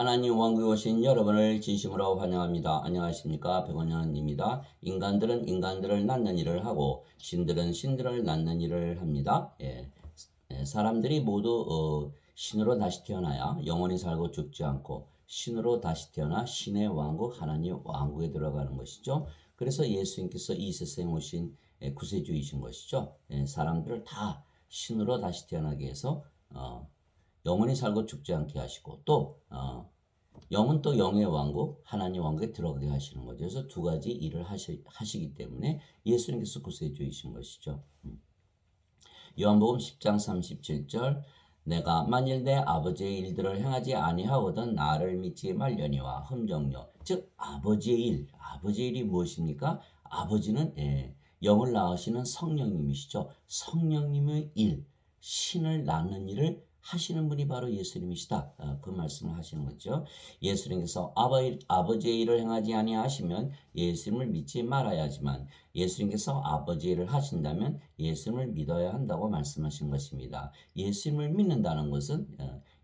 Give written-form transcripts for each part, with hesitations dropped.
하나님 왕국에 오신 여러분을 진심으로 환영합니다. 안녕하십니까? 백원현입니다. 인간들은 인간들을 낳는 일을 하고 신들은 신들을 낳는 일을 합니다. 사람들이 모두 신으로 다시 태어나야 영원히 살고 죽지 않고 신으로 다시 태어나 신의 왕국 하나님 왕국에 들어가는 것이죠. 그래서 예수님께서 이 세상에 오신 구세주이신 것이죠. 사람들을 다 신으로 다시 태어나게 해서 영원히 살고 죽지 않게 하시고 또 영은 또 영의 왕국 하나님 왕국에 들어가게 하시는 거죠. 그래서 두 가지 일을 하시기 때문에 예수님께서 구세주이신 것이죠. 요한복음 10장 37절 내가 만일 내 아버지의 일들을 행하지 아니하거든 나를 믿지 말려니와 흠정녀 즉 아버지의 일이 무엇입니까? 아버지는 영을 낳으시는 성령님이시죠. 성령님의 일, 신을 낳는 일을 하시는 분이 바로 예수님이시다. 그 말씀을 하시는 거죠. 예수님께서 아버지의 일을 행하지 아니하시면 예수님을 믿지 말아야 하지만 예수님께서 아버지의 일을 하신다면 예수님을 믿어야 한다고 말씀하신 것입니다. 예수님을 믿는다는 것은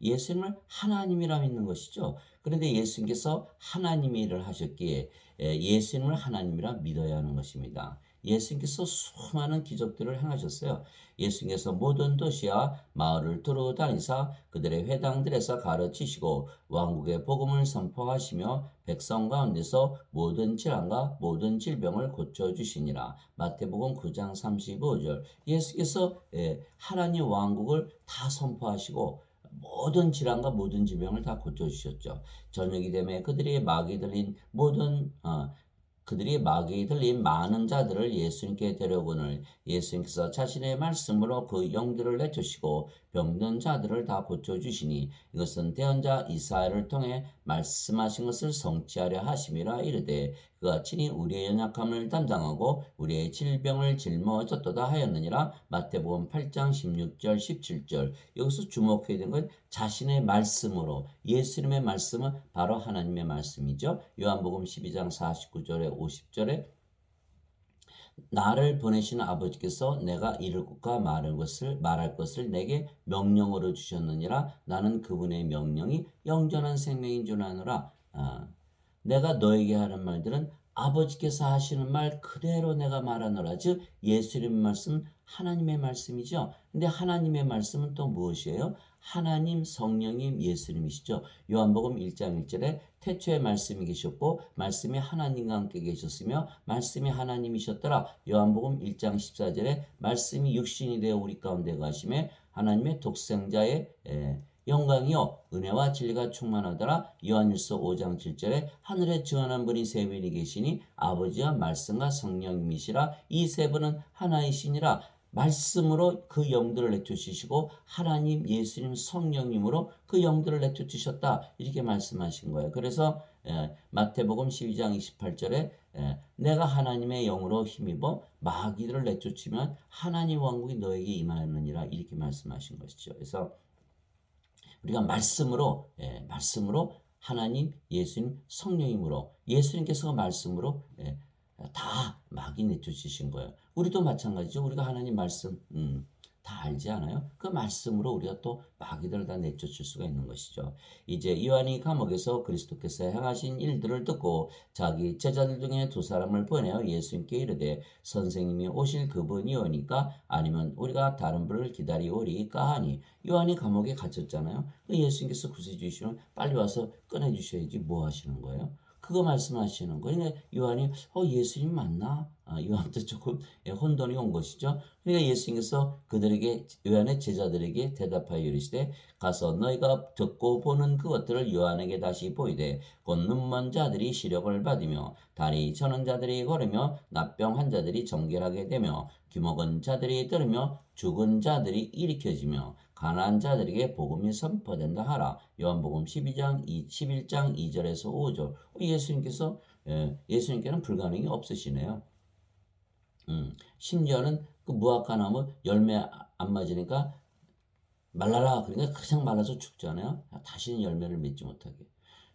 예수님을 하나님이라 믿는 것이죠. 그런데 예수님께서 하나님의 일을 하셨기에 예수님을 하나님이라 믿어야 하는 것입니다. 예수님께서 수많은 기적들을 행하셨어요. 예수님께서 모든 도시와 마을을 두루 다니사 그들의 회당들에서 가르치시고 왕국의 복음을 선포하시며 백성 가운데서 모든 질환과 모든 질병을 고쳐주시니라. 마태복음 9장 35절 예수께서 하나님 왕국을 다 선포하시고 모든 질환과 모든 질병을 다 고쳐주셨죠. 저녁이 되매 그들이 마귀에 들린 많은 자들을 예수님께 데려오거늘 예수님께서 자신의 말씀으로 그 영들을 내쫓으시고 병든 자들을 다 고쳐주시니 이것은 대언자 이사야를 통해 말씀하신 것을 성취하려 하심이라 이르되 그가 친히 우리의 연약함을 담당하고 우리의 질병을 짊어졌도다 하였느니라. 마태복음 8장 16절 17절 여기서 주목해야 되는 건 자신의 말씀으로 예수님의 말씀은 바로 하나님의 말씀이죠. 요한복음 12장 49절에 50절에 나를 보내신 아버지께서 내가 이룰 것과 말할 것을 내게 명령으로 주셨느니라. 나는 그분의 명령이 영전한 생명인 줄 아노라. 내가 너에게 하는 말들은 아버지께서 하시는 말 그대로 내가 말하노라. 즉 예수님의 말씀 하나님의 말씀이죠. 근데 하나님의 말씀은 또 무엇이에요? 하나님 성령님 예수님이시죠. 요한복음 1장 1절에 태초에 말씀이 계셨고 말씀이 하나님과 함께 계셨으며 말씀이 하나님이셨더라. 요한복음 1장 14절에 말씀이 육신이 되어 우리 가운데 가심에 하나님의 독생자의 영광이요 은혜와 진리가 충만하더라. 요한일서 5장 7절에 하늘에 증언한 분이 세 분이 계시니 아버지와 말씀과 성령님이시라. 이 세 분은 하나이시니라. 말씀으로 그 영들을 내쫓으시고 하나님 예수님 성령님으로 그 영들을 내쫓으셨다. 이렇게 말씀하신 거예요. 그래서 마태복음 12장 28절에 내가 하나님의 영으로 힘입어 마귀들을 내쫓으면 하나님 왕국이 너에게 임하느니라. 이렇게 말씀하신 것이죠. 그래서 우리가 말씀으로 하나님, 예수님, 성령님으로 예수님께서 말씀으로 다 마귀 내쫓으신 거예요. 우리도 마찬가지죠. 우리가 하나님 말씀 다 알지 않아요? 그 말씀으로 우리가 또 마귀들을 다 내쫓을 수가 있는 것이죠. 이제 요한이 감옥에서 그리스도께서 행하신 일들을 듣고 자기 제자들 중에 두 사람을 보내어 예수님께 이르되 선생님이 오실 그분이 오니까 아니면 우리가 다른 분을 기다리오리까 하니 요한이 감옥에 갇혔잖아요. 예수님께서 구세주시면 빨리 와서 꺼내주셔야지 뭐 하시는 거예요? 그거 말씀하시는 거예요. 그러니까 요한이 예수님 맞나? 요한도 조금 혼돈이 온 것이죠. 그러니까 예수님께서 요한의 제자들에게 대답하여 이르시되 가서 너희가 듣고 보는 그것들을 요한에게 다시 보이되 곧 눈먼 자들이 시력을 받으며 다리 저는 자들이 걸으며 납병 환자들이 정결하게 되며 귀먹은 자들이 들으며 죽은 자들이 일으켜지며 가난한 자들에게 복음이 선포된다 하라. 요한복음 11장 2절에서 5절. 예수님께는 불가능이 없으시네요. 심지어는 그 무화과 나무 열매 안 맞으니까 말라라. 그러니까 그냥 말라서 죽잖아요. 다시는 열매를 맺지 못하게.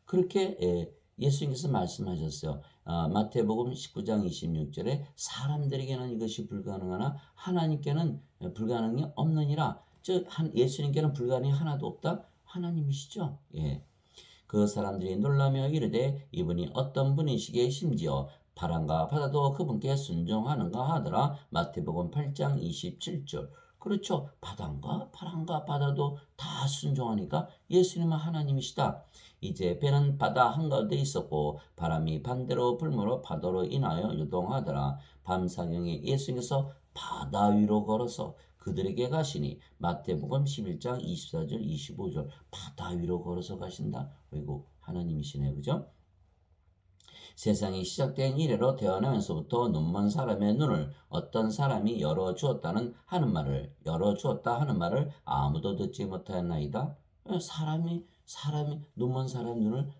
그렇게 예수님께서 말씀하셨어요. 마태복음 19장 26절에 사람들에게는 이것이 불가능하나 하나님께는 불가능이 없느니라. 즉 예수님께는 불가능이 하나도 없다. 하나님이시죠. 예. 그 사람들이 놀라며 이르되 이분이 어떤 분이시기에 심지어 바람과 바다도 그분께 순종하는가 하더라. 마태복음 8장 27절. 그렇죠. 바람과 바다도 다 순종하니까 예수님은 하나님이시다. 이제 배는 바다 한가운데 있었고 바람이 반대로 불므로 파도로 인하여 요동하더라. 밤사경에 예수님께서 바다 위로 걸어서 그들에게 가시니 마태복음 11장 24절 25절. 바다 위로 걸어서 가신다. 아이고 하나님이시네, 그죠? 세상이 시작된 이래로 태어나면서부터 눈먼 사람의 눈을 어떤 사람이 열어주었다 하는 말을 아무도 듣지 못하였나이다. 사람이 눈먼 사람 눈을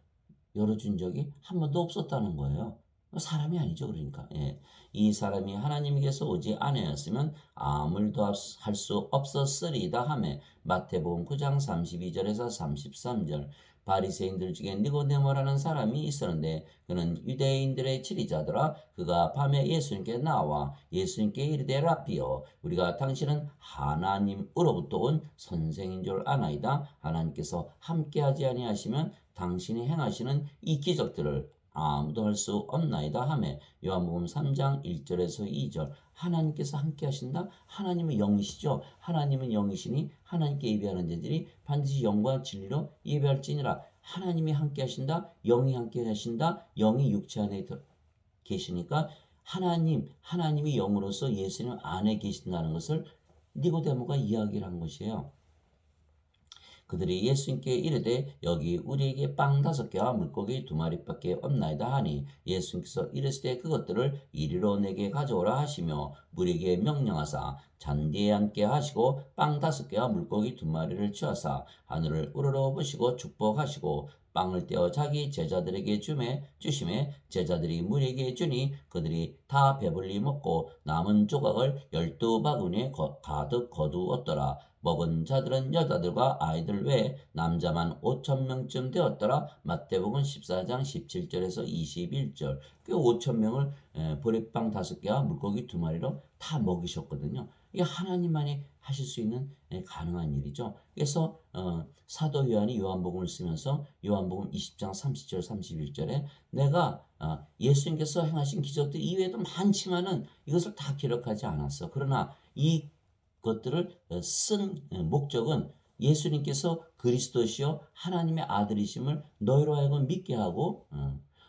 열어준 적이 한 번도 없었다는 거예요. 사람이 아니죠, 그러니까. 예. 이 사람이 하나님께서 오지 아니었으면 아무 일도 할 수 없었으리이다 하며 마태복음 9장 32절에서 33절. 바리새인들 중에 니고데모라는 사람이 있었는데 그는 유대인들의 지리자더라. 그가 밤에 예수님께 나와 예수님께 이르되 라삐여 우리가 당신은 하나님으로부터 온 선생인 줄 아나이다. 하나님께서 함께하지 아니하시면 당신이 행하시는 이 기적들을 아무도 할 수 없나이다 하며 요한복음 3장 1절에서 2절. 하나님께서 함께 하신다. 하나님은 영이시죠. 하나님은 영이시니 하나님께 예배하는 자들이 반드시 영과 진리로 예배할지니라. 하나님이 함께 하신다. 영이 함께 하신다. 영이 육체 안에 계시니까 하나님이 영으로서 예수님 안에 계신다는 것을 니고데모가 이야기를 한 것이에요. 그들이 예수님께 이르되 여기 우리에게 빵 5개와 물고기 2마리밖에 없나이다 하니 예수님께서 이르시되 그것들을 이리로 내게 가져오라 하시며 무리에게 명령하사 잔디에 앉게 하시고 빵 5개와 물고기 2마리를 취하사 하늘을 우러러 보시고 축복하시고 빵을 떼어 자기 제자들에게 주심에 제자들이 무리에게 주니 그들이 다 배불리 먹고 남은 조각을 12바구니에 가득 거두었더라. 먹은 자들은 여자들과 아이들 외에 남자만 5,000명쯤 되었더라. 마태복음 14장 17절에서 21절. 그 5,000명을 보리빵 5개와 물고기 2마리로 다 먹이셨거든요. 이게 하나님만이 하실 수 있는 가능한 일이죠. 그래서 사도 요한이 요한복음을 쓰면서 요한복음 20장 30절 31절에 내가 예수님께서 행하신 기적들 이외에도 많지만은 이것을 다 기록하지 않았어. 그러나 이 것들을 쓴 목적은 예수님께서 그리스도시요 하나님의 아들이심을 너희로 하여금 믿게 하고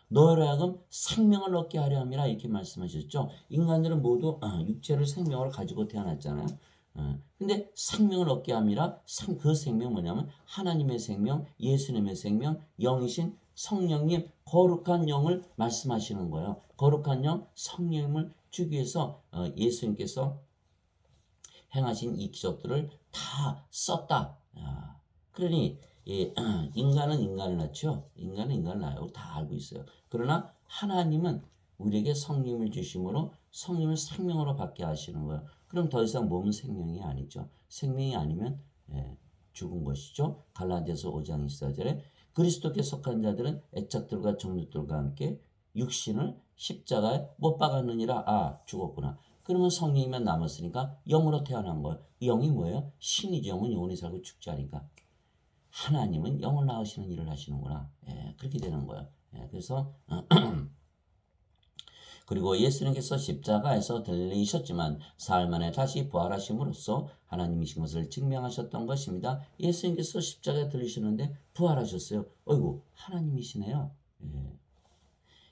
너희로 하여금 생명을 얻게 하려 함이라 이렇게 말씀하셨죠. 인간들은 모두 육체를 생명으로 가지고 태어났잖아요. 근데 생명을 얻게 함이라 그 생명 뭐냐면 하나님의 생명, 예수님의 생명, 영이신 성령님, 거룩한 영을 말씀하시는 거예요. 거룩한 영, 성령님을 주기 위해서 예수님께서 행하신 이 기적들을 다 썼다. 그러니 인간은 인간을 낳죠. 인간은 인간을 낳아요. 다 알고 있어요. 그러나 하나님은 우리에게 성령을 주심으로 성령을 생명으로 받게 하시는 거예요. 그럼 더 이상 몸은 생명이 아니죠. 생명이 아니면 죽은 것이죠. 갈라디아서 5장 24절에 그리스도께 속한 자들은 애착들과 정욕들과 함께 육신을 십자가에 못 박았느니라. 죽었구나. 그러면 성령이만 남았으니까 영으로 태어난 거예요. 영이 뭐예요? 신이죠. 영은 영원히 살고 죽지 않으니까. 하나님은 영을 낳으시는 일을 하시는구나. 그렇게 되는 거예요. 그래서 그리고 예수님께서 십자가에서 들리셨지만 사흘 만에 다시 부활하심으로써 하나님이신 것을 증명하셨던 것입니다. 예수님께서 십자가에 들리셨는데 부활하셨어요. 어이구 하나님이시네요.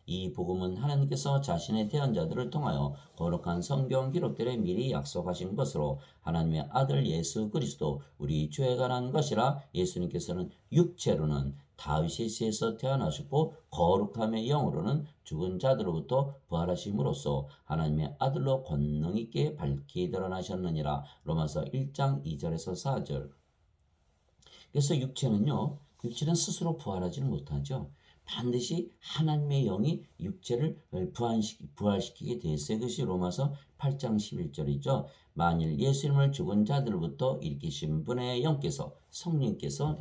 이 복음은 하나님께서 자신의 태연자들을 통하여 거룩한 성경 기록들에 미리 약속하신 것으로 하나님의 아들 예수 그리스도 우리 주에 관한 것이라. 예수님께서는 육체로는 다윗의 씨에서 태어나셨고 거룩함의 영으로는 죽은 자들로부터 부활하심으로써 하나님의 아들로 권능 있게 밝히 드러나셨느니라. 로마서 1장 2절에서 4절. 그래서 육체는 스스로 부활하지는 못하죠. 반드시 하나님의 영이 육체를 부활시키게 돼 있어요. 그것이 로마서 8장 11절이죠. 만일 예수님을 죽은 자들로부터 일으키신 분의 영께서 성령께서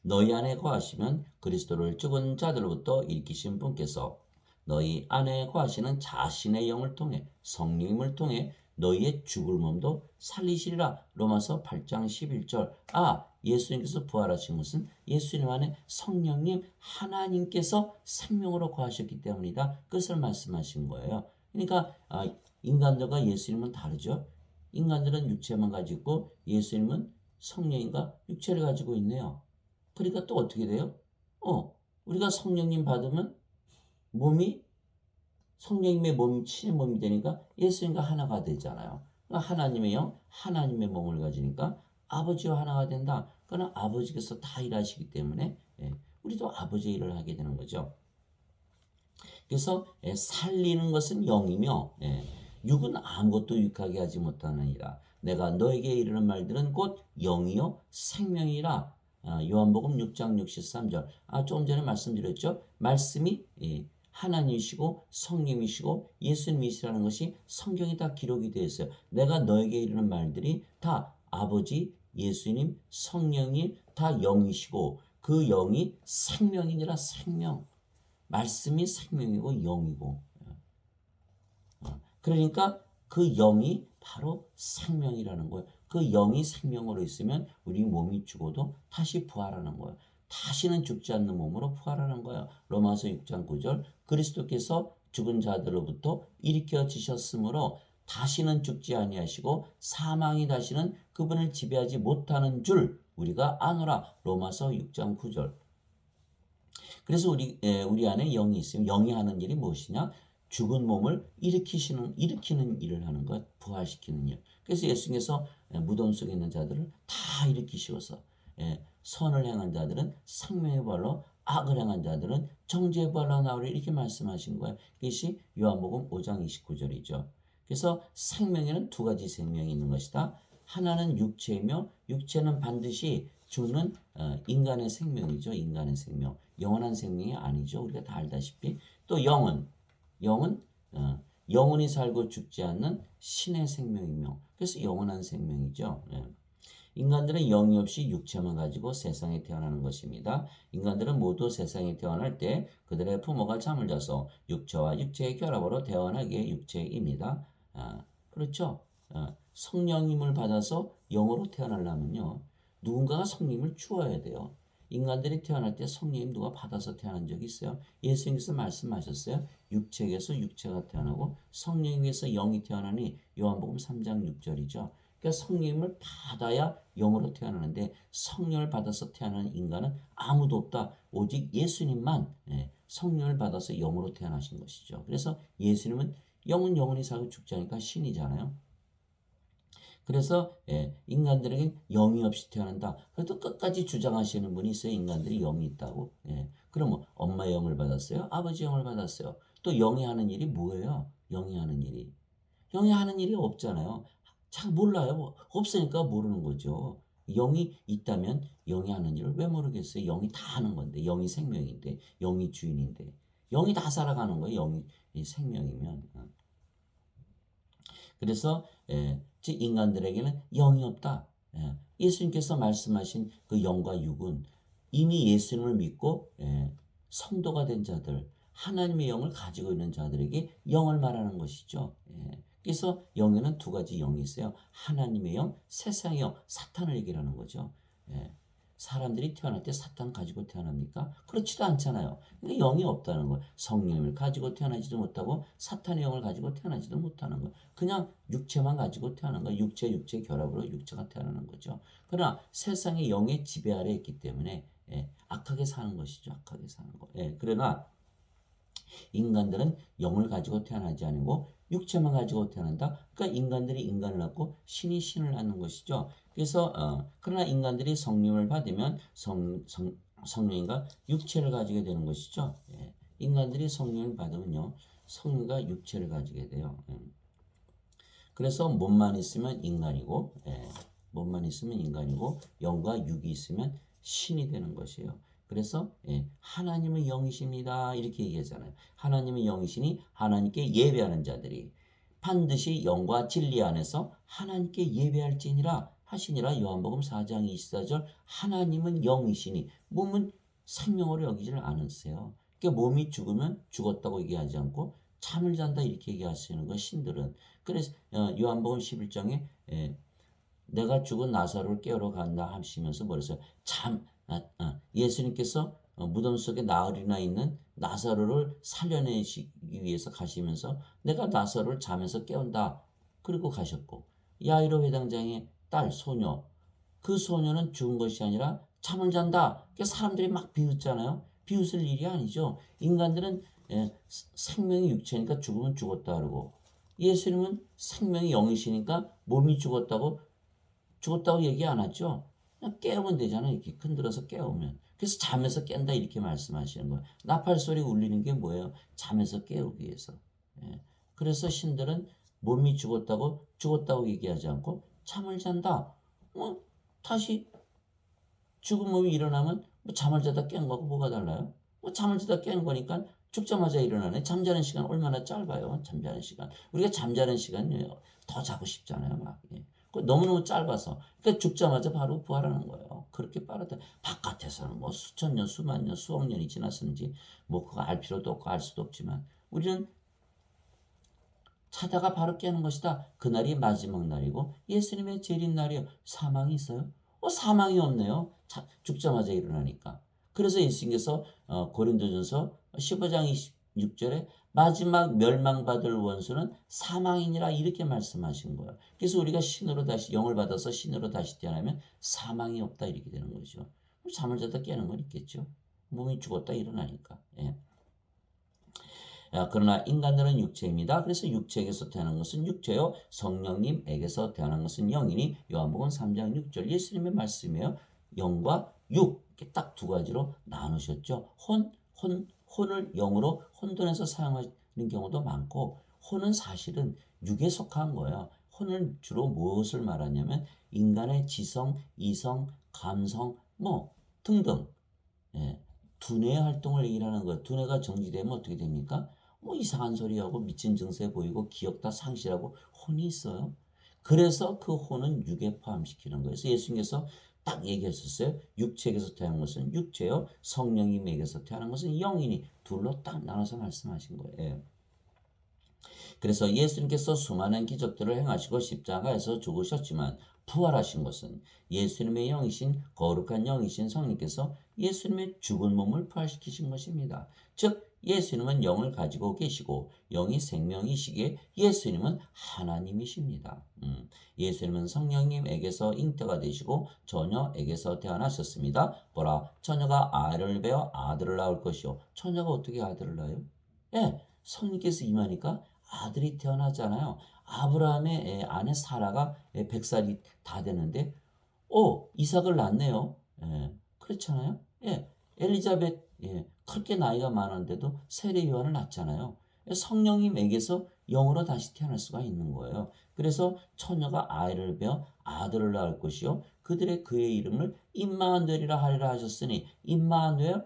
너희 안에 거하시면 그리스도를 죽은 자들로부터 일으키신 분께서 너희 안에 거하시는 자신의 영을 통해 성령님을 통해 너희의 죽을 몸도 살리시리라. 로마서 8장 11절. 예수님께서 부활하신 것은 예수님 안에 성령님 하나님께서 생명으로 거하셨기 때문이다. 그것을 말씀하신 거예요. 그러니까 인간들과 예수님은 다르죠. 인간들은 육체만 가지고 있고 예수님은 성령인가 육체를 가지고 있네요. 그러니까 또 어떻게 돼요? 우리가 성령님 받으면 몸이 성령님의 몸, 친의 몸이 되니까 예수님과 하나가 되잖아요. 그러니까 하나님의 영, 하나님의 몸을 가지니까 아버지와 하나가 된다. 그러나 아버지께서 다 일하시기 때문에 우리도 아버지의 일을 하게 되는 거죠. 그래서 살리는 것은 영이며 육은 아무것도 유익하게 하지 못하느니라. 내가 너에게 이르는 말들은 곧 영이요 생명이라. 요한복음 6장 63절. 조금 전에 말씀드렸죠. 말씀이 하나님이시고 성령이시고 예수님이시라는 것이 성경에 다 기록이 되어 있어요. 내가 너에게 이르는 말들이 다 아버지, 예수님, 성령이 다 영이시고 그 영이 생명이니라. 생명. 말씀이 생명이고 영이고. 그러니까 그 영이 바로 생명이라는 거예요. 그 영이 생명으로 있으면 우리 몸이 죽어도 다시 부활하는 거예요. 다시는 죽지 않는 몸으로 부활하는 거예요. 로마서 6장 9절. 그리스도께서 죽은 자들로부터 일으켜지셨으므로 다시는 죽지 아니하시고 사망이 다시는 그분을 지배하지 못하는 줄 우리가 아노라. 로마서 6장 9절. 그래서 우리 안에 영이 있으면 영이 하는 일이 무엇이냐? 죽은 몸을 일으키는 일을 하는 것, 부활시키는 일. 그래서 예수님께서 무덤 속에 있는 자들을 다 일으키시어서 선을 행한 자들은 생명의 부활로, 악을 행한 자들은 정죄의 부활로 나오리, 이렇게 말씀하신 거예요. 이것이 요한복음 5장 29절이죠. 그래서 생명에는 두 가지 생명이 있는 것이다. 하나는 육체이며 육체는 반드시 죽는 인간의 생명이죠. 인간의 생명. 영원한 생명이 아니죠. 우리가 다 알다시피. 또 영은 영원히 살고 죽지 않는 신의 생명이며, 그래서 영원한 생명이죠. 인간들은 영이 없이 육체만 가지고 세상에 태어나는 것입니다. 인간들은 모두 세상에 태어날 때 그들의 부모가 잠을 자서 육체와 육체의 결합으로 태어나게 육체입니다. 그렇죠. 성령님을 받아서 영으로 태어나려면요, 누군가가 성령님을 주어야 돼요. 인간들이 태어날 때 성령님 누가 받아서 태어난 적이 있어요? 예수님께서 말씀하셨어요. 육체에서 육체가 태어나고 성령에서 영이 태어나니. 요한복음 3장 6절이죠. 그러니까 성령님을 받아야 영으로 태어나는데 성령을 받아서 태어나는 인간은 아무도 없다. 오직 예수님만 성령을 받아서 영으로 태어나신 것이죠. 그래서 예수님은 영은 영원히 살고 죽지 않으니까 신이잖아요. 그래서 인간들에게 영이 없이 태어난다. 그래도 끝까지 주장하시는 분이 있어요. 인간들이 영이 있다고. 그럼 엄마 영을 받았어요? 아버지 영을 받았어요? 또 영이 하는 일이 뭐예요? 영이 하는 일이. 영이 하는 일이 없잖아요. 잘 몰라요. 없으니까 모르는 거죠. 영이 있다면 영이 하는 일을 왜 모르겠어요? 영이 다 하는 건데. 영이 생명인데. 영이 주인인데. 영이 다 살아가는 거예요. 영이 생명이면. 그래서 즉 인간들에게는 영이 없다. 예수님께서 말씀하신 그 영과 육은 이미 예수님을 믿고 성도가 된 자들, 하나님의 영을 가지고 있는 자들에게 영을 말하는 것이죠. 그래서 영에는 두 가지 영이 있어요. 하나님의 영, 세상의 영, 사탄을 얘기하는 거죠. 사람들이 태어날 때 사탄 가지고 태어납니까? 그렇지도 않잖아요. 그러니까 영이 없다는 거예요. 성령을 가지고 태어나지도 못하고 사탄의 영을 가지고 태어나지도 못하는 거예요. 그냥 육체만 가지고 태어나는 거예요. 육체 결합으로 육체가 태어나는 거죠. 그러나 세상의 영의 지배 아래 있기 때문에 악하게 사는 것이죠. 악하게 사는 거. 그러나 인간들은 영을 가지고 태어나지 않고 육체만 가지고 태어난다. 그러니까 인간들이 인간을 낳고 신이 신을 낳는 것이죠. 그래서 그러나 인간들이 성령을 받으면 성령과 육체를 가지게 되는 것이죠. 인간들이 성령을 받으면요, 성령과 육체를 가지게 돼요. 그래서 몸만 있으면 인간이고, 영과 육이 있으면 신이 되는 것이에요. 그래서 하나님은 영이십니다, 이렇게 얘기하잖아요. 하나님은 영이시니 하나님께 예배하는 자들이 반드시 영과 진리 안에서 하나님께 예배할지니라 하시니라. 요한복음 4장 24절. 하나님은 영이시니 몸은 생명으로 여기지를 않으세요. 그러니까 몸이 죽으면 죽었다고 얘기하지 않고 잠을 잔다 이렇게 얘기하시는 거 신들은. 그래서 요한복음 11장에 내가 죽은 나사로를 깨우러 간다 하시면서 뭐랬어요? 예수님께서 무덤 속에 나흘이나 있는 나사로를 살려내시기 위해서 가시면서 내가 나사로를 잠에서 깨운다. 그리고 가셨고 야이로 회당장의 딸 소녀, 그 소녀는 죽은 것이 아니라 잠을 잔다. 사람들이 막 비웃잖아요. 비웃을 일이 아니죠. 인간들은 생명이 육체니까 죽으면 죽었다 그러고 예수님은 생명이 영이시니까 몸이 죽었다고 얘기 안 하죠. 그냥 깨우면 되잖아요. 이렇게 흔들어서 깨우면. 그래서 잠에서 깬다 이렇게 말씀하시는 거예요. 나팔 소리 울리는 게 뭐예요? 잠에서 깨우기 위해서. 그래서 신들은 몸이 죽었다고 얘기하지 않고 잠을 잔다. 다시 죽은 몸이 일어나면 잠을 자다 깬 거하고 뭐가 달라요? 잠을 자다 깨는 거니까 죽자마자 일어나네. 잠자는 시간 얼마나 짧아요. 잠자는 시간. 우리가 잠자는 시간 더 자고 싶잖아요. 막. 너무너무 짧아서. 그러니까 죽자마자 바로 부활하는 거예요. 그렇게 빠르다. 바깥에서는 뭐 수천 년, 수만 년, 수억 년이 지났는지 그거 알 필요도 없고 알 수도 없지만 우리는 자다가 바로 깨는 것이다. 그날이 마지막 날이고 예수님의 재림날이요. 사망이 있어요? 사망이 없네요. 죽자마자 일어나니까. 그래서 예수님께서 고린도전서 15장 26절에 마지막 멸망받을 원수는 사망이니라 이렇게 말씀하신 거예요. 그래서 우리가 신으로 다시 영을 받아서 신으로 다시 태어나면 사망이 없다 이렇게 되는 거죠. 잠을 자다 깨는 건 있겠죠. 몸이 죽었다 일어나니까. 그러나 인간들은 육체입니다. 그래서 육체에게서 태어난 것은 육체요. 성령님에게서 태어난 것은 영이니 요한복음 3장 6절 예수님의 말씀이에요. 영과 육 이렇게 딱 두 가지로 나누셨죠. 혼을 영으로 혼돈해서 사용하는 경우도 많고 혼은 사실은 육에 속한 거예요. 혼은 주로 무엇을 말하냐면 인간의 지성, 이성, 감성 등등 두뇌의 활동을 얘기하는 거예요. 두뇌가 정지되면 어떻게 됩니까? 이상한 소리하고 미친 증세 보이고 기억 다 상실하고 혼이 있어요. 그래서 그 혼은 육에 포함시키는 거예요. 그래서 예수님께서 딱 얘기하셨어요. 육체에게서 태어난 것은 육체요. 성령님에게서 태어난 것은 영이니 둘로 딱 나눠서 말씀하신 거예요. 그래서 예수님께서 수많은 기적들을 행하시고 십자가에서 죽으셨지만 부활하신 것은 예수님의 영이신 거룩한 영이신 성령께서 예수님의 죽은 몸을 부활시키신 것입니다. 즉 예수님은 영을 가지고 계시고 영이 생명이시기에 예수님은 하나님이십니다. 예수님은 성령님에게서 잉태가 되시고 처녀에게서 태어나셨습니다. 보라 처녀가 아이를 베어 아들을 낳을 것이요. 처녀가 어떻게 아들을 낳아요? 성령께서 임하니까 아들이 태어나잖아요. 아브라함의 아내 사라가 100살이 다 되는데 이삭을 낳네요. 그렇잖아요. 엘리자벳 그렇게 나이가 많은데도 세례 요한을 낳잖아요. 성령님에게서 영으로 다시 태어날 수가 있는 거예요. 그래서 처녀가 아이를 베어 아들을 낳을 것이요 그들의 그의 이름을 임마누엘이라 하리라 하셨으니 임마누엘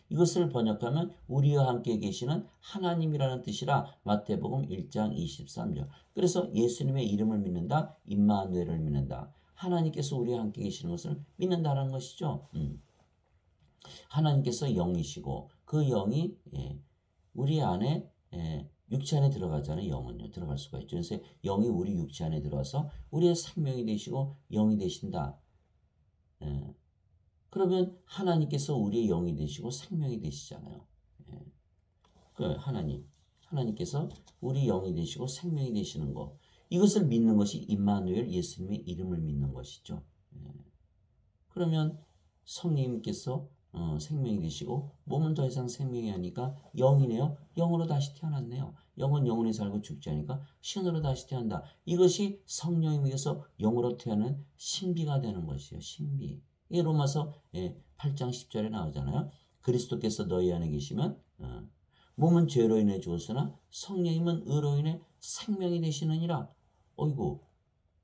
이것을 번역하면 우리와 함께 계시는 하나님이라는 뜻이라 마태복음 1장 23절. 그래서 예수님의 이름을 믿는다. 임마누엘을 믿는다. 하나님께서 우리와 함께 계시는 것을 믿는다는 것이죠. 하나님께서 영이시고 그 영이 우리 안에 육체 안에 들어가잖아요. 영은요. 들어갈 수가 있죠. 그래서 영이 우리 육체 안에 들어와서 우리의 생명이 되시고 영이 되신다. 그러면 하나님께서 우리의 영이 되시고 생명이 되시잖아요. 하나님께서 우리 영이 되시고 생명이 되시는 것. 이것을 믿는 것이 임마누엘 예수님의 이름을 믿는 것이죠. 그러면 성령님께서 생명이 되시고 몸은 더 이상 생명이 아니까 영이네요. 영으로 다시 태어났네요. 영은 영원히 살고 죽지 않으니까 신으로 다시 태어난다. 이것이 성령님께서 영으로 태어난 신비가 되는 것이에요. 신비. 이게 로마서 8장 10절에 나오잖아요. 그리스도께서 너희 안에 계시면 몸은 죄로 인해 죽었으나 성령님은 의로 인해 생명이 되시느니라. 어이구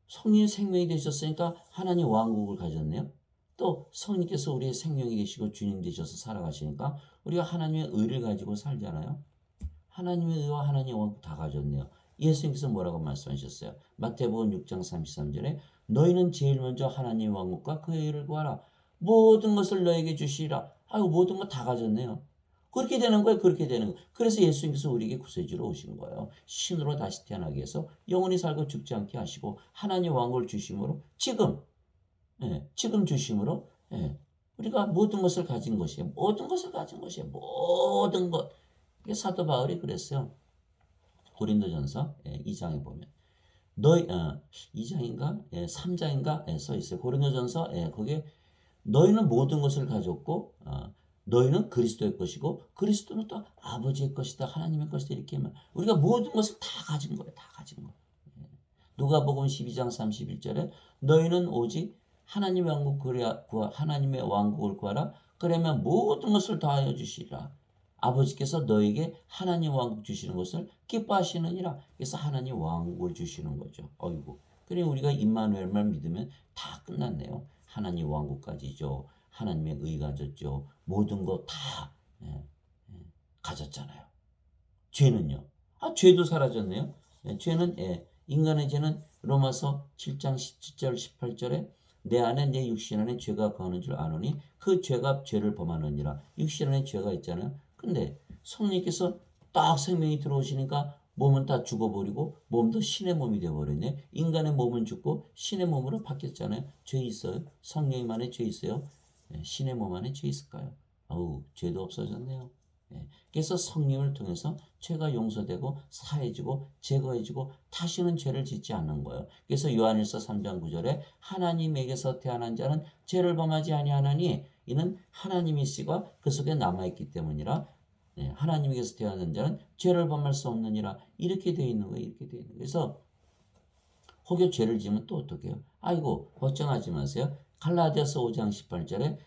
성령이 생명이 되셨으니까 하나님 왕국을 가졌네요. 또 성령께서 우리의 생명이 되시고 주님 되셔서 살아가시니까 우리가 하나님의 의를 가지고 살잖아요. 하나님의 의와 하나님의 왕국 다 가졌네요. 예수님께서 뭐라고 말씀하셨어요? 마태복음 6장 33절에 너희는 제일 먼저 하나님의 왕국과 그의 의를 구하라. 모든 것을 너에게 주시리라. 모든 것 다 가졌네요. 그렇게 되는 거예요. 그렇게 되는 거예요. 그래서 예수님께서 우리에게 구세주로 오신 거예요. 신으로 다시 태어나게 해서 영원히 살고 죽지 않게 하시고 하나님 왕국을 주심으로 지금 지금 주심으로 우리가 모든 것을 가진 것이에요. 모든 것을 가진 것이에요. 모든 것. 이게 사도 바울이 그랬어요. 고린도전서 2장에 보면 너희 2장인가 3장인가 써 있어요. 고린도전서 거기에 너희는 모든 것을 가졌고 너희는 그리스도의 것이고 그리스도는 또 아버지의 것이다. 하나님의 것이다. 이렇게 우리가 모든 것을 다 가진 거예요. 다 가진 거. 누가복음 12장 31절에 너희는 오직 하나님의 하나님의 왕국을 구하라. 그러면 모든 것을 다하여 주시리라. 아버지께서 너에게 하나님 왕국 주시는 것을 기뻐하시느니라. 그래서 하나님 왕국을 주시는 거죠. 어이구. 그래 우리가 임마누엘만 믿으면 다 끝났네요. 하나님 왕국까지죠. 하나님의 의 가졌죠. 모든 거 다 가졌잖아요. 죄는요. 죄도 사라졌네요. 죄는 인간의 죄는 로마서 7장 17절 18절에 내 안에 내 육신 안에 죄가 거하는 줄 아노니 그 죄가 죄를 범하느니라. 육신 안에 죄가 있잖아요. 근데 성령님께서 딱 생명이 들어오시니까 몸은 다 죽어버리고 몸도 신의 몸이 되어버렸네. 인간의 몸은 죽고 신의 몸으로 바뀌었잖아요. 죄 있어요? 성령님 안에 죄 있어요? 신의 몸 안에 죄 있을까요? 죄도 없어졌네요. 그래서 성령을 통해서 죄가 용서되고 사해지고 제거해지고 다시는 죄를 짓지 않는 거예요. 그래서 요한일서 3장 9절에 하나님에게서 태어난 자는 죄를 범하지 아니하나니 이는 하나님의 씨가 그 속에 남아있기 때문이라. 하나님에게서 태어난 자는 죄를 범할 수 없느니라. 이렇게 되어 있는 거예요. 이렇게 되어 있는 거예요. 그래서 혹여 죄를 지으면 또 어떻게 해요? 아이고 걱정하지 마세요. 갈라디아서 5장 18절에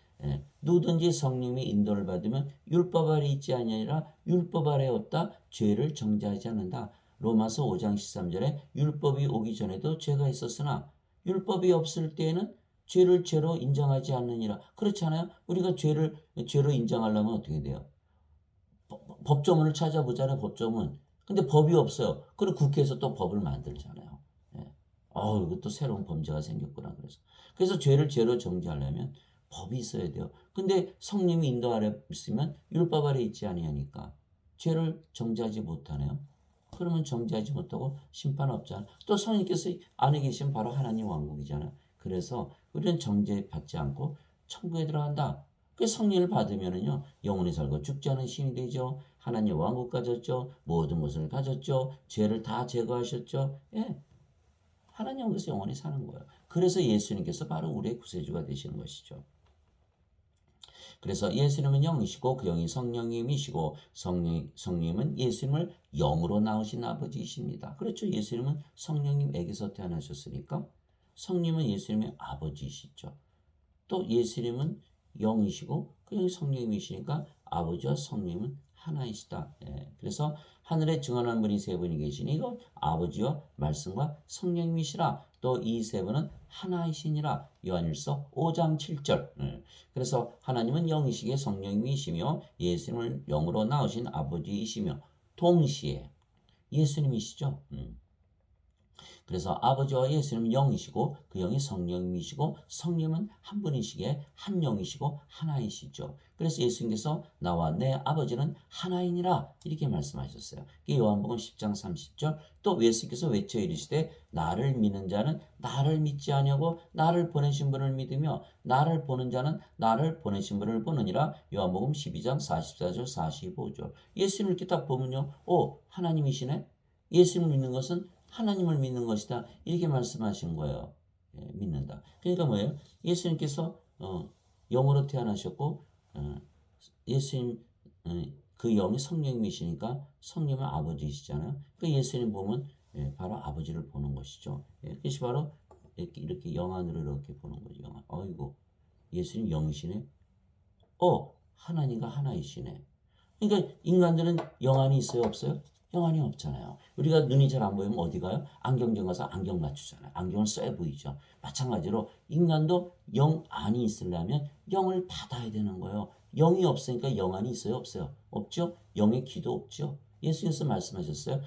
누구든지 성령의 인도를 받으면 율법 아래 있지 아니하니라. 율법 아래 없다. 죄를 정죄하지 않는다. 로마서 5장 13절에 율법이 오기 전에도 죄가 있었으나 율법이 없을 때에는 죄를 죄로 인정하지 않느니라. 그렇잖아요. 우리가 죄로 인정하려면 어떻게 돼요? 법조문을 찾아보잖아요. 법조문. 근데 법이 없어요. 그리고 국회에서 또 법을 만들잖아요. 이것도 새로운 범죄가 생겼구나. 그래서 죄를 죄로 정죄하려면 법이 있어야 돼요. 근데 성령이 인도 아래 있으면 율법 아래 있지 아니하니까 죄를 정죄하지 못하네요. 그러면 정죄하지 못하고 심판 없잖아. 또 성령께서 안에 계시면 바로 하나님 왕국이잖아요. 그래서 우리는 정죄받지 않고 천국에 들어간다. 그 성령을 받으면은요 영원히 살고 죽지 않은 신이 되죠. 하나님 왕국 가졌죠. 모든 것을 가졌죠. 죄를 다 제거하셨죠. 하나님 왕국에서 영원히 사는 거예요. 그래서 예수님께서 바로 우리의 구세주가 되시는 것이죠. 그래서 예수님은 영이시고 그 영이 성령님이시고 성령님은 예수님을 영으로 낳으신 아버지이십니다. 그렇죠. 예수님은 성령님에게서 태어나셨으니까 성령님은 예수님의 아버지이시죠. 또 예수님은 영이시고 그 영이 성령님이시니까 아버지와 성령님은 하나이시다. 그래서 하늘에 증언한 분이 세 분이 계시니 이거 아버지와 말씀과 성령님이시라. 또 이 세 분은 하나이시니라. 요한일서 5장 7절. 그래서 하나님은 영이시기에 성령님이시며 예수님을 영으로 낳으신 아버지이시며 동시에 예수님이시죠. 그래서 아버지와 예수님은 영이시고 그 영이 성령님이시고 성령은 한 분이시기에 한 영이시고 하나이시죠. 그래서 예수님께서 나와 내 아버지는 하나이니라 이렇게 말씀하셨어요. 요한복음 10장 30절 또 예수께서 외쳐 이르시되 나를 믿는 자는 나를 믿지 아니하고 나를 보내신 분을 믿으며 나를 보는 자는 나를 보내신 분을 보느니라. 요한복음 12장 44절 45절 예수님을 이렇게 딱 보면요. 하나님이시네. 예수님을 믿는 것은 하나님을 믿는 것이다. 이렇게 말씀하신 거예요. 믿는다. 그러니까 뭐예요? 예수님께서 영으로 태어나셨고 예수님 그 영이 성령님이시니까 성령은 아버지이시잖아요. 그 예수님 보면 바로 아버지를 보는 것이죠. 그것이 바로 이렇게 영 안으로 이렇게 보는 거죠. 영 안. 어이구 예수님 영이시네. 하나님과 하나이시네. 그러니까 인간들은 영 안이 있어요, 없어요? 영안이 없잖아요. 우리가 눈이 잘 안 보이면 어디 가요? 안경점 가서 안경 맞추잖아요. 안경은 쎄 보이죠. 마찬가지로 인간도 영 안이 있으려면 영을 받아야 되는 거예요. 영이 없으니까 영안이 있어요, 없어요? 없죠? 영의 귀도 없죠. 예수님께서 말씀하셨어요.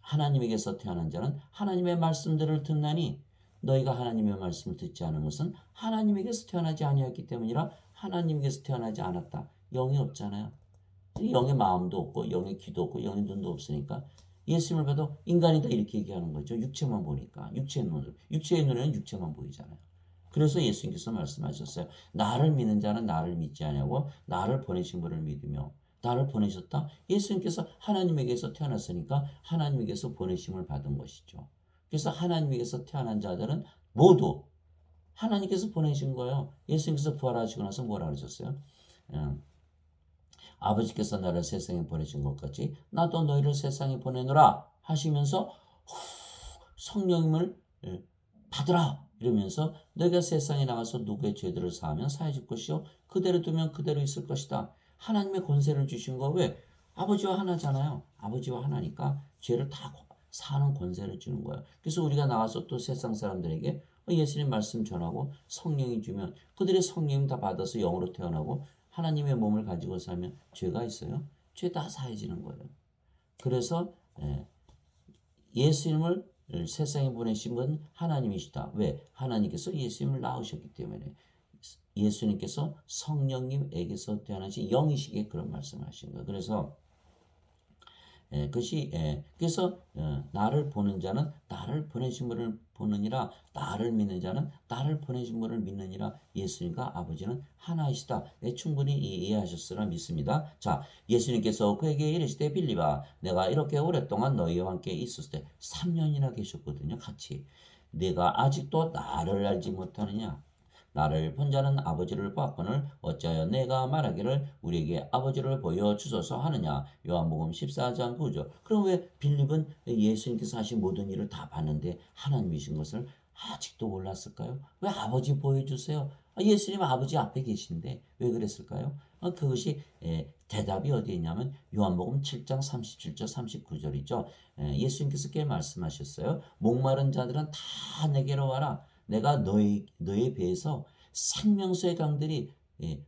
하나님에게서 태어난 자는 하나님의 말씀들을 듣나니 너희가 하나님의 말씀을 듣지 않은 것은 하나님에게서 태어나지 아니었기 때문이라. 하나님에게서 태어나지 않았다. 영이 없잖아요. 영의 마음도 없고 영의 귀도 없고 영의 눈도 없으니까 예수님을 봐도 인간이다 이렇게 얘기하는 거죠. 육체만 보니까. 육체의 눈에는 육체만 보이잖아요. 그래서 예수님께서 말씀하셨어요. 나를 믿는 자는 나를 믿지 아니하고 나를 보내신 분을 믿으며 나를 보내셨다. 예수님께서 하나님에게서 태어났으니까 하나님에게서 보내심을 받은 것이죠. 그래서 하나님에게서 태어난 자들은 모두 하나님께서 보내신 거예요. 예수님께서 부활하시고 나서 뭐라 그러셨어요? 아버지께서 나를 세상에 보내신 것 같이 나도 너희를 세상에 보내노라 하시면서 성령님을 받으라 이러면서 너희가 세상에 나가서 누구의 죄들을 사하면 사해질 것이요 그대로 두면 그대로 있을 것이다. 하나님의 권세를 주신 거 왜? 아버지와 하나잖아요. 아버지와 하나니까 죄를 다 사는 권세를 주는 거예요. 그래서 우리가 나가서 또 세상 사람들에게 예수님 말씀 전하고 성령이 주면 그들의 성령 다 받아서 영으로 태어나고 하나님의 몸을 가지고 살면 죄가 있어요? 죄 다 사해지는 거예요. 그래서 예수님을 세상에 보내신 건 하나님이시다. 왜? 하나님께서 예수님을 낳으셨기 때문에 예수님께서 성령님에게서 태어나신 영이시기에 그런 말씀을 하신 거예요. 그래서 그래서 나를 보는 자는 나를 보내신 분을 보느니라 나를 믿는 자는 나를 보내신 분을 믿느니라 예수님과 아버지는 하나이시다. 충분히 이해하셨으라 믿습니다. 자, 예수님께서 그에게 이르시되 빌립아 내가 이렇게 오랫동안 너희와 함께 있었을 때 3년이나 계셨거든요. 같이. 내가 아직도 나를 알지 못하느냐? 나를 본 자는 아버지를 보았거늘 어찌하여 내가 말하기를 우리에게 아버지를 보여주소서 하느냐. 요한복음 14장 9절. 그럼 왜 빌립은 예수님께서 하신 모든 일을 다 봤는데 하나님이신 것을 아직도 몰랐을까요? 왜 아버지 보여주세요? 예수님 아버지 앞에 계신데 왜 그랬을까요? 그것이 대답이 어디에 있냐면 요한복음 7장 37절 39절이죠. 예수님께서 께 말씀하셨어요. 목마른 자들은 다 내게로 와라. 내가 너의 배에서 생명수의 강들이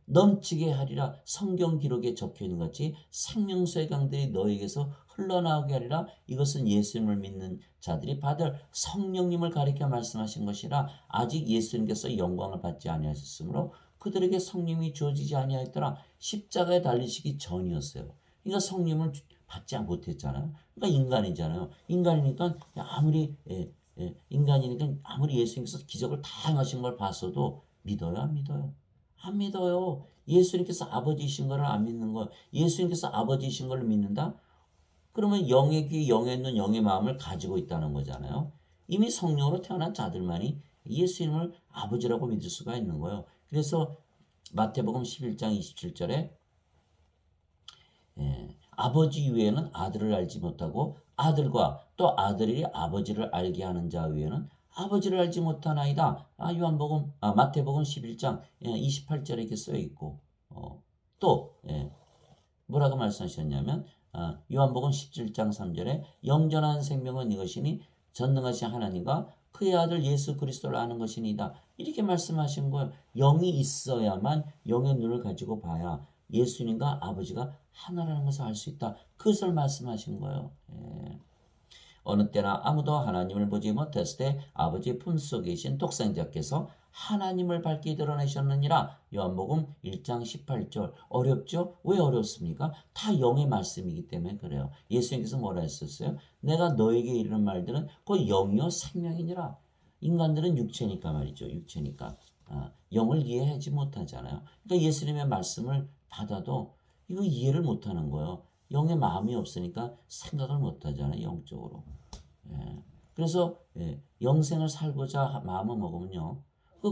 넘치게 하리라. 성경 기록에 적혀 있는 것 같이 생명수의 강들이 너에게서 흘러나오게 하리라. 이것은 예수님을 믿는 자들이 받을 성령님을 가리켜 말씀하신 것이라. 아직 예수님께서 영광을 받지 아니하셨으므로 그들에게 성령이 주어지지 아니하였더라. 십자가에 달리시기 전이었어요. 그러니까 성령을 받지 못했잖아요. 그러니까 인간이잖아요. 인간이니까 아무리 인간이니까 아무리 예수님께서 기적을 다 행하신 걸 봤어도 믿어요, 안 믿어요? 안 믿어요. 예수님께서 아버지이신 것을 안 믿는 거. 예수님께서 아버지이신 걸 믿는다? 그러면 영의 귀, 영의 눈, 영의 마음을 가지고 있다는 거잖아요. 이미 성령으로 태어난 자들만이 예수님을 아버지라고 믿을 수가 있는 거예요. 그래서 마태복음 11장 27절에 아버지 외에는 아들을 알지 못하고 아들과 또 아들이 아버지를 알게 하는 자 외에는 아버지를 알지 못하나이다. 마태복음 11장 28절에 이렇게 써 있고 또 뭐라고 말씀하셨냐면 요한복음 17장 3절에 영전한 생명은 이것이니 전능하신 하나님과 그의 아들 예수 그리스도를 아는 것이니이다. 이렇게 말씀하신 거예요. 영이 있어야만 영의 눈을 가지고 봐야 예수님과 아버지가 하나라는 것을 알 수 있다. 그것을 말씀하신 거예요. 어느 때나 아무도 하나님을 보지 못했을 때 아버지 품속에 계신 독생자께서 하나님을 밝게 드러내셨느니라. 요한복음 1장 18절. 어렵죠? 왜 어렵습니까? 다 영의 말씀이기 때문에 그래요. 예수님께서 뭐라 했었어요? 내가 너에게 이르는 말들은 그 영이요 생명이니라. 인간들은 육체니까 말이죠. 육체니까. 영을 이해하지 못하잖아요. 그러니까 예수님의 말씀을 받아도 이거 이해를 못하는 거예요. 영의 마음이 없으니까 생각을 못하잖아요. 영적으로. 그래서 영생을 살고자 마음을 먹으면요.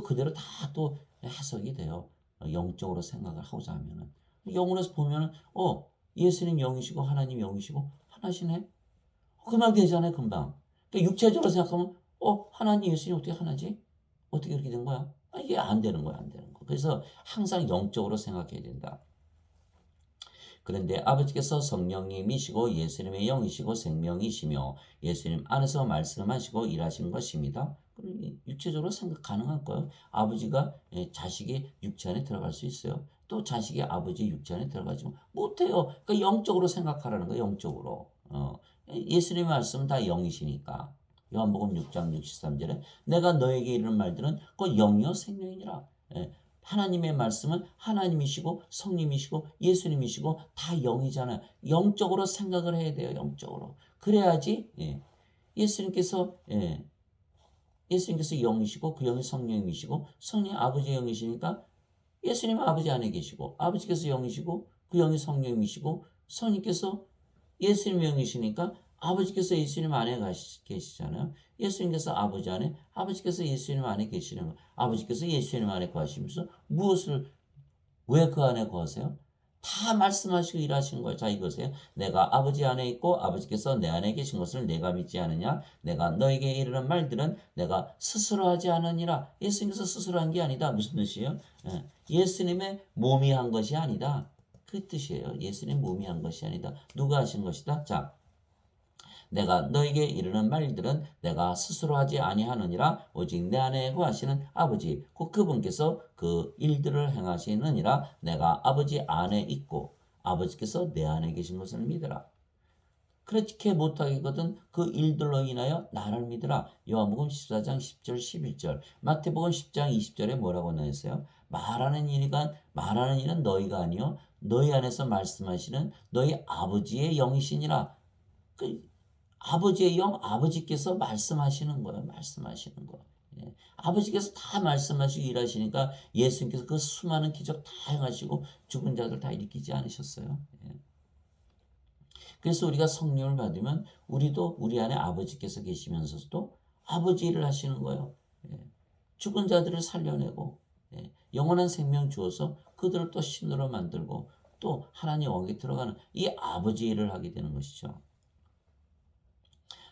그대로 다 또 해석이 돼요. 영적으로 생각을 하고자 하면은. 영으로서 보면은 예수님 영이시고 하나님 영이시고 하나시네. 그 말 되잖아요. 금방. 그러니까 육체적으로 생각하면 하나님 예수님 어떻게 하나지? 어떻게 그렇게 된 거야? 이게 안 되는 거야. 안 되는 거. 그래서 항상 영적으로 생각해야 된다. 그런데 아버지께서 성령님이시고 예수님의 영이시고 생명이시며 예수님 안에서 말씀하시고 일하신 것입니다. 육체적으로 생각 가능할 거예요. 아버지가 자식의 육체 안에 들어갈 수 있어요. 또 자식이 아버지 육체 안에 들어가지 못해요. 그러니까 영적으로 생각하라는 거예요. 영적으로. 예수님의 말씀은 다 영이시니까. 요한복음 6장 63절에 내가 너에게 이르는 말들은 그 영이요 생명이니라. 하나님의 말씀은 하나님이시고 성님이시고 예수님이시고 다 영이잖아요. 영적으로 생각을 해야 돼요. 영적으로. 그래야지 예수님께서 예수님께서 영이시고 그 영이 성령이시고 성령 아버지의 영이시니까 예수님은 아버지 안에 계시고 아버지께서 영이시고 그 영이 성령이시고 성령께서 예수님의 영이시니까 아버지께서 예수님 안에 계시잖아요. 예수님께서 아버지 안에 아버지께서 예수님 안에 계시는 거. 아버지께서 예수님 안에 거하시면서 무엇을 왜 그 안에 거하세요? 다 말씀하시고 일하신 거예요. 자 이거세요. 내가 아버지 안에 있고 아버지께서 내 안에 계신 것을 내가 믿지 않느냐? 내가 너에게 이르는 말들은 내가 스스로 하지 않으니라. 예수님께서 스스로 한 게 아니다. 무슨 뜻이에요? 예수님의 몸이 한 것이 아니다. 그 뜻이에요. 예수님 몸이 한 것이 아니다. 누가 하신 것이다? 자, 내가 너에게 이르는 말들은 내가 스스로 하지 아니하느니라. 오직 내 안에 거하시는 아버지 곧 그분께서 그 일들을 행하시느니라. 내가 아버지 안에 있고 아버지께서 내 안에 계신 것을 믿으라. 그렇게 못하겠거든 그 일들로 인하여 나를 믿으라. 요한복음 14장 10절 11절 마태복음 10장 20절에 뭐라고 나왔어요? 말하는 일은 너희가 아니요 너희 안에서 말씀하시는 너희 아버지의 영이시니라. 그 아버지의 영, 아버지께서 말씀하시는 거예요. 말씀하시는 거. 아버지께서 다 말씀하시고 일하시니까 예수님께서 그 수많은 기적 다 행하시고 죽은 자들 다 일으키지 않으셨어요. 그래서 우리가 성령을 받으면 우리도 우리 안에 아버지께서 계시면서도 아버지 일을 하시는 거예요. 죽은 자들을 살려내고 영원한 생명 주어서 그들을 또 신으로 만들고 또 하나님 왕국에 들어가는 이 아버지 일을 하게 되는 것이죠.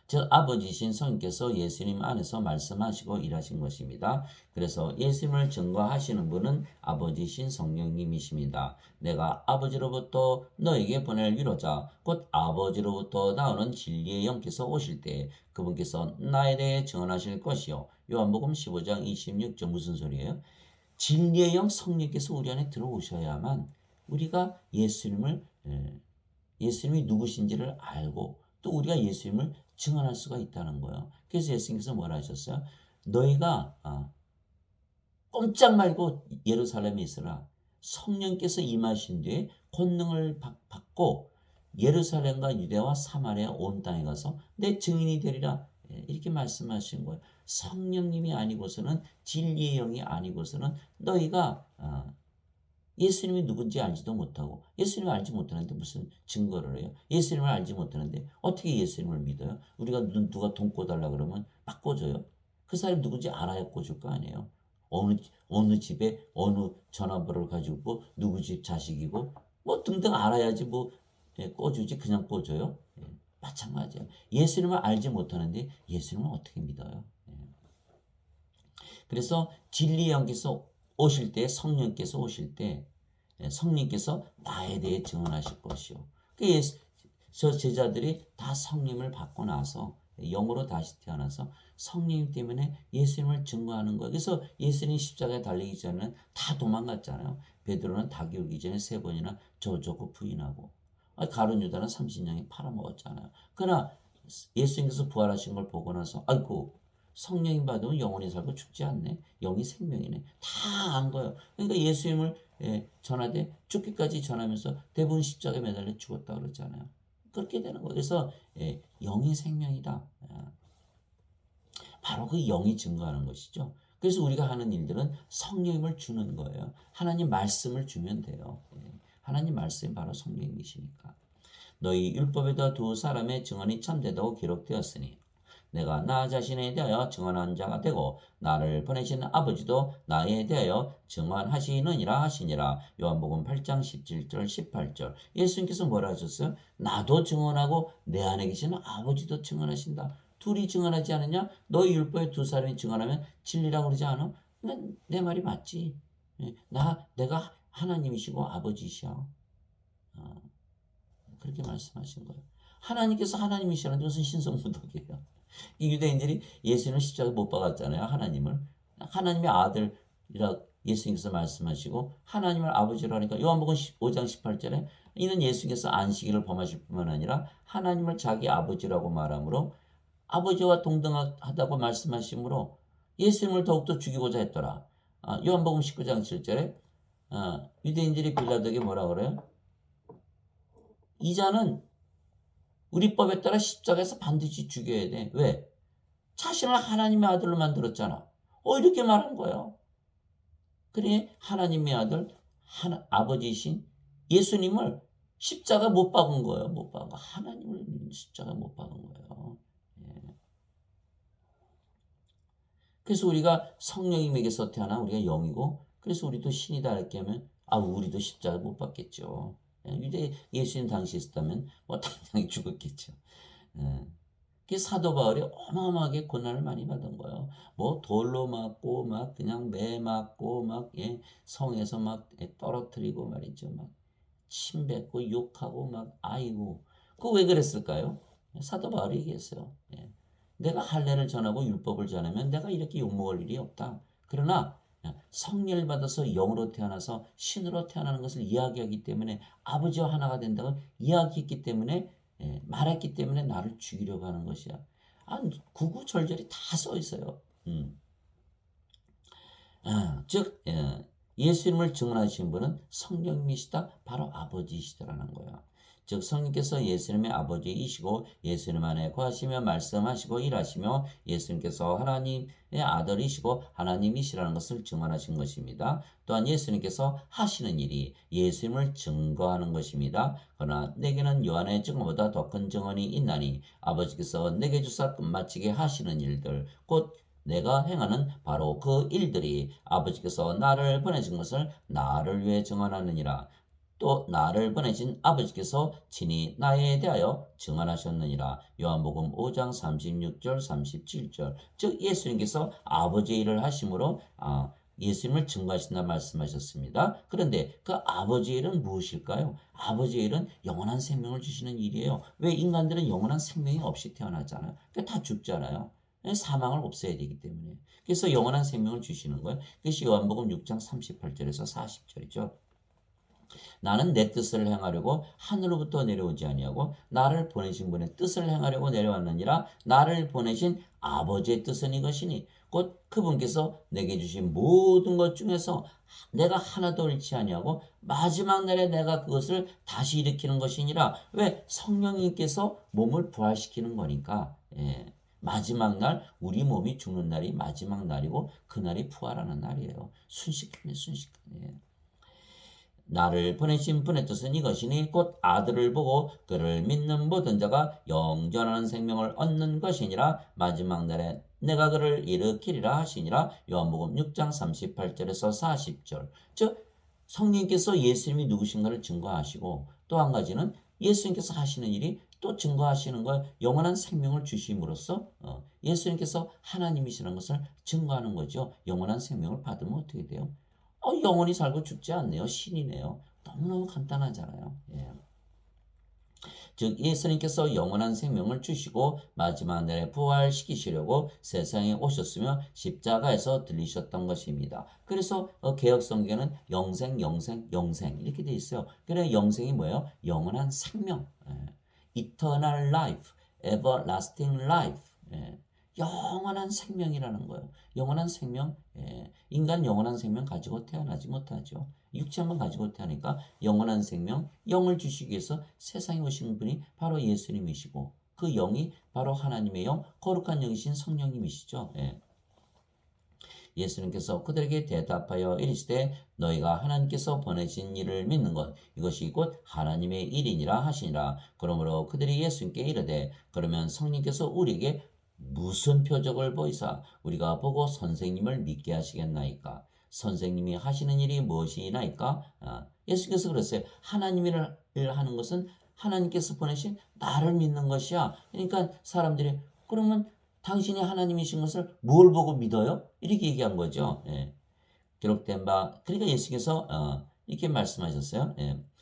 즉 아버지신 성령께서 예수님 안에서 말씀하시고 일하신 것입니다. 그래서 예수님을 증거하시는 분은 아버지신 성령님이십니다. 내가 아버지로부터 너에게 보낼 위로자 곧 아버지로부터 나오는 진리의 영께서 오실 때 그분께서 나에 대해 증언하실 것이요. 요한복음 15장 26절 무슨 소리예요? 진리의 영 성령께서 우리 안에 들어오셔야만 우리가 예수님이 누구신지를 알고 또 우리가 예수님을 증언할 수가 있다는 거예요. 그래서 예수님께서 뭐라 하셨어요? 너희가 꼼짝 말고 예루살렘에 있으라. 성령께서 임하신 뒤에 권능을 받고 예루살렘과 유대와 사마리아 온 땅에 가서 내 증인이 되리라. 이렇게 말씀하신 거예요. 성령님이 아니고서는 진리의 영이 아니고서는 너희가 예수님이 누군지 알지도 못하고 예수님을 알지 못하는데 무슨 증거를 해요? 예수님을 알지 못하는데 어떻게 예수님을 믿어요? 우리가 누가 돈 꿔달라 그러면 막 꿔줘요? 그 사람이 누군지 알아야 꿔줄 거 아니에요? 어느 집에 어느 전화번호를 가지고 누구 집 자식이고 뭐 등등 알아야지 뭐 꿔주지 그냥 꿔줘요? 마찬가지예요. 예수님을 알지 못하는데 예수님을 어떻게 믿어요? 그래서 진리의 영께서 오실 때 성령께서 오실 때 성령께서 나에 대해 증언하실 것이요. 저 제자들이 다 성령을 받고 나서 영으로 다시 태어나서 성령 때문에 예수님을 증거하는 거예요. 그래서 예수님 십자가에 달리기 전에는 다 도망갔잖아요. 베드로는 닭이 울기 전에 3번이나 저저고 부인하고 가룟 유다는 30년에 팔아먹었잖아요. 그러나 예수님께서 부활하신 걸 보고 나서 아이고 성령님 받으면 영원히 살고 죽지 않네. 영이 생명이네. 다 안 거예요. 그러니까 예수님을 전하되 죽기까지 전하면서 대부분 십자가에 매달려 죽었다 그러잖아요. 그렇게 되는 거예요. 그래서 영이 생명이다. 바로 그 영이 증거하는 것이죠. 그래서 우리가 하는 일들은 성령님을 주는 거예요. 하나님 말씀을 주면 돼요. 하나님 말씀이 바로 성령이시니까. 너희 율법에도 두 사람의 증언이 참되다고 기록되었으니 내가 나 자신에 대하여 증언한 자가 되고 나를 보내신 아버지도 나에 대하여 증언하시느니라 하시니라. 요한복음 8장 17절 18절 예수님께서 뭐라 하셨어요? 나도 증언하고 내 안에 계시는 아버지도 증언하신다. 둘이 증언하지 않느냐? 너희 율법에 두 사람이 증언하면 진리라고 그러지 않아? 내 말이 맞지. 내가 하나님이시고 아버지시야. 그렇게 말씀하신 거예요. 하나님께서 하나님이시라는데 무슨 신성모독이에요. 이 유대인들이 예수님을 십자가에 못 박았잖아요. 하나님을. 하나님의 아들이라 예수님께서 말씀하시고 하나님을 아버지로 하니까 요한복음 5장 18절에 이는 예수님께서 안식일을 범하실 뿐만 아니라 하나님을 자기 아버지라고 말하므로 아버지와 동등하다고 말씀하시므로 예수님을 더욱더 죽이고자 했더라. 요한복음 19장 7절에 유대인들이 빌라도에게 뭐라 그래요? 이 자는 우리 법에 따라 십자가에서 반드시 죽여야 돼. 왜? 자신을 하나님의 아들로 만들었잖아. 이렇게 말한 거예요. 그래 하나님의 아들 아버지이신 예수님을 십자가 못 박은 거예요. 못 박은 거. 하나님을 십자가 못 박은 거예요. 예. 그래서 우리가 성령님에게서 태어나 우리가 영이고 그래서 우리도 신이다 이렇게 하면 우리도 십자가 못 박겠죠. 유대 예수님 당시에 있었다면 뭐 당장에 죽었겠죠. 예. 그 사도 바울이 어마어마하게 고난을 많이 받은 거예요. 뭐 돌로 맞고 막 그냥 매 맞고 막 성에서 막 떨어뜨리고 말이죠. 막 침뱉고 욕하고 막 아이고 그 왜 그랬을까요? 사도 바울이 얘기했어요. 내가 할례를 전하고 율법을 전하면 내가 이렇게 욕먹을 일이 없다. 그러나 성령을 받아서 영으로 태어나서 신으로 태어나는 것을 이야기하기 때문에 아버지와 하나가 된다고 이야기했기 때문에 말했기 때문에 나를 죽이려고 하는 것이야. 구구절절히 다 써 있어요. 즉 예수님을 증언하신 분은 성령님이시다. 바로 아버지이시다라는 거야. 즉 성령께서 예수님의 아버지이시고 예수님 안에 거하시며 말씀하시고 일하시며 예수님께서 하나님의 아들이시고 하나님이시라는 것을 증언하신 것입니다. 또한 예수님께서 하시는 일이 예수님을 증거하는 것입니다. 그러나 내게는 요한의 증언보다 더 큰 증언이 있나니 아버지께서 내게 주사 끝마치게 하시는 일들 곧 내가 행하는 바로 그 일들이 아버지께서 나를 보내신 것을 나를 위해 증언하느니라. 또 나를 보내신 아버지께서 친히 나에 대하여 증언하셨느니라. 요한복음 5장 36절 37절. 즉 예수님께서 아버지의 일을 하심으로 예수님을 증거하신다 말씀하셨습니다. 그런데 그 아버지의 일은 무엇일까요? 아버지의 일은 영원한 생명을 주시는 일이에요. 왜 인간들은 영원한 생명이 없이 태어나잖아요. 그러니까 다 죽잖아요. 사망을 없애야 되기 때문에. 그래서 영원한 생명을 주시는 거예요. 그것이 요한복음 6장 38절에서 40절이죠. 나는 내 뜻을 행하려고 하늘로부터 내려오지 아니하고 나를 보내신 분의 뜻을 행하려고 내려왔느니라. 나를 보내신 아버지의 뜻은 이것이니 곧 그분께서 내게 주신 모든 것 중에서 내가 하나도 잃지 아니하고 마지막 날에 내가 그것을 다시 일으키는 것이니라. 왜? 성령님께서 몸을 부활시키는 거니까. 마지막 날 우리 몸이 죽는 날이 마지막 날이고 그날이 부활하는 날이에요. 순식간에. 나를 보내신 분의 뜻은 이것이니 곧 아들을 보고 그를 믿는 모든 자가 영전한 생명을 얻는 것이니라. 마지막 날에 내가 그를 일으키리라 하시니라. 요한복음 6장 38절에서 40절. 즉 성령께서 예수님이 누구신가를 증거하시고 또 한 가지는 예수님께서 하시는 일이 또 증거하시는 걸 영원한 생명을 주심으로써 예수님께서 하나님이시라는 것을 증거하는 거죠. 영원한 생명을 받으면 어떻게 돼요? 영원히 살고 죽지 않네요. 신이네요. 너무너무 간단하잖아요. 즉 예수님께서 영원한 생명을 주시고 마지막 날에 부활시키시려고 세상에 오셨으며 십자가에서 들리셨던 것입니다. 그래서 개역성경은 영생 이렇게 돼 있어요. 그래 영생이 뭐예요? 영원한 생명, eternal life, everlasting life. 영원한 생명이라는 거예요. 영원한 생명, 인간 영원한 생명 가지고 태어나지 못하죠. 육체만 가지고 태어나니까 영원한 생명, 영을 주시기 위해서 세상에 오신 분이 바로 예수님이시고 그 영이 바로 하나님의 영, 거룩한 영이신 성령님이시죠. 예수님께서 그들에게 대답하여 이르시되 너희가 하나님께서 보내신 일을 믿는 것 이것이 곧 하나님의 일이니라 하시니라. 그러므로 그들이 예수님께 이르되 그러면 성령께서 우리에게 무슨 표적을 보이사 우리가 보고 선생님을 믿게 하시겠나이까? 선생님이 하시는 일이 무엇이나이까? 예수께서 그랬어요. 하나님 일을 하는 것은 하나님께서 보내신 나를 믿는 것이야. 그러니까 사람들이 그러면 당신이 하나님이신 것을 뭘 보고 믿어요? 이렇게 얘기한 거죠. 기록된 바 그러니까 예수께서 이렇게 말씀하셨어요.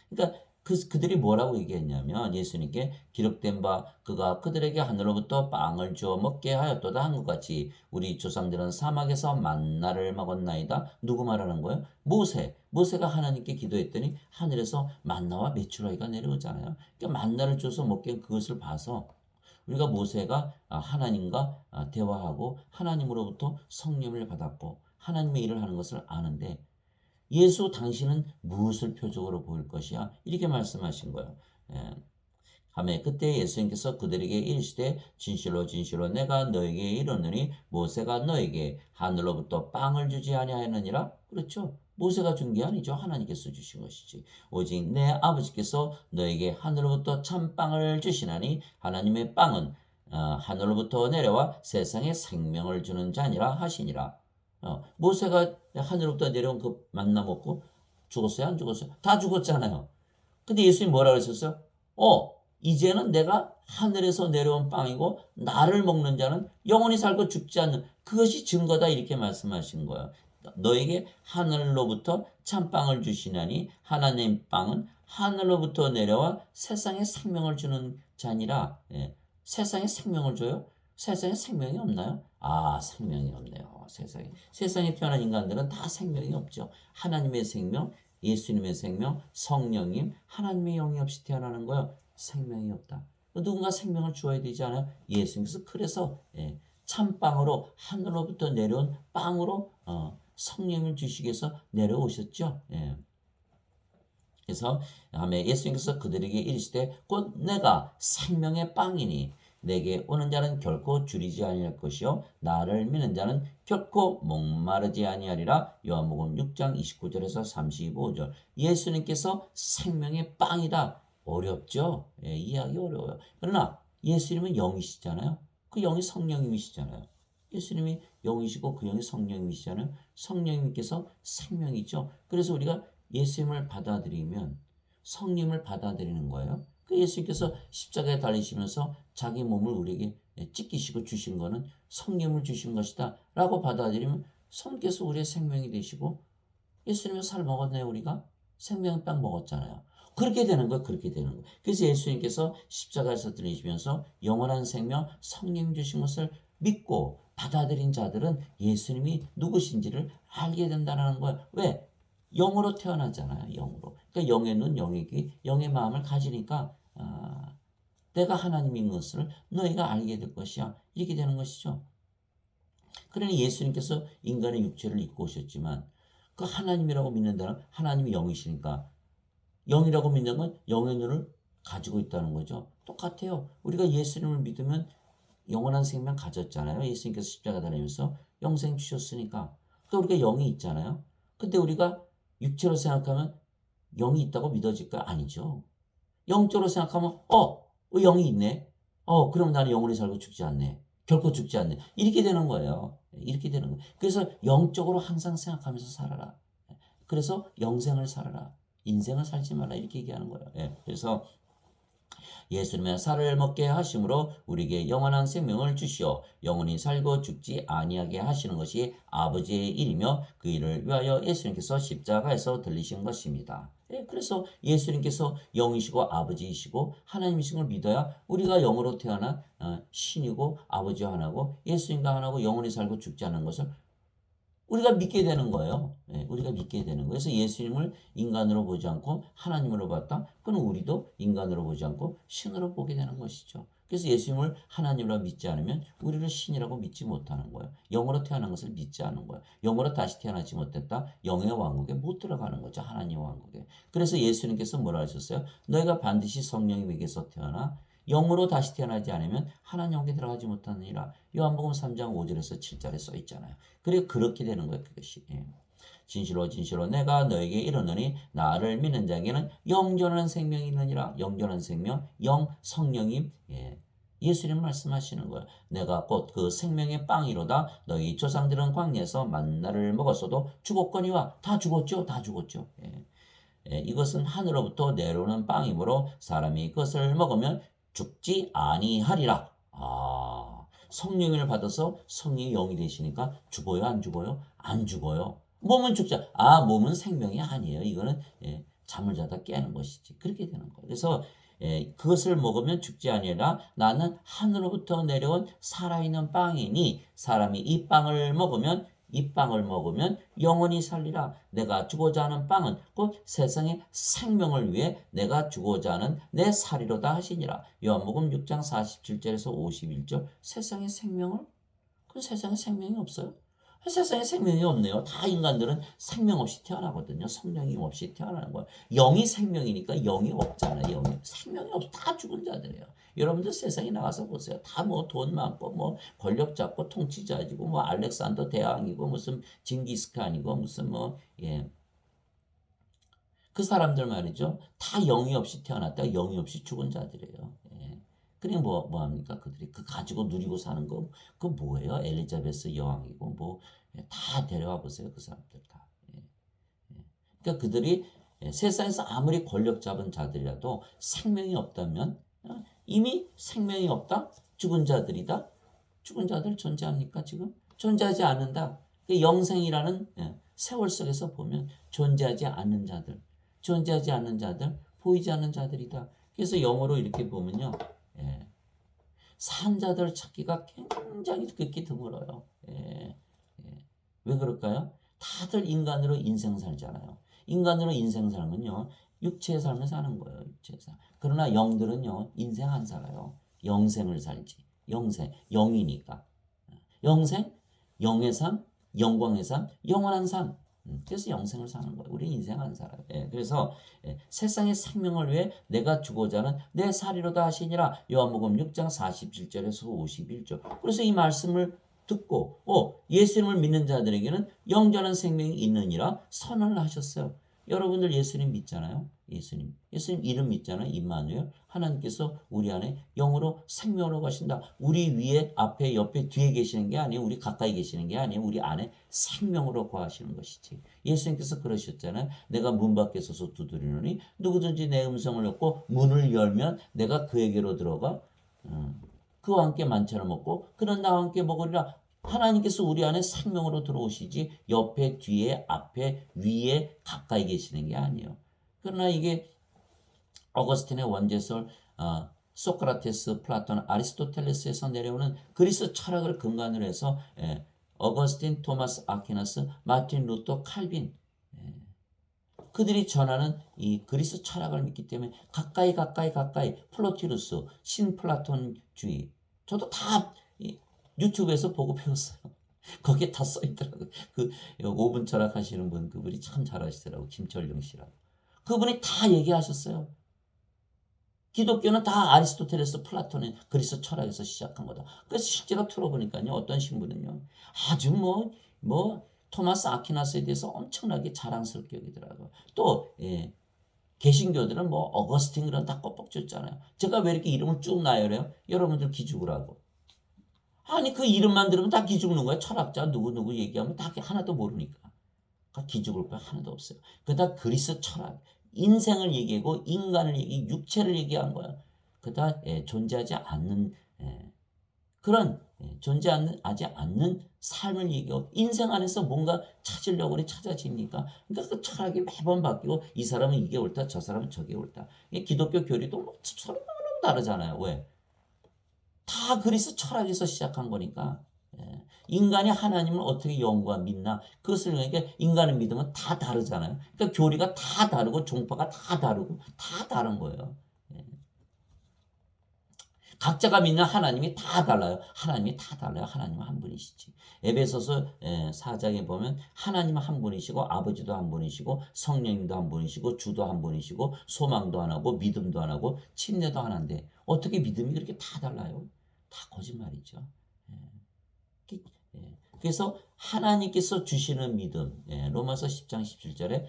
그러니까 그들이 뭐라고 얘기했냐면 예수님께 기록된 바 그가 그들에게 하늘로부터 빵을 주어 먹게 하였도다 한 것 같이 우리 조상들은 사막에서 만나를 먹었나이다. 누구 말하는 거예요? 모세가 하나님께 기도했더니 하늘에서 만나와 메추라기가 내려오잖아요. 그러니까 만나를 줘서 먹게 그것을 봐서 우리가 모세가 하나님과 대화하고 하나님으로부터 성령을 받았고 하나님의 일을 하는 것을 아는데 예수 당신은 무엇을 표적으로 보일 것이야? 이렇게 말씀하신 거예요. 예. 하매 그때 예수님께서 그들에게 이르시되 진실로 진실로 내가 너에게 이르노니 모세가 너에게 하늘로부터 빵을 주지 아니하였느니라. 그렇죠. 모세가 준 게 아니죠. 하나님께서 주신 것이지. 오직 내 아버지께서 너에게 하늘로부터 참빵을 주시나니 하나님의 빵은 하늘로부터 내려와 세상에 생명을 주는 자니라 하시니라. 모세가 하늘로부터 내려온 그 만나 먹고 죽었어요? 안 죽었어요? 다 죽었잖아요. 근데 예수님 뭐라 그러셨어요? 이제는 내가 하늘에서 내려온 빵이고 나를 먹는 자는 영원히 살고 죽지 않는 그것이 증거다 이렇게 말씀하신 거예요. 너에게 하늘로부터 참빵을 주시나니 하나님 빵은 하늘로부터 내려와 세상에 생명을 주는 자니라. 예. 세상에 생명을 줘요? 세상에 생명이 없나요? 생명이 없네요. 세상에 태어난 인간들은 다 생명이 없죠. 하나님의 생명, 예수님의 생명, 성령님, 하나님의 영이 없이 태어나는 거예요. 생명이 없다. 누군가 생명을 주어야 되지 않아요? 예수님께서 그래서 참빵으로 하늘로부터 내려온 빵으로 성령을 주시기 위해서 내려오셨죠. 예. 그래서 예수님께서 그들에게 이르시되 곧 내가 생명의 빵이니 내게 오는 자는 결코 줄이지 아니할 것이요 나를 믿는 자는 결코 목마르지 아니하리라. 요한복음 6장 29절에서 35절. 예수님께서 생명의 빵이다. 어렵죠? 예, 이해하기 어려워요. 그러나 예수님은 영이시잖아요. 그 영이 성령님이시잖아요. 예수님이 영이시고 그 영이 성령님이시잖아요. 성령님께서 생명이죠. 그래서 우리가 예수님을 받아들이면 성령을 받아들이는 거예요. 그 예수님께서 십자가에 달리시면서 자기 몸을 우리에게 찢기시고 주신 거는 성령을 주신 것이다 라고 받아들이면 성령께서 우리의 생명이 되시고 예수님의 살 먹었나요? 우리가? 생명의 빵 먹었잖아요. 그렇게 되는 거예요. 그렇게 되는 거예요. 그래서 예수님께서 십자가에서 들리시면서 영원한 생명 성령 주신 것을 믿고 받아들인 자들은 예수님이 누구신지를 알게 된다는 거예요. 왜? 영으로 태어나잖아요. 영으로. 그러니까 영의 눈, 영의 귀, 영의 마음을 가지니까 내가 하나님인 것을 너희가 알게 될 것이야. 이렇게 되는 것이죠. 그러니 예수님께서 인간의 육체를 입고 오셨지만 그 하나님이라고 믿는다는 하나님이 영이시니까 영이라고 믿는 건 영의 눈을 가지고 있다는 거죠. 똑같아요. 우리가 예수님을 믿으면 영원한 생명 가졌잖아요. 예수님께서 십자가 다니면서 영생 주셨으니까. 그러니까 우리가 영이 있잖아요. 근데 우리가 육체로 생각하면 영이 있다고 믿어질까요? 아니죠. 영적으로 생각하면 영이 있네. 그럼 나는 영원히 살고 죽지 않네. 결코 죽지 않네. 이렇게 되는 거예요. 이렇게 되는 거예요. 그래서 영적으로 항상 생각하면서 살아라. 그래서 영생을 살아라. 인생을 살지 말라 이렇게 얘기하는 거예요. 그래서 예수님의 살을 먹게 하심으로 우리에게 영원한 생명을 주시어 영원히 살고 죽지 아니하게 하시는 것이 아버지의 일이며 그 일을 위하여 예수님께서 십자가에서 들리신 것입니다. 그래서 예수님께서 영이시고 아버지이시고 하나님이신 걸 믿어야 우리가 영으로 태어난 신이고 아버지와 하나고 예수님과 하나고 영원히 살고 죽지 않는 것을 우리가 믿게 되는 거예요. 우리가 믿게 되는 거예요. 그래서 예수님을 인간으로 보지 않고 하나님으로 봤다. 그럼 우리도 인간으로 보지 않고 신으로 보게 되는 것이죠. 그래서 예수님을 하나님으로 믿지 않으면 우리를 신이라고 믿지 못하는 거예요. 영으로 태어난 것을 믿지 않는 거예요. 영으로 다시 태어나지 못했다. 영의 왕국에 못 들어가는 거죠. 하나님의 왕국에. 그래서 예수님께서 뭐라 하셨어요? 너희가 반드시 성령님에게서 태어나 영으로 다시 태어나지 않으면 하나님 영에 들어가지 못하느니라. 요한복음 3장 5절에서 7절에 써 있잖아요. 그래 그렇게 되는 거예요. 그것이. 진실로 진실로 내가 너에게 이르노니 나를 믿는 자에게는 영존한 생명이 있느니라. 영존한 생명, 영 성령님. 예수님 말씀하시는 거예요. 내가 곧 그 생명의 빵이로다. 너희 조상들은 광야에서 만나를 먹었어도 죽었거니와. 다 죽었죠. 다 죽었죠. 이것은 하늘로부터 내려오는 빵이므로 사람이 그것을 먹으면 죽지 아니하리라. 성령을 받아서 성령이 영이 되시니까 죽어요? 안 죽어요? 안 죽어요. 몸은 죽지 몸은 생명이 아니에요. 이거는 잠을 자다 깨는 것이지. 그렇게 되는 거예요. 그래서 그것을 먹으면 죽지 아니하리라. 나는 하늘로부터 내려온 살아있는 빵이니 사람이 이 빵을 먹으면 영원히 살리라. 내가 주고자 하는 빵은 곧 세상의 생명을 위해 내가 주고자 하는 내 살이로다 하시니라. 요한복음 6장 47절에서 51절. 세상의 생명을? 그 세상에 생명이 없어요? 세상에 생명이 없네요. 다 인간들은 생명 없이 태어나거든요. 성령이 없이 태어나는 거예요. 영이 생명이니까 영이 없잖아요. 영이 생명이 없어 다 죽은 자들이에요. 여러분들 세상에 나가서 보세요. 다 뭐 돈 많고 뭐 권력 잡고 통치자지고 뭐 알렉산더 대왕이고 무슨 징기스칸이고 무슨 뭐 예. 그 사람들 말이죠. 다 영이 없이 태어났다가 영이 없이 죽은 자들이에요. 예. 그러니 뭐 합니까? 그들이 그 가지고 누리고 사는 거, 그 뭐예요? 엘리자베스 여왕이고 뭐, 예, 다 데려와 보세요. 그 사람들 다. 예. 예. 그러니까 그들이 예, 세상에서 아무리 권력 잡은 자들이라도 생명이 없다면 이미 생명이 없다? 죽은 자들이다? 죽은 자들 존재합니까, 지금? 존재하지 않는다. 영생이라는 예, 세월 속에서 보면 존재하지 않는 자들, 존재하지 않는 자들, 보이지 않는 자들이다. 그래서 영어로 이렇게 보면요. 예, 산 자들 찾기가 굉장히 극히 드물어요. 예, 예. 왜 그럴까요? 다들 인간으로 인생 살잖아요. 인간으로 인생 살면요. 육체의 삶을 사는 거예요. 육체의 삶. 그러나 영들은요. 인생 안 살아요. 영생을 살지. 영생. 영이니까. 영생, 영의 삶, 영광의 삶, 영원한 삶. 그래서 영생을 사는 거예요. 우리 인생 안 살아요. 예, 그래서 예, 세상의 생명을 위해 내가 주고자 하는 내 살이로다 하시니라. 요한복음 6장 47절에서 51절. 그래서 이 말씀을 듣고 예수님을 믿는 자들에게는 영전한 생명이 있느니라 선언을 하셨어요. 여러분들 예수님 믿잖아요. 예수님 이름 믿잖아요. 임마누엘. 하나님께서 우리 안에 영으로 생명으로 가신다. 우리 위에 앞에 옆에 뒤에 계시는 게 아니에요. 우리 가까이 계시는 게 아니에요. 우리 안에 생명으로 거하시는 것이지. 예수님께서 그러셨잖아요. 내가 문 밖에 서서 두드리노니 누구든지 내 음성을 듣고 문을 열면 내가 그에게로 들어가 그와 함께 만찬을 먹고 그는 나와 함께 먹으리라. 하나님께서 우리 안에 생명으로 들어오시지 옆에 뒤에 앞에 위에 가까이 계시는 게 아니에요. 그러나 이게 어거스틴의 원제설 소크라테스, 플라톤, 아리스토텔레스에서 내려오는 그리스 철학을 근간으로 해서 어거스틴, 토마스 아퀴나스, 마틴 루터, 칼빈 그들이 전하는 이 그리스 철학을 믿기 때문에 가까이 플로티루스, 신플라톤주의 저도 다 유튜브에서 보고 배웠어요. 거기에 다 써있더라고요. 그 5분 철학 하시는 분 그분이 참 잘하시더라고요. 김철용 씨라고. 그분이 다 얘기하셨어요. 기독교는 다 아리스토텔레스, 플라톤의 그리스 철학에서 시작한 거다. 그래서 실제로 들어보니까요. 어떤 신부는요. 아주 토마스 아퀴나스에 대해서 엄청나게 자랑스럽게 여기더라고요. 또 개신교들은 어거스틴 그런 다 껍벅 줬잖아요. 제가 왜 이렇게 이름을 쭉 나열해요? 여러분들 기죽으라고. 아니 그 이름만 들으면 다 기죽는 거야. 철학자 누구 얘기하면 다 하나도 모르니까. 기죽을 거 하나도 없어요. 그다 그리스 철학, 인생을 얘기하고 인간을 얘기, 육체를 얘기한 거야. 그다 존재하지 않는 그런 존재하지 않는 삶을 얘기하고 인생 안에서 뭔가 찾으려고 우리 찾아집니까? 그러니까 그 철학이 매번 바뀌고 이 사람은 이게 옳다, 저 사람은 저게 옳다. 기독교 교리도 서로 너무 다르잖아요. 왜? 다 그리스 철학에서 시작한 거니까. 인간이 하나님을 어떻게 영과 믿나 그것을 그러니까 인간의 믿음은 다 다르잖아요. 그러니까 교리가 다 다르고 종파가 다 다르고 다 다른 거예요. 각자가 믿는 하나님이 다 달라요. 하나님이 다 달라요. 하나님은 한 분이시지. 에베소서 4장에 보면 하나님은 한 분이시고 아버지도 한 분이시고 성령님도 한 분이시고 주도 한 분이시고 소망도 하나고 믿음도 하나고 침례도 하나인데 어떻게 믿음이 그렇게 다 달라요? 다 거짓말이죠. 그래서 하나님께서 주시는 믿음 로마서 10장 17절에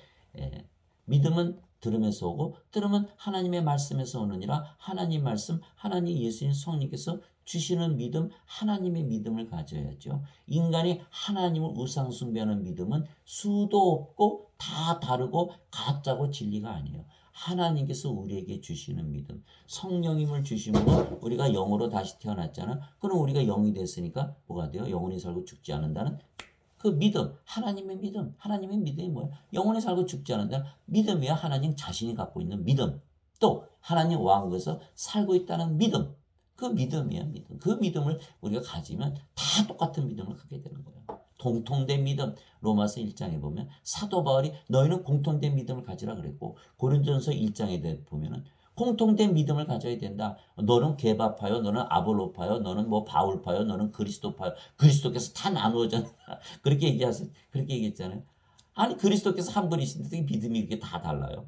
믿음은 들으면서 오고 들으면 하나님의 말씀에서 오느니라. 하나님 말씀 하나님 예수님 성령께서 주시는 믿음 하나님의 믿음을 가져야죠. 인간이 하나님을 우상 숭배하는 믿음은 수도 없고 다 다르고 가짜고 진리가 아니에요. 하나님께서 우리에게 주시는 믿음 성령님을 주심으로 우리가 영으로 다시 태어났잖아. 그럼 우리가 영이 됐으니까 뭐가 돼요? 영원히 살고 죽지 않는다는 그 믿음, 하나님의 믿음이 뭐예요? 영원히 살고 죽지 않는다는 믿음이야. 하나님 자신이 갖고 있는 믿음. 또 하나님 왕국에서 살고 있다는 믿음. 그 믿음이야, 믿음. 그 믿음을 우리가 가지면 다 똑같은 믿음을 갖게 되는 거예요. 공통된 믿음. 로마서 1장에 보면 사도 바울이 너희는 공통된 믿음을 가지라 그랬고 고린도전서 1장에 보면은 공통된 믿음을 가져야 된다. 너는 게바파요, 너는 아볼로파요, 너는 뭐 바울파요, 너는 그리스도파요. 그리스도께서 다 나누어졌다. 그렇게 얘기하세요. 그렇게 얘기했잖아요. 아니 그리스도께서 한 분이신데 믿음이 이렇게 다 달라요.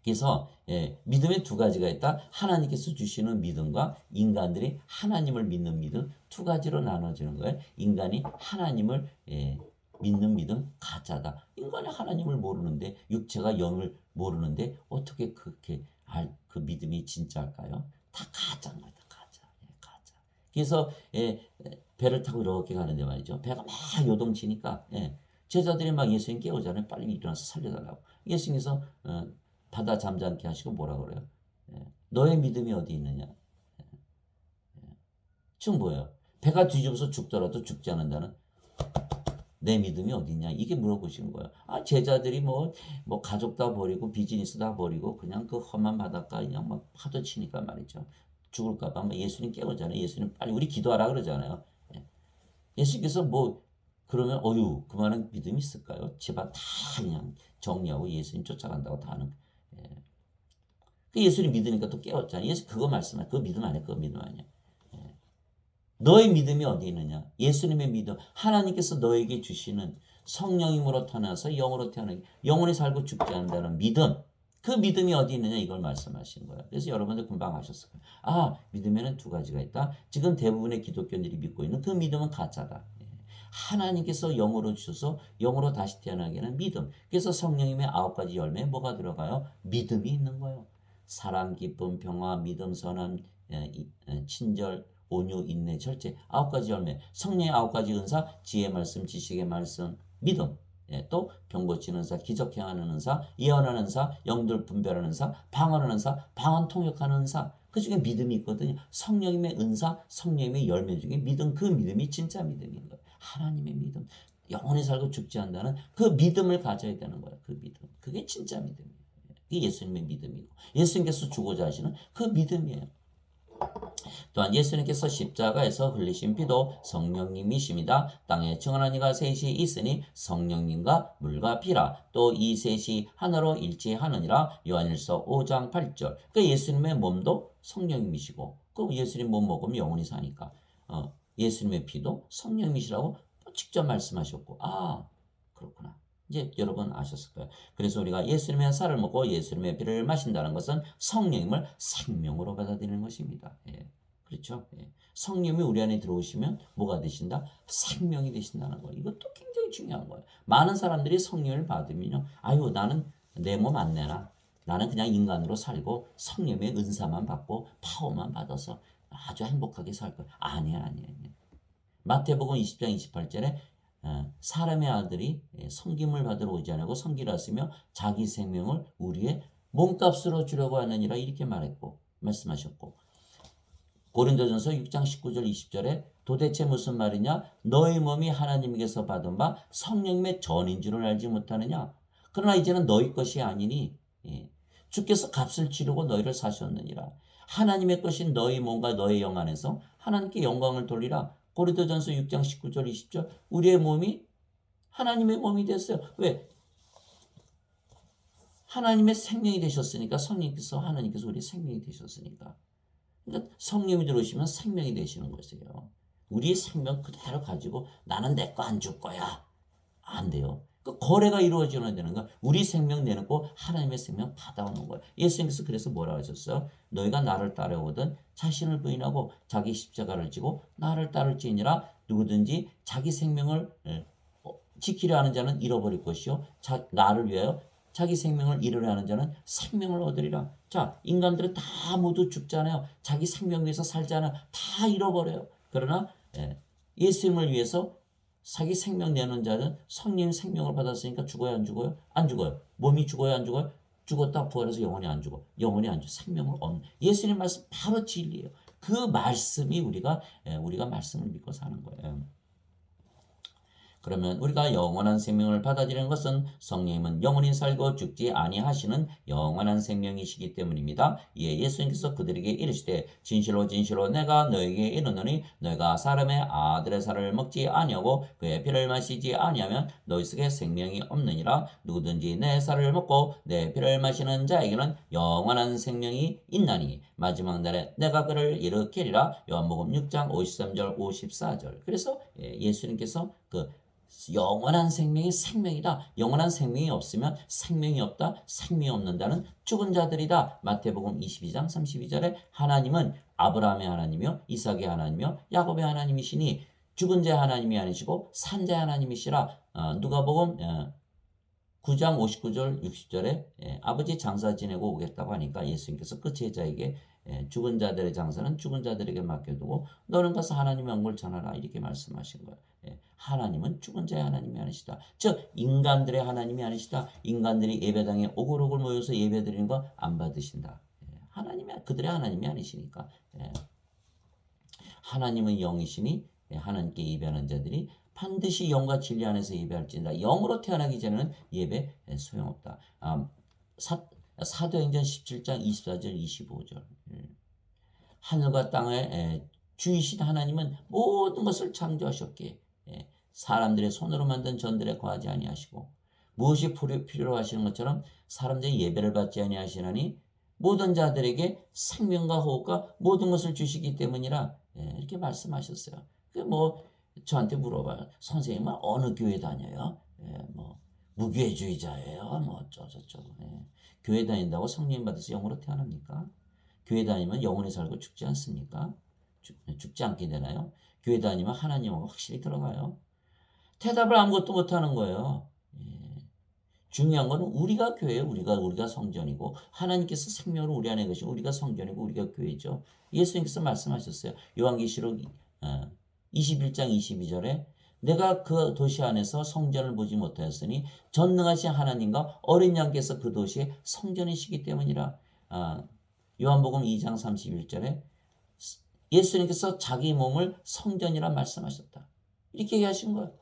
그래서 믿음의 두 가지가 있다. 하나님께서 주시는 믿음과 인간들이 하나님을 믿는 믿음 두 가지로 나눠지는 거예요. 인간이 하나님을 믿는 믿음 가짜다. 인간이 하나님을 모르는데 육체가 영을 모르는데 어떻게 그렇게 그 믿음이 진짜일까요? 다 가짜인 거다. 가짜. 가짜. 그래서 배를 타고 이렇게 가는데 말이죠. 배가 막 요동치니까 제자들이 막 예수님 깨우잖아요. 빨리 일어나서 살려달라고. 예수님께서 바다 잠잠케 하시고 뭐라 그래요? 너의 믿음이 어디 있느냐? 지금 뭐예요? 배가 뒤집어서 죽더라도 죽지 않는다는 내 믿음이 어디 있냐? 이게 물어보시는 거예요. 아, 제자들이 뭐 가족 다 버리고 비즈니스 다 버리고 그냥 그 험한 바닷가 그냥 막 파도 치니까 말이죠. 죽을까봐 막 예수님 깨우잖아요. 예수님 빨리 우리 기도하라 그러잖아요. 예수님께서 뭐 그러면 그만한 믿음이 있을까요? 제발 다 그냥 정리하고 예수님 쫓아간다고 다 하는. 그 예수님 믿으니까 또 깨웠잖아요. 예수 그거 말씀해. 그거 믿음 아니야. 그거 믿음 아니야. 너의 믿음이 어디 있느냐? 예수님의 믿음. 하나님께서 너에게 주시는 성령님으로 태어나서 영으로 태어나기. 영원히 살고 죽지 않는다는 믿음. 그 믿음이 어디 있느냐? 이걸 말씀하시는 거예요. 그래서 여러분들 금방 아셨을 거예요. 아, 믿음에는 두 가지가 있다. 지금 대부분의 기독교인들이 믿고 있는 그 믿음은 가짜다. 하나님께서 영으로 주셔서 영으로 다시 태어나게 하는 믿음. 그래서 성령님의 9가지 열매에 뭐가 들어가요? 믿음이 있는 거예요. 사랑, 기쁨, 평화, 믿음, 선함, 친절, 온유, 인내, 절제 9가지 열매. 성령의 9가지 은사, 지혜의 말씀, 지식의 말씀, 믿음. 또 병 고치는 은사, 기적 행하는 은사, 예언하는 은사, 영들 분별하는 은사, 방언하는 은사, 방언 통역하는 은사. 그 중에 믿음이 있거든요. 성령님의 은사, 성령님의 열매 중에 믿음, 그 믿음이 진짜 믿음인 거예요. 하나님의 믿음, 영원히 살고 죽지 않는다는 그 믿음을 가져야 되는 거예요. 그 믿음, 그게 진짜 믿음이에요. 그게 예수님의 믿음이고 예수님께서 주고자 하시는 그 믿음이에요. 또한 예수님께서 십자가에서 흘리신 피도 성령님이십니다. 땅에 증언한 이가 셋이 있으니 성령님과 물과 피라. 또 이 셋이 하나로 일치하느니라. 요한일서 5장 8절. 그 예수님의 몸도 성령님이시고 그 예수님 몸 먹으면 영원히 사니까 예수님의 피도 성령님이시라고 직접 말씀하셨고 그렇구나. 이제 여러분 아셨을 거예요. 그래서 우리가 예수님의 살을 먹고 예수님의 피를 마신다는 것은 성령님을 생명으로 받아들이는 것입니다. 그렇죠? 성령이 우리 안에 들어오시면 뭐가 되신다? 생명이 되신다는 거예요. 이것도 굉장히 중요한 거예요. 많은 사람들이 성령을 받으면요. 나는 내 몸 안 내나. 나는 그냥 인간으로 살고 성령의 은사만 받고 파워만 받아서 아주 행복하게 살 거야. 아니야. 마태복음 20장 28절에 사람의 아들이 섬김을 받으러 오지 않고 섬기라 했으며 자기 생명을 우리의 몸값으로 주려고 하느니라 이렇게 말씀하셨고 고린도전서 6장 19절 20절에 도대체 무슨 말이냐? 너희 몸이 하나님께서 받은 바 성령님의 전인 줄을 알지 못하느냐? 그러나 이제는 너희 것이 아니니 주께서 값을 치르고 너희를 사셨느니라. 하나님의 것인 너희 몸과 너희 영 안에서 하나님께 영광을 돌리라. 고린도전서 6장 19절 20절 우리의 몸이 하나님의 몸이 됐어요. 왜? 하나님의 생명이 되셨으니까 성령께서 하나님께서 우리의 생명이 되셨으니까. 그러니까 성령이 들어오시면 생명이 되시는 것이에요. 우리의 생명 그대로 가지고 나는 내 거 안 줄 거야. 안 돼요. 그 거래가 이루어져야 되는 거야. 우리 생명 내놓고 하나님의 생명 받아오는 거예요. 예수님께서 그래서 뭐라 하셨어요? 너희가 나를 따라오든 자신을 부인하고 자기 십자가를 지고 나를 따를지니라. 누구든지 자기 생명을 지키려 하는 자는 잃어버릴 것이요 나를 위하여 자기 생명을 잃으려 하는 자는 생명을 얻으리라. 자, 인간들은 다 모두 죽잖아요. 자기 생명 위해서 살잖아요. 다 잃어버려요. 그러나 예수님을 위해서 자기 생명 내는 자는 성령 생명을 받았으니까 죽어야 안 죽어요? 안 죽어요. 몸이 죽어야 안 죽어요? 죽었다 부활해서 영원히 안 죽어. 영원히 안 죽어. 생명을 얻는. 예수님 말씀 바로 진리예요. 그 말씀이 우리가 말씀을 믿고 사는 거예요. 그러면 우리가 영원한 생명을 받아들이는 것은 성령님은 영원히 살고 죽지 아니하시는 영원한 생명이시기 때문입니다. 이에 예수님께서 그들에게 이르시되 진실로 진실로 내가 너에게 이르노니 너희가 사람의 아들의 살을 먹지 아니하고 그의 피를 마시지 아니하면 너희 속에 생명이 없느니라. 누구든지 내 살을 먹고 내 피를 마시는 자에게는 영원한 생명이 있나니 마지막 날에 내가 그를 일으키리라. 요한복음 6장 53절 54절. 그래서 예수님께서 그 영원한 생명이 생명이다. 영원한 생명이 없으면 생명이 없다. 생명이 없는다는 죽은 자들이다. 마태복음 22장 32절에 하나님은 아브라함의 하나님이요 이삭의 하나님이요 야곱의 하나님이시니 죽은 자 하나님이 아니시고 산 자 하나님이시라. 누가복음 9장 59절 60절에 아버지 장사 지내고 오겠다고 하니까 예수님께서 그 제자에게 죽은 자들의 장사는 죽은 자들에게 맡겨두고 너는 가서 하나님의 영광을 전하라 이렇게 말씀하신 거예요. 하나님은 죽은 자의 하나님이 아니시다. 즉 인간들의 하나님이 아니시다. 인간들이 예배당에 오글오글 모여서 예배드리는 거 안 받으신다. 하나님이 그들의 하나님이 아니시니까. 하나님은 영이시니 하나님께 예배하는 자들이 반드시 영과 진리 안에서 예배할지니라. 영으로 태어나기 전에는 예배 소용없다. 사도행전 17장 24절 25절. 하늘과 땅의 주이신 하나님은 모든 것을 창조하셨기에 사람들의 손으로 만든 전들에 거하지 아니하시고 무엇이 필요로 하시는 것처럼 사람들이 예배를 받지 아니하시나니 모든 자들에게 생명과 호흡과 모든 것을 주시기 때문이라 이렇게 말씀하셨어요. 저한테 물어봐요. 선생님은 어느 교회 다녀요? 무교회주의자예요? 어쩌저쩌고. 교회 다닌다고 성령 받아서 영으로 태어납니까? 교회 다니면 영원히 살고 죽지 않습니까? 죽지 않게 되나요? 교회 다니면 하나님하고 확실히 들어가요. 대답을 아무것도 못하는 거예요. 중요한 거는 우리가 교회예요. 우리가 성전이고 하나님께서 생명으로 우리 안에 계시고 우리가 성전이고 우리가 교회죠. 예수님께서 말씀하셨어요. 요한계시록 21장 22절에 내가 그 도시 안에서 성전을 보지 못하였으니 전능하신 하나님과 어린 양께서 그 도시의 성전이시기 때문이라. 요한복음 2장 31절에 예수님께서 자기 몸을 성전이라 말씀하셨다. 이렇게 얘기하신 거예요.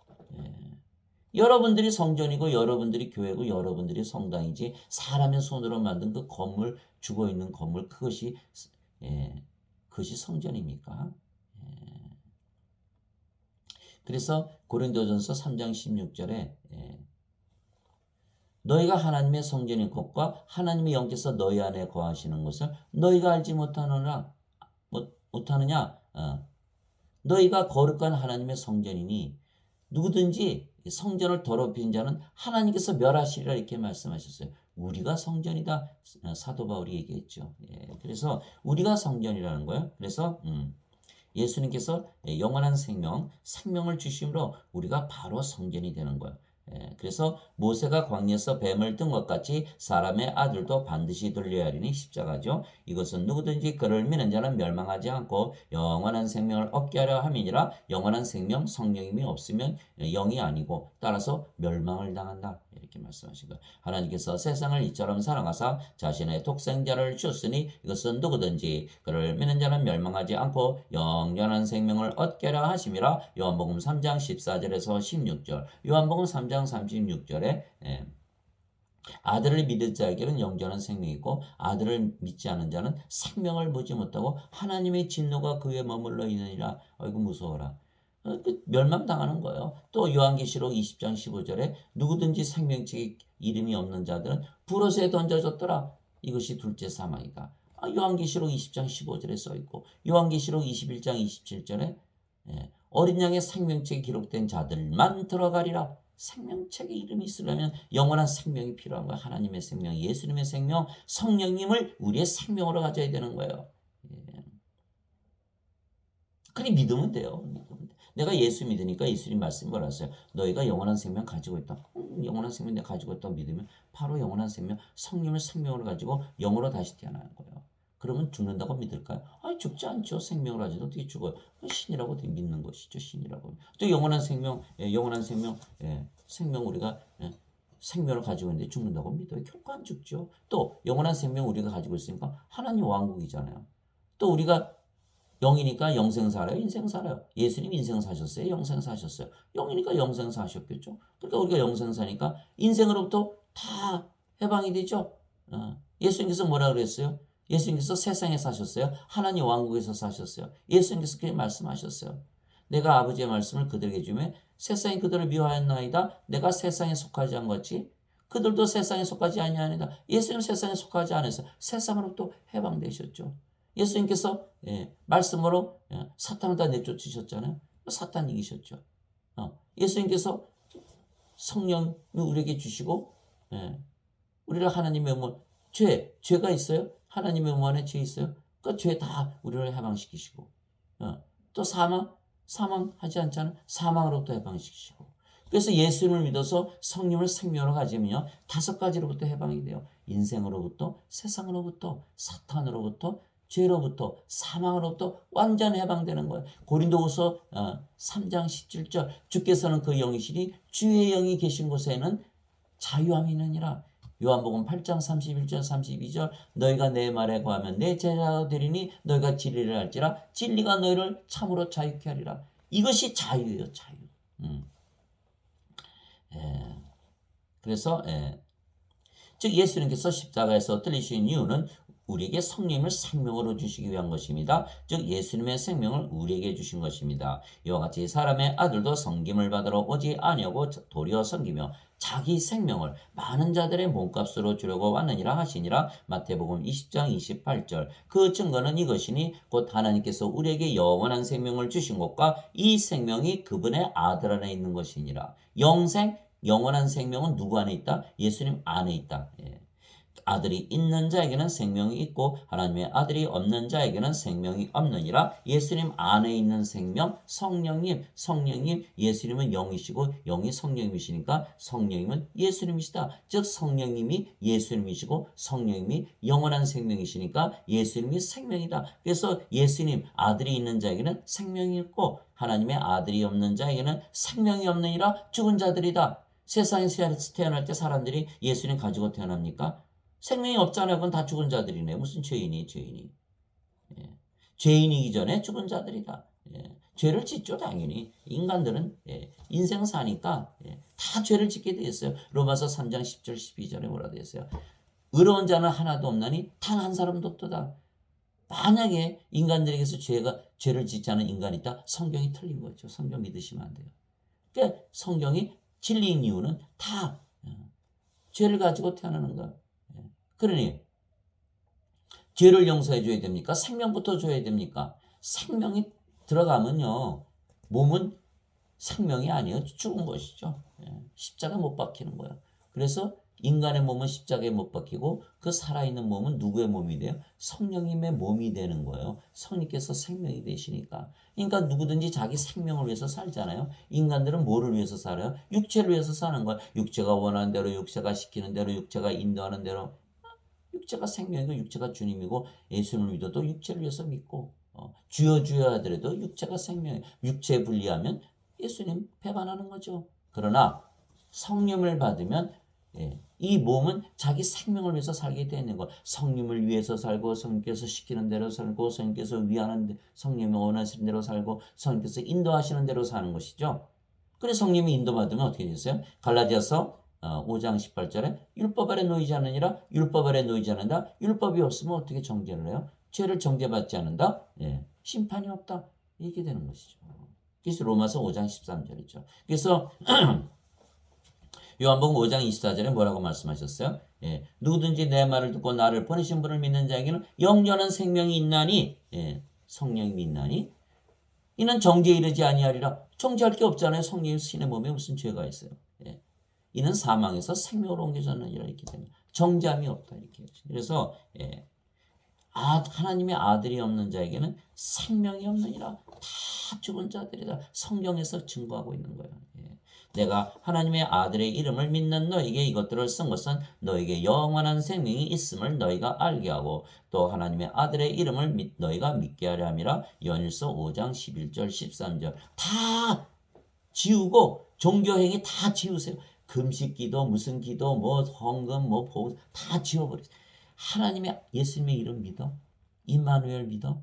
여러분들이 성전이고 여러분들이 교회고 여러분들이 성당이지 사람의 손으로 만든 그 건물 죽어있는 건물 그것이 성전입니까? 그래서 고린도전서 3장 16절에 너희가 하나님의 성전인 것과 하나님의 영께서 너희 안에 거하시는 것을 너희가 알지 못하느냐? 너희가 거룩한 하나님의 성전이니 누구든지 성전을 더럽힌 자는 하나님께서 멸하시리라 이렇게 말씀하셨어요. 우리가 성전이다. 사도 바울이 얘기했죠. 그래서 우리가 성전이라는 거예요. 그래서 예수님께서 영원한 생명을 주심으로 우리가 바로 성전이 되는 거예요. 그래서 모세가 광야에서 뱀을 뜬 것 같이 사람의 아들도 반드시 돌려야 하리니 십자가죠. 이것은 누구든지 그를 믿는 자는 멸망하지 않고 영원한 생명을 얻게 하려 함이니라. 영원한 생명 성령님이 없으면 영이 아니고 따라서 멸망을 당한다. 이렇게 말씀하신 거예요. 하나님께서 세상을 이처럼 사랑하사 자신의 독생자를 주었으니 이것은 누구든지 그를 믿는 자는 멸망하지 않고 영원한 생명을 얻게 하려 하심이라. 요한복음 3장 14절에서 16절. 요한복음 3장 36절에 아들을 믿을 자에게는 영원한 생명이 있고 아들을 믿지 않은 자는 생명을 보지 못하고 하나님의 진노가 그에 머물러 있느니라. 아이고 무서워라. 멸망당하는 거예요. 또 요한계시록 20장 15절에 누구든지 생명책에 이름이 없는 자들은 불옷에 던져졌더라. 이것이 둘째 사망이다. 요한계시록 20장 15절에 써있고 요한계시록 21장 27절에 어린 양의 생명책에 기록된 자들만 들어가리라. 생명책에 이름이 있으려면 영원한 생명이 필요한 거야. 하나님의 생명, 예수님의 생명, 성령님을 우리의 생명으로 가져야 되는 거예요. 그리 믿으면 돼요. 내가 예수 믿으니까 예수님 말씀이 뭐라 했어요? 너희가 영원한 생명 가지고 있다. 영원한 생명 내가 가지고 있다고 믿으면 바로 영원한 생명, 성령을 생명으로 가지고 영으로 다시 태어나는 거예요. 그러면 죽는다고 믿을까요? 죽지 않죠. 생명을 가지고 어떻게 죽어요? 신이라고 어떻게 믿는 것이죠. 신이라고. 또 영원한 생명, 생명 우리가 생명을 가지고 있는데 죽는다고 믿어요. 결코 안 죽죠. 또 영원한 생명 우리가 가지고 있으니까 하나님 왕국이잖아요. 또 우리가 영이니까 영생 살아요? 인생 살아요? 예수님 인생 사셨어요? 영생 사셨어요? 영이니까 영생 사셨겠죠? 그러니까 우리가 영생 사니까 인생으로부터 다 해방이 되죠? 예수님께서 뭐라 그랬어요? 예수님께서 세상에 사셨어요? 하나님 왕국에서 사셨어요? 예수님께서 그렇게 말씀하셨어요. 내가 아버지의 말씀을 그들에게 주며 세상이 그들을 미워하였나이다. 내가 세상에 속하지 않았지. 그들도 세상에 속하지 아니하니라. 예수님 세상에 속하지 않아서 세상으로부터 해방되셨죠. 예수님께서 말씀으로 사탄을 다 내쫓으셨잖아요. 사탄 이기셨죠. 예수님께서 성령을 우리에게 주시고 우리를 하나님의 죄가 있어요? 하나님의 몸 안에 죄 있어요? 그 죄 다 우리를 해방시키시고 또 사망하지 않잖아요. 사망으로부터 해방시키시고 그래서 예수님을 믿어서 성령을 생명으로 가지면요. 5가지로부터 해방이 돼요. 인생으로부터, 세상으로부터, 사탄으로부터, 죄로부터, 사망으로부터 완전 해방되는 거예요. 고린도후서 3장 17절 주께서는 그 영이시니 주의 영이 계신 곳에는 자유함이 있느니라. 요한복음 8장 31절 32절 너희가 내 말에 거하면 내 제자가 되리니 너희가 진리를 알지라 진리가 너희를 참으로 자유케 하리라. 이것이 자유예요. 자유. 그래서 즉 예수님께서 십자가에서 들리신 이유는 우리에게 성령을 생명으로 주시기 위한 것입니다. 즉 예수님의 생명을 우리에게 주신 것입니다. 이와 같이 사람의 아들도 섬김을 받으러 오지 아니하고 도리어 섬기며 자기 생명을 많은 자들의 몸값으로 주려고 왔느니라 하시니라. 마태복음 20장 28절 그 증거는 이것이니 곧 하나님께서 우리에게 영원한 생명을 주신 것과 이 생명이 그분의 아들 안에 있는 것이니라. 영원한 생명은 누구 안에 있다? 예수님 안에 있다. 아들이 있는 자에게는 생명이 있고 하나님의 아들이 없는 자에게는 생명이 없느니라. 예수님 안에 있는 생명 성령님 예수님은 영이시고 영이 성령님이시니까 성령님은 예수님이시다. 즉 성령님이 예수님이시고 성령님이 영원한 생명이시니까 예수님이 생명이다. 그래서 예수님 아들이 있는 자에게는 생명이 있고 하나님의 아들이 없는 자에게는 생명이 없느니라. 죽은 자들이다. 세상에서 태어날 때 사람들이 예수님 가지고 태어납니까? 생명이 없잖아요. 그건 다 죽은 자들이네. 무슨 죄인이. 죄인이기 전에 죽은 자들이다. 죄를 짓죠, 당연히. 인간들은 인생 사니까 다 죄를 짓게 되어 있어요. 로마서 3장 10절 12절에 뭐라 되어 있어요? 의로운 자는 하나도 없나니 단 한 사람도 없도다. 만약에 인간들에게서 죄를 짓지 않은 인간이 있다. 성경이 틀린 거죠. 성경 믿으시면 안 돼요. 그러니까 성경이 진리인 이유는 다 죄를 가지고 태어나는 거예요. 그러니 죄를 용서해 줘야 됩니까? 생명부터 줘야 됩니까? 생명이 들어가면요. 몸은 생명이 아니에요. 죽은 것이죠. 십자가에 못 박히는 거예요. 그래서 인간의 몸은 십자가에 못 박히고 그 살아있는 몸은 누구의 몸이 돼요? 성령님의 몸이 되는 거예요. 성령께서 생명이 되시니까. 그러니까 누구든지 자기 생명을 위해서 살잖아요. 인간들은 뭐를 위해서 살아요? 육체를 위해서 사는 거예요. 육체가 원하는 대로, 육체가 시키는 대로, 육체가 인도하는 대로. 육체가 생명이고 육체가 주님이고 예수님을 믿어도 육체를 위해서 믿고 주여 하더라도 육체가 생명이에요. 육체 분리하면 예수님 배반하는 거죠. 그러나 성령을 받으면 이 몸은 자기 생명을 위해서 살게 되는 거. 성령을 위해서 살고 성령께서 시키는 대로 살고 성령께서 위하는 성령이 원하시는 대로 살고 성령께서 인도하시는 대로 사는 것이죠. 그래서 성령이 인도받으면 어떻게 됐어요? 갈라디아서 5장 18절에 율법 아래 놓이지 않느니라. 율법 아래 놓이지 않는다. 율법이 없으면 어떻게 정죄를 해요? 죄를 정죄받지 않는다. 심판이 없다. 이렇게 되는 것이죠. 그래서 로마서 5장 13절이죠. 그래서 요한복음 5장 24절에 뭐라고 말씀하셨어요? 누구든지 내 말을 듣고 나를 보내신 분을 믿는 자에게는 영원한 생명이 있나니 성령이 있나니 이는 정죄에 이르지 아니하리라. 정죄할 게 없잖아요. 성령이 신의 몸에 무슨 죄가 있어요. 이는 사망에서 생명으로 옮겨졌느니라 이렇게 됩니다. 정죄함이 없다 이렇게. 그래서 하나님의 아들이 없는 자에게는 생명이 없느니라. 다 죽은 자들이다. 성경에서 증거하고 있는 거예요. 내가 하나님의 아들의 이름을 믿는 너에게 이것들을 쓴 것은 너에게 영원한 생명이 있음을 너희가 알게 하고 또 하나님의 아들의 이름을 너희가 믿게 하려 함이라. 요한일서 5장 11절 13절 다 지우고 종교행위 다 지우세요. 금식기도 무슨 기도 뭐 헌금 뭐 보험 다 지워버리세요. 하나님의 예수님의 이름 믿어. 임마누엘 믿어.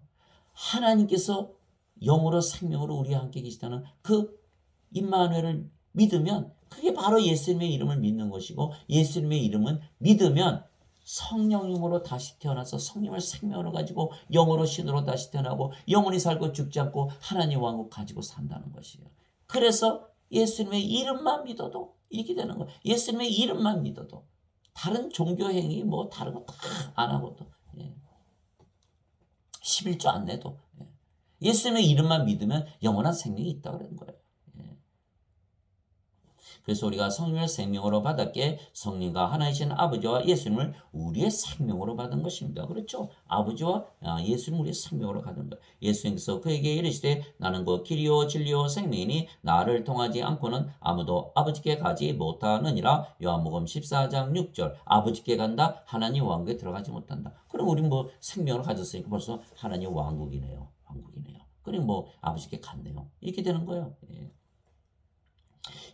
하나님께서 영으로 생명으로 우리와 함께 계시다는 그 임마누엘을 믿으면 그게 바로 예수님의 이름을 믿는 것이고, 예수님의 이름은 믿으면 성령님으로 다시 태어나서 성령을 생명으로 가지고 영으로 신으로 다시 태어나고 영원히 살고 죽지 않고 하나님 왕국 가지고 산다는 것이에요. 그래서 예수님의 이름만 믿어도 이렇게 되는 거예요. 예수님의 이름만 믿어도 다른 종교 행위 뭐 다른 거 다 안 하고도, 11조 안 내도, 예수님의 이름만 믿으면 영원한 생명이 있다고 그러는 거예요. 그래서 우리가 성령을 생명으로 받았기에 성령과 하나이신 아버지와 예수님을 우리의 생명으로 받은 것입니다. 그렇죠? 아버지와 예수님을 우리의 생명으로 받은 거예요. 예수님께서 그에게 이르시되 나는 그 길이요 진리요 생명이니 나를 통하지 않고는 아무도 아버지께 가지 못하느니라. 요한복음 14장 6절. 아버지께 간다 하나님 왕국에 들어가지 못한다. 그럼 우리 뭐 생명을 가졌으니까 벌써 하나님 왕국이네요. 왕국이네요. 그럼 뭐 아버지께 갔네요. 이렇게 되는 거예요.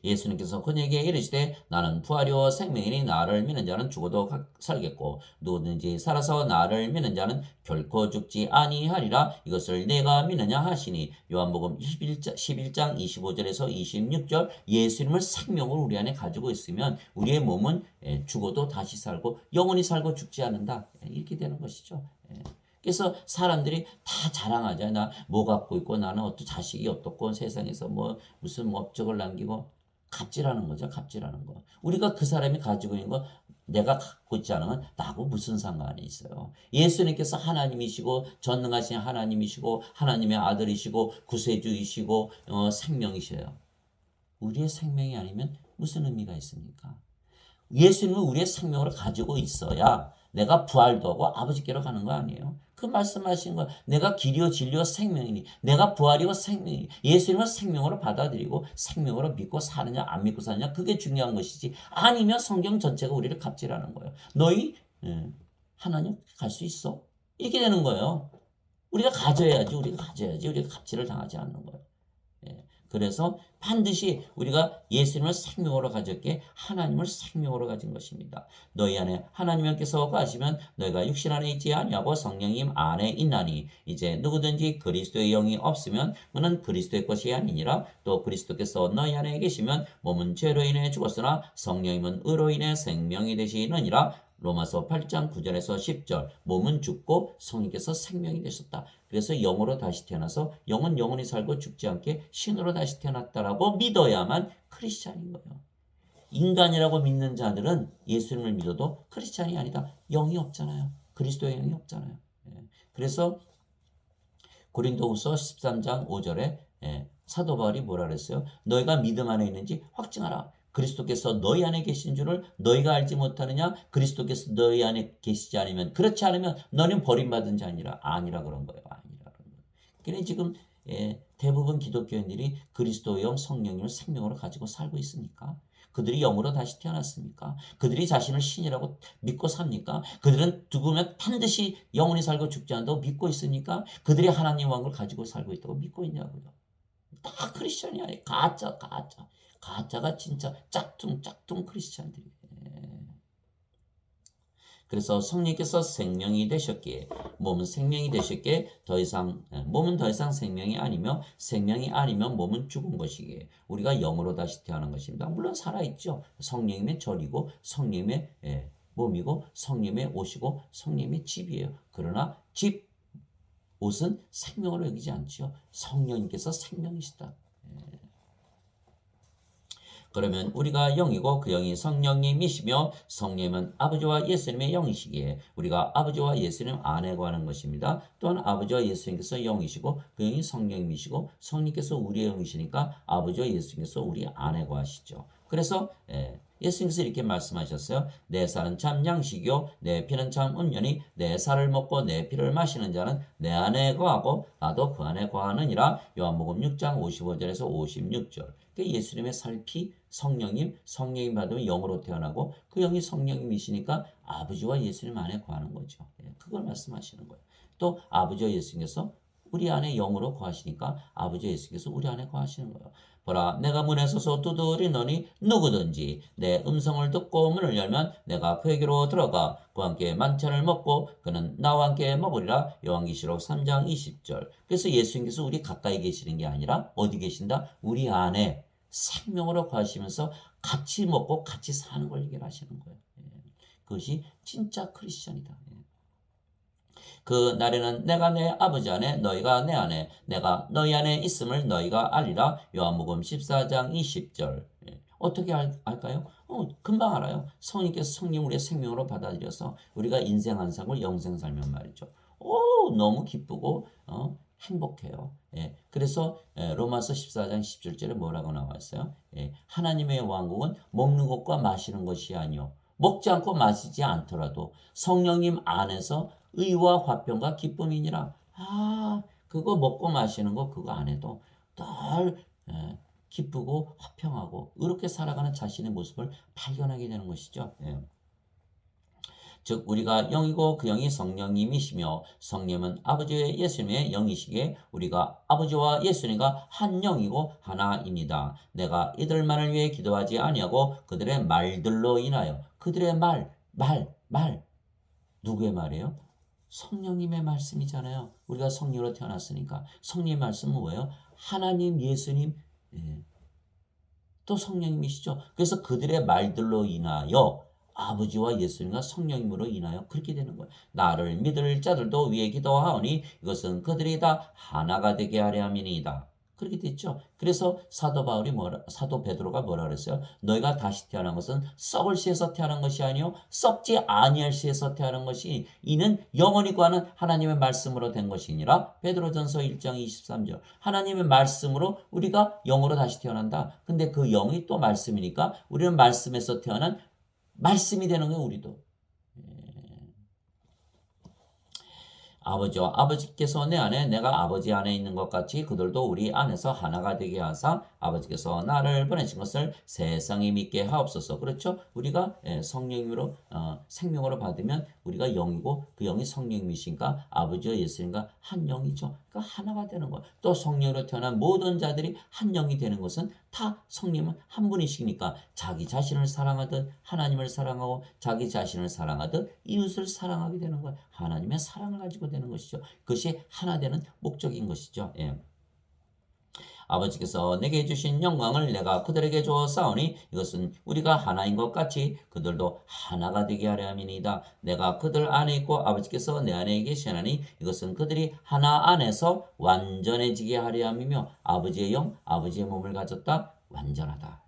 예수님께서 그에게 이르시되 나는 부활이요 생명이니 나를 믿는 자는 죽어도 살겠고 누구든지 살아서 나를 믿는 자는 결코 죽지 아니하리라. 이것을 내가 믿느냐 하시니. 요한복음 11장 25절에서 26절. 예수님을 생명으로 우리 안에 가지고 있으면 우리의 몸은 죽어도 다시 살고 영원히 살고 죽지 않는다. 이렇게 되는 것이죠. 그래서 사람들이 다 자랑하잖아요. 나 뭐 갖고 있고 나는 어떤 자식이 어떻고 세상에서 뭐 무슨 업적을 남기고. 갑질하는 거죠. 갑질하는 거. 우리가 그 사람이 가지고 있는 거 내가 갖고 있지 않으면 나하고 무슨 상관이 있어요. 예수님께서 하나님이시고 전능하신 하나님이시고 하나님의 아들이시고 구세주이시고 생명이셔요. 우리의 생명이 아니면 무슨 의미가 있습니까? 예수님은 우리의 생명을 가지고 있어야 내가 부활도 하고 아버지께로 가는 거 아니에요? 그 말씀하신 거, 내가 길이요 진리요 생명이니, 내가 부활이요 생명이니, 예수님을 생명으로 받아들이고 생명으로 믿고 사느냐 안 믿고 사느냐, 그게 중요한 것이지. 아니면 성경 전체가 우리를 갑질하는 거예요. 너희 하나님 갈 수 있어? 이렇게 되는 거예요. 우리가 가져야지, 우리가 갑질을 당하지 않는 거예요. 그래서 반드시 우리가 예수님을 생명으로 가졌기에 하나님을 생명으로 가진 것입니다. 너희 안에 하나님께서 가시면 너희가 육신 안에 있지 아니하고 성령님 안에 있나니. 이제 누구든지 그리스도의 영이 없으면 그는 그리스도의 것이 아니니라. 또 그리스도께서 너희 안에 계시면 몸은 죄로 인해 죽었으나 성령님은 의로 인해 생명이 되시느니라. 로마서 8장 9절에서 10절. 몸은 죽고 성령께서 생명이 되셨다. 그래서 영으로 다시 태어나서 영은 영원히 살고 죽지 않게 신으로 다시 태어났다라고 믿어야만 크리스찬인 거예요. 인간이라고 믿는 자들은 예수님을 믿어도 크리스찬이 아니다. 영이 없잖아요. 그리스도의 영이 없잖아요. 그래서 고린도후서 13장 5절에 사도 바울이 뭐라 그랬어요? 너희가 믿음 안에 있는지 확증하라. 그리스도께서 너희 안에 계신 줄을 너희가 알지 못하느냐? 그리스도께서 너희 안에 계시지 않으면, 그렇지 않으면 너는 버림받은 자니라. 아니라 그런 거예요. 아니라 그런 거예요. 그러니 지금 대부분 기독교인들이 그리스도의 영 성령님을 생명으로 가지고 살고 있습니까? 그들이 영으로 다시 태어났습니까? 그들이 자신을 신이라고 믿고 삽니까? 그들은 죽으면 반드시 영원히 살고 죽지 않는다고 믿고 있습니까? 그들이 하나님 왕을 가지고 살고 있다고 믿고 있냐고요. 다 크리스천이 아니에요. 가짜가 진짜 짝퉁 크리스찬들이에요. 그래서 성령께서 생명이 되셨기에, 몸은 생명이 되셨기에 몸은 더 이상 생명이 아니며 생명이 아니면 몸은 죽은 것이기에 우리가 영으로 다시 태어난 것입니다. 물론 살아있죠. 성령님의 절이고 성령님의 몸이고 성령님의 옷이고 성령님의 집이에요. 그러나 옷은 생명으로 여기지 않죠. 성령님께서 생명이시다. 그러면 우리가 영이고 그 영이 성령님이시며 성령님은 아버지와 예수님의 영이시기에 우리가 아버지와 예수님 안에 거하는 것입니다. 또한 아버지와 예수님께서 영이시고 그 영이 성령님이시고 성령님께서 우리의 영이시니까 아버지와 예수님께서 우리 안에 거하시죠. 그래서 예수님께서 이렇게 말씀하셨어요. 내 살은 참 양식이요 내 피는 참 음료니 내 살을 먹고 내 피를 마시는 자는 내 안에 거하고 나도 그 안에 거하느니라. 요한복음 6장 55절에서 56절. 예수님의 살피 성령님 받으면 영으로 태어나고 그 영이 성령님이시니까 아버지와 예수님 안에 거하는 거죠. 그걸 말씀하시는 거예요. 또 아버지와 예수님께서 우리 안에 영으로 거하시니까 아버지와 예수님께서 우리 안에 거하시는 거예요. 보라 내가 문에 서서 두드리노니 누구든지 내 음성을 듣고 문을 열면 내가 그에게로 들어가 그와 함께 만찬을 먹고 그는 나와 함께 먹으리라. 요한계시록 3장 20절. 그래서 예수님께서 우리 가까이 계시는 게 아니라 어디 계신다? 우리 안에 생명으로 거하시면서 같이 먹고 같이 사는 걸 얘기하시는 거예요. 그것이 진짜 크리스천이다. 그 날에는 내가 내 아버지 안에 너희가 내 안에 내가 너희 안에 있음을 너희가 알리라. 요한복음 14장 20절. 어떻게 알까요? 금방 알아요. 성령께서 성령 우리의 생명으로 받아들여서 우리가 인생 한 삶을 영생 살면 말이죠. 너무 기쁘고 행복해요. 그래서 로마서 14장 17절에 뭐라고 나와 있어요? 하나님의 왕국은 먹는 것과 마시는 것이 아니요 먹지 않고 마시지 않더라도 성령님 안에서 의와 화평과 기쁨이니라. 그거 먹고 마시는 거 그거 안 해도 늘 기쁘고 화평하고 이렇게 살아가는 자신의 모습을 발견하게 되는 것이죠. 즉 우리가 영이고 그 영이 성령님이시며 성령은 아버지의 예수님의 영이시기에 우리가 아버지와 예수님과 한 영이고 하나입니다. 내가 이들만을 위해 기도하지 아니하고 그들의 말들로 인하여 그들의 말 누구의 말이에요? 성령님의 말씀이잖아요. 우리가 성령으로 태어났으니까 성령의 말씀은 뭐예요? 하나님, 예수님, 또 성령님이시죠. 그래서 그들의 말들로 인하여 아버지와 예수님과 성령님으로 인하여 그렇게 되는 거예요. 나를 믿을 자들도 위에 기도하오니 이것은 그들이 다 하나가 되게 하려 함이니이다. 그렇게 됐죠. 그래서 사도 베드로가 뭐라 그랬어요? 너희가 다시 태어난 것은 썩을 씨에서 태어난 것이 아니요 썩지 아니할 씨에서 태어난 것이 이는 영원히 구하는 하나님의 말씀으로 된 것이니라. 베드로전서 1장 23절. 하나님의 말씀으로 우리가 영으로 다시 태어난다. 근데 그 영이 또 말씀이니까 우리는 말씀에서 태어난 말씀이 되는 거예요. 우리도. 아버지께서 내 안에 내가 아버지 안에 있는 것 같이 그들도 우리 안에서 하나가 되게 하사 아버지께서 나를 보내신 것을 세상에 믿게 하옵소서. 그렇죠? 우리가 성령으로 생명으로 받으면 우리가 영이고 그 영이 성령이시니까 아버지와 예수님과 한 영이죠. 그러니까 하나가 되는 거예요. 또 성령으로 태어난 모든 자들이 한 영이 되는 것은 다 성령은 한 분이시니까 자기 자신을 사랑하듯 하나님을 사랑하고 자기 자신을 사랑하듯 이웃을 사랑하게 되는 거예요. 하나님의 사랑을 가지고 되는 것이죠. 그것이 하나 되는 목적인 것이죠. 아버지께서 내게 주신 영광을 내가 그들에게 주었사오니 이것은 우리가 하나인 것 같이 그들도 하나가 되게 하려 함이니이다. 내가 그들 안에 있고 아버지께서 내 안에 계시나니 이것은 그들이 하나 안에서 완전해지게 하려 함이며 아버지의 영, 아버지의 몸을 가졌다. 완전하다.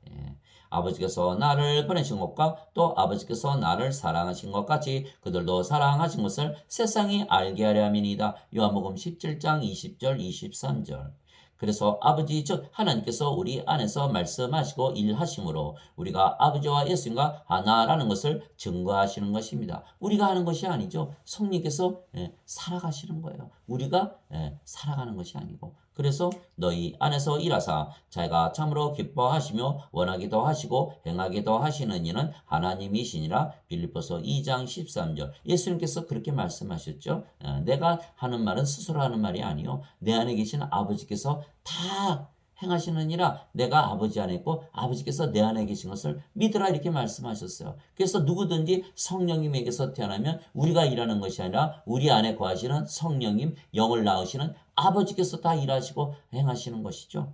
아버지께서 나를 보내신 것과 또 아버지께서 나를 사랑하신 것 같이 그들도 사랑하신 것을 세상이 알게 하려 함이니이다. 요한복음 17장 20절 23절. 그래서 아버지 즉 하나님께서 우리 안에서 말씀하시고 일하심으로 우리가 아버지와 예수님과 하나라는 것을 증거하시는 것입니다. 우리가 하는 것이 아니죠. 성령께서 살아가시는 거예요. 우리가 살아가는 것이 아니고. 그래서 너희 안에서 일하사 자기가 참으로 기뻐하시며 원하기도 하시고 행하기도 하시는 이는 하나님이시니라. 빌립보서 2장 13절. 예수님께서 그렇게 말씀하셨죠. 내가 하는 말은 스스로 하는 말이 아니요 내 안에 계신 아버지께서 다 행하시느니라. 내가 아버지 안에 있고 아버지께서 내 안에 계신 것을 믿으라 이렇게 말씀하셨어요. 그래서 누구든지 성령님에게서 태어나면 우리가 일하는 것이 아니라 우리 안에 거하시는 성령님 영을 낳으시는 아버지께서 다 일하시고 행하시는 것이죠.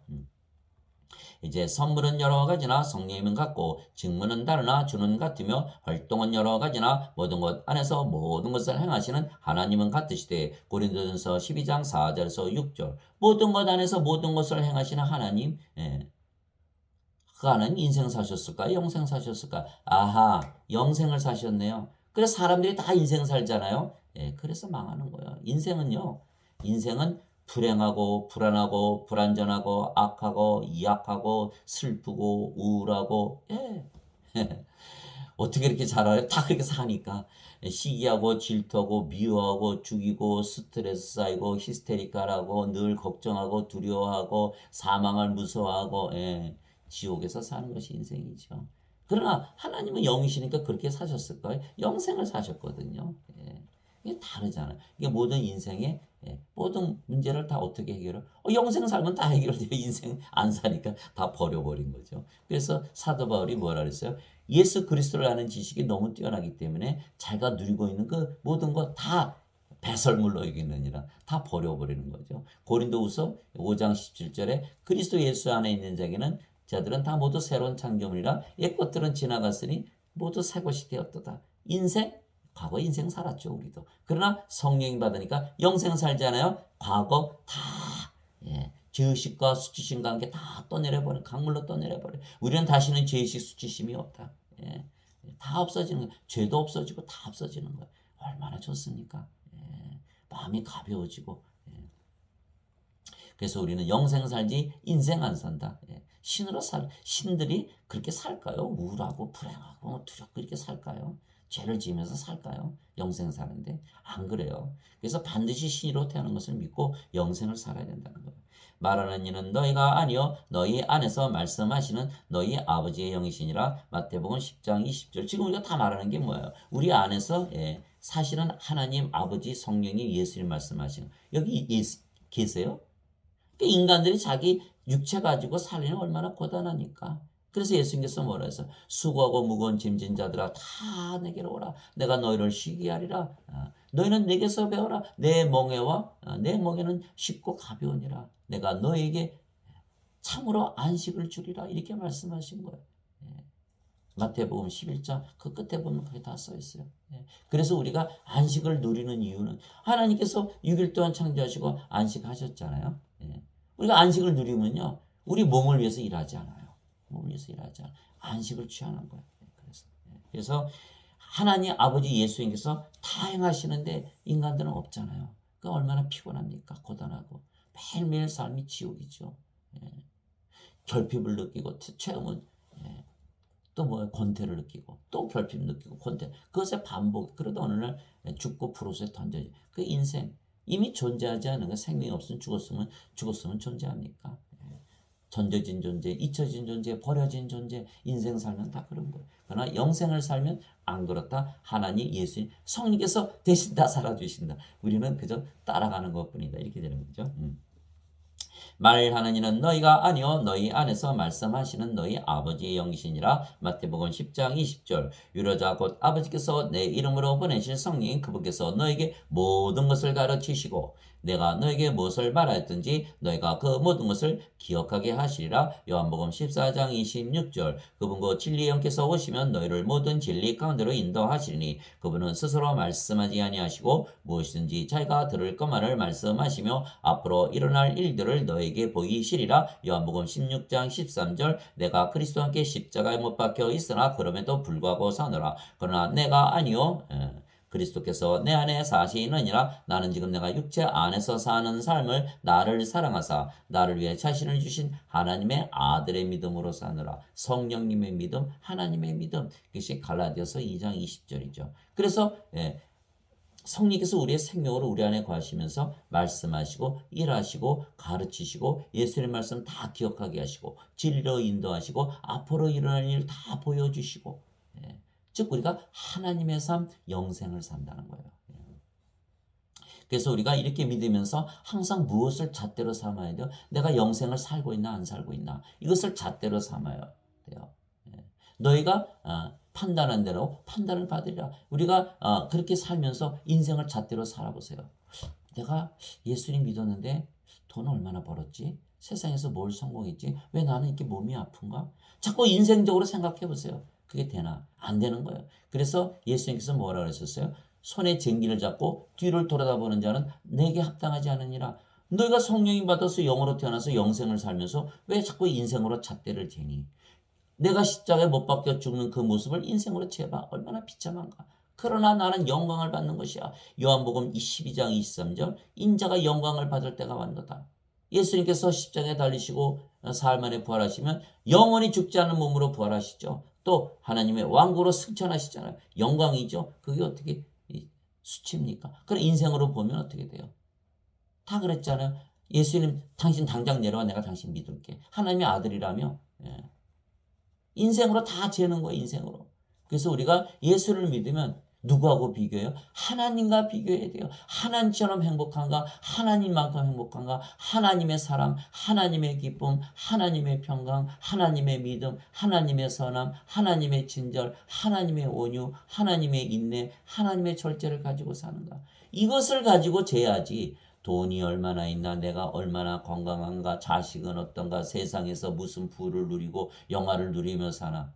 이제 선물은 여러 가지나 성령님은 같고 직무는 다르나 주는 같으며 활동은 여러 가지나 모든 것 안에서 모든 것을 행하시는 하나님은 같으시되 고린도전서 12장 4절에서 6절. 모든 것 안에서 모든 것을 행하시는 하나님. 그 안은 인생 사셨을까? 영생 사셨을까? 영생을 사셨네요. 그래서 사람들이 다 인생 살잖아요. 그래서 망하는 거예요. 인생은 불행하고 불안하고 불안전하고 악하고 약하고 슬프고 우울하고 어떻게 이렇게 잘 알아요? 다 그렇게 사니까 시기하고 질투하고 미워하고 죽이고 스트레스 쌓이고 히스테리컬하고 늘 걱정하고 두려워하고 사망을 무서워하고 지옥에서 사는 것이 인생이죠. 그러나 하나님은 영이시니까 그렇게 사셨을 거예요. 영생을 사셨거든요. 이게 다르잖아요. 이게 모든 인생의 모든 문제를 다 어떻게 해결해? 영생 살면 다 해결돼요. 인생 안 사니까 다 버려버린 거죠. 그래서 사도 바울이 뭐라 그랬어요? 예수 그리스도를 아는 지식이 너무 뛰어나기 때문에 자기가 누리고 있는 그 모든 거 다 배설물로 여기느니라 다 버려버리는 거죠. 고린도후서 5장 17절에 그리스도 예수 안에 있는 자들은 다 모두 새로운 창조물이라 옛 것들은 지나갔으니 모두 새 것이 되었도다. 인생 과거 인생 살았죠 우리도. 그러나 성령이 받으니까 영생 살잖아요. 과거 다 죄의식과 수치심과 함께 다 떠내려버려. 강물로 떠내려버려. 우리는 다시는 죄의식 수치심이 없다. 다 없어지는 거예요. 죄도 없어지고 다 없어지는 거예요. 얼마나 좋습니까? 마음이 가벼워지고. 그래서 우리는 영생 살지 인생 안 산다. 신들이 그렇게 살까요? 우울하고 불행하고 두렵고 이렇게 살까요? 죄를 지으면서 살까요? 영생 사는데 안 그래요. 그래서 반드시 신으로 태어난 것을 믿고 영생을 살아야 된다는 거예요. 말하는 이는 너희가 아니요 너희 안에서 말씀하시는 너희 아버지의 영이시니라. 마태복음 10장 20절. 지금 우리가 다 말하는 게 뭐예요? 우리 안에서 사실은 하나님 아버지 성령이 예수님 말씀하시는 여기 계세요? 인간들이 자기 육체 가지고 살리는 얼마나 고단하니까. 그래서 예수님께서 뭐라 해서 수고하고 무거운 짐진 자들아 다 내게로 오라. 내가 너희를 쉬게 하리라. 너희는 내게서 배워라. 내 멍에는 쉽고 가벼우니라. 내가 너에게 참으로 안식을 주리라. 이렇게 말씀하신 거예요. 마태복음 11장 그 끝에 보면 그게 다 써 있어요. 그래서 우리가 안식을 누리는 이유는 하나님께서 6일 동안 창조하시고 안식하셨잖아요. 우리가 안식을 누리면요. 우리 몸을 위해서 일하지 않아요. 몸을 위해서 일하지 않아요. 안식을 취하는 거예요. 그래서 하나님 아버지 예수님께서 다 행하시는데 인간들은 없잖아요. 그 얼마나 피곤합니까? 고단하고. 매일매일 삶이 지옥이죠. 결핍을 느끼고 최후는 또 뭐야 권태를 느끼고 또 결핍 느끼고 권태 그것의 반복. 그러다 어느 날 죽고 프로스에 던져져. 그 인생 이미 존재하지 않은 거. 생명이 없으면 죽었으면 존재합니까? 던져진 존재, 잊혀진 존재, 버려진 존재, 인생 살면 다 그런 거예요. 그러나 영생을 살면 안 그렇다. 하나님 예수님 성령께서 대신 다 살아주신다. 우리는 그저 따라가는 것뿐이다. 이렇게 되는 거죠. 말하는 이는 너희가 아니요 너희 안에서 말씀하시는 너희 아버지의 영이시니라. 마태복음 10장 20절. 유로자 곧 아버지께서 내 이름으로 보내실 성령인 그분께서 너에게 모든 것을 가르치시고 내가 너에게 무엇을 말하였든지 너희가 그 모든 것을 기억하게 하시리라. 요한복음 14장 26절. 그분 곧 진리의 영께서 오시면 너희를 모든 진리 가운데로 인도하시리니 그분은 스스로 말씀하지 아니하시고 무엇이든지 자기가 들을 것만을 말씀하시며 앞으로 일어날 일들을 너희에게 보이시리라. 요한복음 16장 13절. 내가 그리스도와 함께 십자가에 못 박혀 있으나 그럼에도 불구하고 사노라. 그러나 내가 아니요 그리스도께서 내 안에 사시느니라. 나는 지금 내가 육체 안에서 사는 삶을 나를 사랑하사 나를 위해 자신을 주신 하나님의 아들의 믿음으로 사느라. 성령님의 믿음, 하나님의 믿음. 이것이 갈라디아서 2장 20절이죠. 그래서 성령께서 우리의 생명으로 우리 안에 거하시면서 말씀하시고 일하시고 가르치시고 예수님의 말씀 다 기억하게 하시고 진리로 인도하시고 앞으로 일어날 일 다 보여주시고 즉 우리가 하나님의 삶, 영생을 산다는 거예요. 그래서 우리가 이렇게 믿으면서 항상 무엇을 잣대로 삼아야 돼요? 내가 영생을 살고 있나 안 살고 있나 이것을 잣대로 삼아야 돼요. 너희가 판단한 대로 판단을 받으리라. 우리가 그렇게 살면서 인생을 잣대로 살아보세요. 내가 예수님 믿었는데 돈 얼마나 벌었지? 세상에서 뭘 성공했지? 왜 나는 이렇게 몸이 아픈가? 자꾸 인생적으로 생각해 보세요. 그게 되나? 안 되는 거예요. 그래서 예수님께서 뭐라 그러셨어요? 손에 쟁기를 잡고 뒤를 돌아다보는 자는 내게 합당하지 않으니라. 너희가 성령이 받아서 영으로 태어나서 영생을 살면서 왜 자꾸 인생으로 잣대를 재니? 내가 십자가에 못 박혀 죽는 그 모습을 인생으로 재봐. 얼마나 비참한가. 그러나 나는 영광을 받는 것이야. 요한복음 12장 23절. 인자가 영광을 받을 때가 왔도다. 예수님께서 십자가에 달리시고 사흘 만에 부활하시면 영원히 죽지 않는 몸으로 부활하시죠. 또 하나님의 왕국으로 승천하시잖아요. 영광이죠. 그게 어떻게 수치입니까? 그럼 인생으로 보면 어떻게 돼요? 다 그랬잖아요. 예수님 당신 당장 내려와 내가 당신 믿을게. 하나님의 아들이라며. 인생으로 다 재는 거예요. 인생으로. 그래서 우리가 예수를 믿으면 누구하고 비교해요? 하나님과 비교해야 돼요. 하나님처럼 행복한가? 하나님만큼 행복한가? 하나님의 사랑, 하나님의 기쁨, 하나님의 평강, 하나님의 믿음, 하나님의 선함, 하나님의 친절, 하나님의 온유, 하나님의 인내, 하나님의 절제를 가지고 사는가? 이것을 가지고 재야지. 돈이 얼마나 있나, 내가 얼마나 건강한가, 자식은 어떤가, 세상에서 무슨 부를 누리고 영화를 누리며 사나.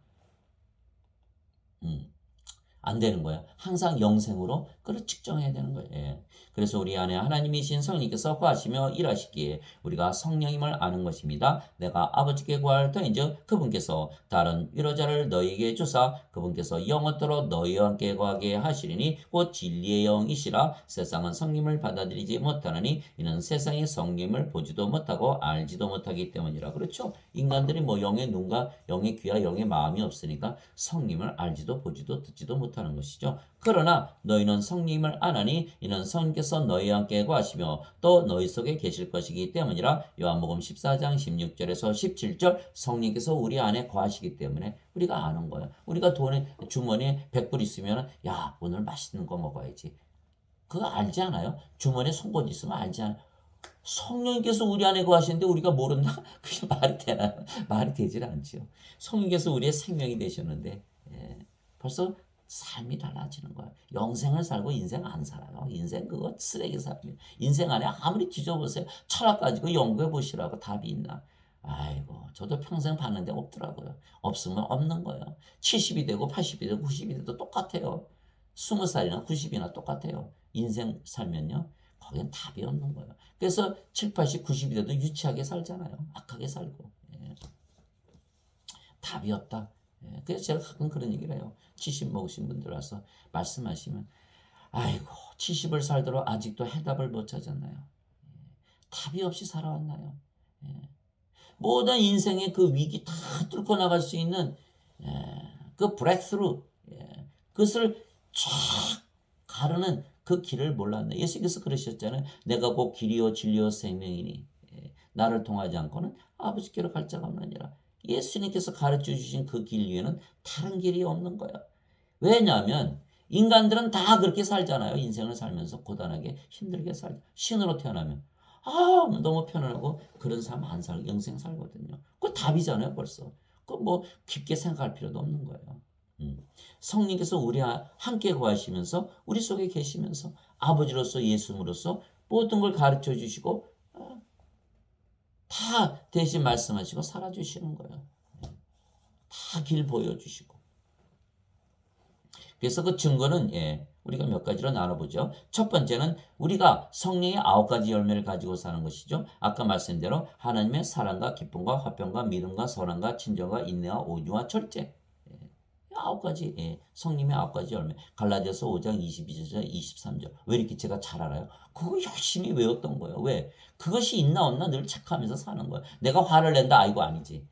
안 되는 거야. 항상 영생으로 그걸 측정해야 되는 거예요. 예. 그래서 우리 안에 하나님이신 성령께서 거하시며 일하시기에 우리가 성령임을 아는 것입니다. 내가 아버지께 구할 터인즉 그분께서 다른 위로자를 너희에게 주사 그분께서 영원토록 너희와 함께 거하게 하시리니 곧 진리의 영이시라. 세상은 성령을 받아들이지 못하느니 이는 세상의 성령을 보지도 못하고 알지도 못하기 때문이라. 그렇죠? 인간들이 뭐 영의 눈과 영의 귀와 영의 마음이 없으니까 성령을 알지도 보지도 듣지도 못하는 것이죠. 그러나 너희는 성령을 아나니 이는 성령께서 너희와 함께 거하시며 또 너희 속에 계실 것이기 때문이라. 요한복음 14장 16절에서 17절 성령께서 우리 안에 거하시기 때문에 우리가 아는 거예요. 우리가 돈에 주머니에 100불 있으면 야 오늘 맛있는 거 먹어야지. 그거 알지 않아요? 주머니에 송곳 있으면 알지 않아요? 성령께서 우리 안에 거하시는데 우리가 모른다? 그게 말이 되나요? 말이 되질 않죠. 성령께서 우리의 생명이 되셨는데 벌써 삶이 달라지는 거예요. 영생을 살고 인생 안 살아요. 인생 그거 쓰레기 삶이에요. 인생 안에 아무리 뒤져보세요. 철학 가지고 연구해 보시라고 답이 있나. 아이고 저도 평생 봤는데 없더라고요. 없으면 없는 거예요. 70이 되고 80이 되고 90이 돼도 똑같아요. 20살이나 90이나 똑같아요. 인생 살면요. 거기엔 답이 없는 거예요. 그래서 7, 80, 90이 돼도 유치하게 살잖아요. 악하게 살고. 답이 없다. 그래서 제가 가끔 그런 얘기를 해요. 70 먹으신 분들 와서 말씀하시면 아이고 70을 살도록 아직도 해답을 못 찾았나요? 답이 없이 살아왔나요? 모든 인생의 그 위기 다 뚫고 나갈 수 있는 그 브레이크스루 그것을 쫙 가르는 그 길을 몰랐네. 예수께서 그러셨잖아요. 내가 곧 길이요 진리요 생명이니 나를 통하지 않고는 아버지께로 갈 자가 없느니라. 예수님께서 가르쳐 주신 그 길 위에는 다른 길이 없는 거야. 왜냐하면 인간들은 다 그렇게 살잖아요. 인생을 살면서 고단하게 힘들게 살죠. 신으로 태어나면 너무 편안하고 그런 삶 안 살고 영생 살거든요. 그거 답이잖아요 벌써. 그거 뭐 깊게 생각할 필요도 없는 거예요. 성령께서 우리와 함께 거하시면서 우리 속에 계시면서 아버지로서 예수님으로서 모든 걸 가르쳐 주시고 다 대신 말씀하시고 살아주시는 거예요. 다 길 보여주시고. 그래서 그 증거는 우리가 몇 가지로 나눠보죠. 첫 번째는 우리가 성령의 9가지 열매를 가지고 사는 것이죠. 아까 말씀드린 대로 하나님의 사랑과 기쁨과 화평과 믿음과 선함과 친절과 인내와 온유와 절제. 9가지 성령의 9가지 열매. 갈라디아서 5장 22절 23절. 왜 이렇게 제가 잘 알아요? 그거 열심히 외웠던 거예요. 왜? 그것이 있나 없나 늘 체크하면서 사는 거예요. 내가 화를 낸다 아이고 아니지.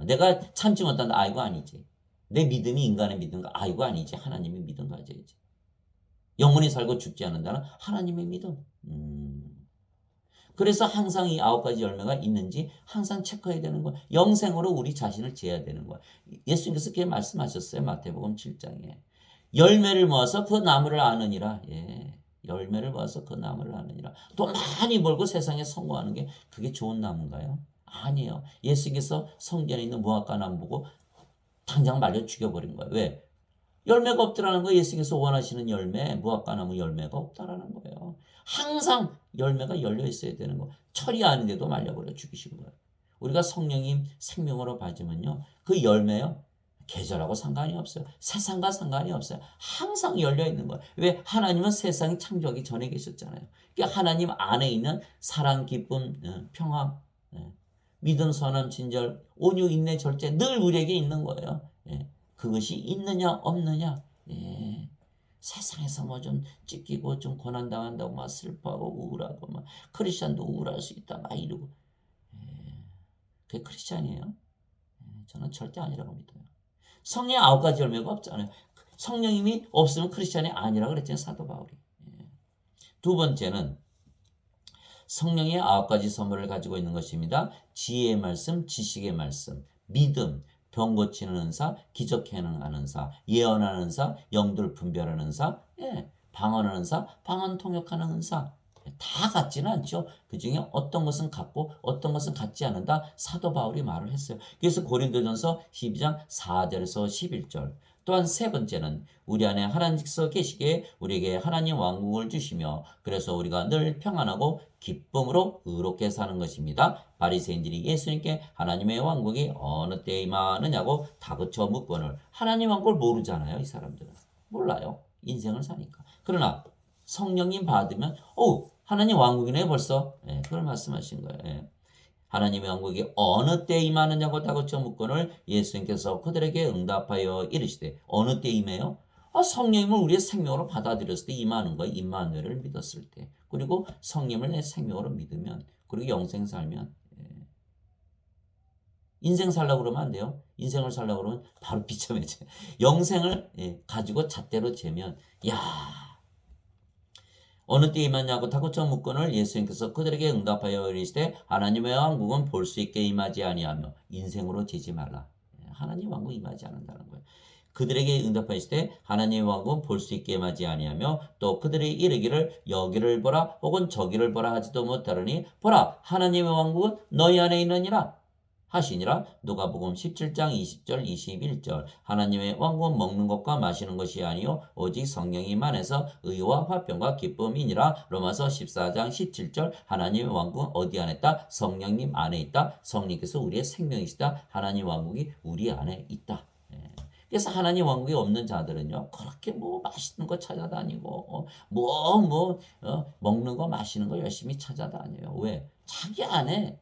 내가 참지 못한다 아이고 아니지. 내 믿음이 인간의 믿음가 아이고 아니지. 하나님의 믿음 가져야지. 영원히 살고 죽지 않는다는 하나님의 믿음. 그래서 항상 이 9가지 열매가 있는지 항상 체크해야 되는 거예요. 영생으로 우리 자신을 재야 되는 거예요. 예수님께서 그렇게 말씀하셨어요. 마태복음 7장에. 열매를 모아서 그 나무를 아느니라. 열매를 모아서 그 나무를 아느니라. 돈 많이 벌고 세상에 성공하는 게 그게 좋은 나무인가요? 아니에요. 예수님께서 성전에 있는 무화과 나무 보고 당장 말려 죽여버린 거예요. 왜? 열매가 없더라는 거예요. 예수께서 원하시는 열매, 무화과나무 열매가 없다라는 거예요. 항상 열매가 열려 있어야 되는 거. 철이 아닌데도 말려버려 죽이신 거예요. 우리가 성령님 생명으로 받으면요. 그 열매요. 계절하고 상관이 없어요. 세상과 상관이 없어요. 항상 열려 있는 거예요. 왜? 하나님은 세상이 창조하기 전에 계셨잖아요. 그러니까 하나님 안에 있는 사랑, 기쁨, 평화, 믿음, 선함, 친절, 온유, 인내, 절제 늘 우리에게 있는 거예요. 그것이 있느냐 없느냐. 세상에서 뭐 좀 찢기고 좀 고난당한다고 막 슬퍼하고 우울하고 막 크리스찬도 우울할 수 있다 막 이러고 그게 크리스찬이에요? 저는 절대 아니라고 믿어요. 성령의 9가지 열매가 없잖아요. 성령님이 없으면 크리스찬이 아니라고 그랬잖아요. 사도 바울이. 두 번째는 성령의 9가지 선물을 가지고 있는 것입니다. 지혜의 말씀, 지식의 말씀, 믿음, 병 고치는 은사, 기적해내는 은사, 예언하는 은사, 영들 분별하는 은사, 예, 방언하는 은사, 방언 통역하는 은사. 다 같지는 않죠. 그 중에 어떤 것은 같고 어떤 것은 같지 않는다. 사도 바울이 말을 했어요. 그래서 고린도전서 12장 4절에서 11절. 또한 세 번째는 우리 안에 하나님께서 계시기에 우리에게 하나님 왕국을 주시며 그래서 우리가 늘 평안하고 기쁨으로 의롭게 사는 것입니다. 바리새인들이 예수님께 하나님의 왕국이 어느 때에 임하느냐고 다그쳐 묻거늘 하나님 왕국을 모르잖아요. 이 사람들은. 몰라요. 인생을 사니까. 그러나 성령님 받으면 하나님 왕국이네 벌써. 예, 그걸 말씀하신 거예요. 예. 하나님의 왕국이 어느 때 임하느냐고 다그쳐 묻거늘 예수님께서 그들에게 응답하여 이르시되 어느 때 임해요? 성령님을 우리의 생명으로 받아들였을 때 임하는 거예요. 임마누엘을 믿었을 때. 그리고 성령을 내 생명으로 믿으면 그리고 영생 살면 인생 살려고 그러면 안 돼요. 인생을 살려고 그러면 바로 비참해져. 영생을 가지고 잣대로 재면 어느 때에 임하냐고 다그쳐 묻거늘 예수님께서 그들에게 응답하여 이르시되 하나님의 왕국은 볼 수 있게 임하지 아니하며 인생으로 재지 말라. 하나님 왕국 임하지 않는다는 거예요. 그들에게 응답하시되 하나님의 왕국은 볼 수 있게 임하지 아니하며 또 그들이 이르기를 여기를 보라 혹은 저기를 보라 하지도 못하느니 보라 하나님의 왕국은 너희 안에 있느니라 하시니라. 누가복음 17장 20절 21절. 하나님의 왕국은 먹는 것과 마시는 것이 아니요 오직 성령이 임안에서 의와 화평과 기쁨이니라. 로마서 14장 17절. 하나님의 왕국은 어디 안에 있다? 성령님 안에 있다. 성령께서 우리의 생명이시다. 하나님 왕국이 우리 안에 있다. 그래서 하나님 왕국이 없는 자들은요 그렇게 맛있는 거 찾아다니고 먹는 거 마시는 거 열심히 찾아다녀요. 왜? 자기 안에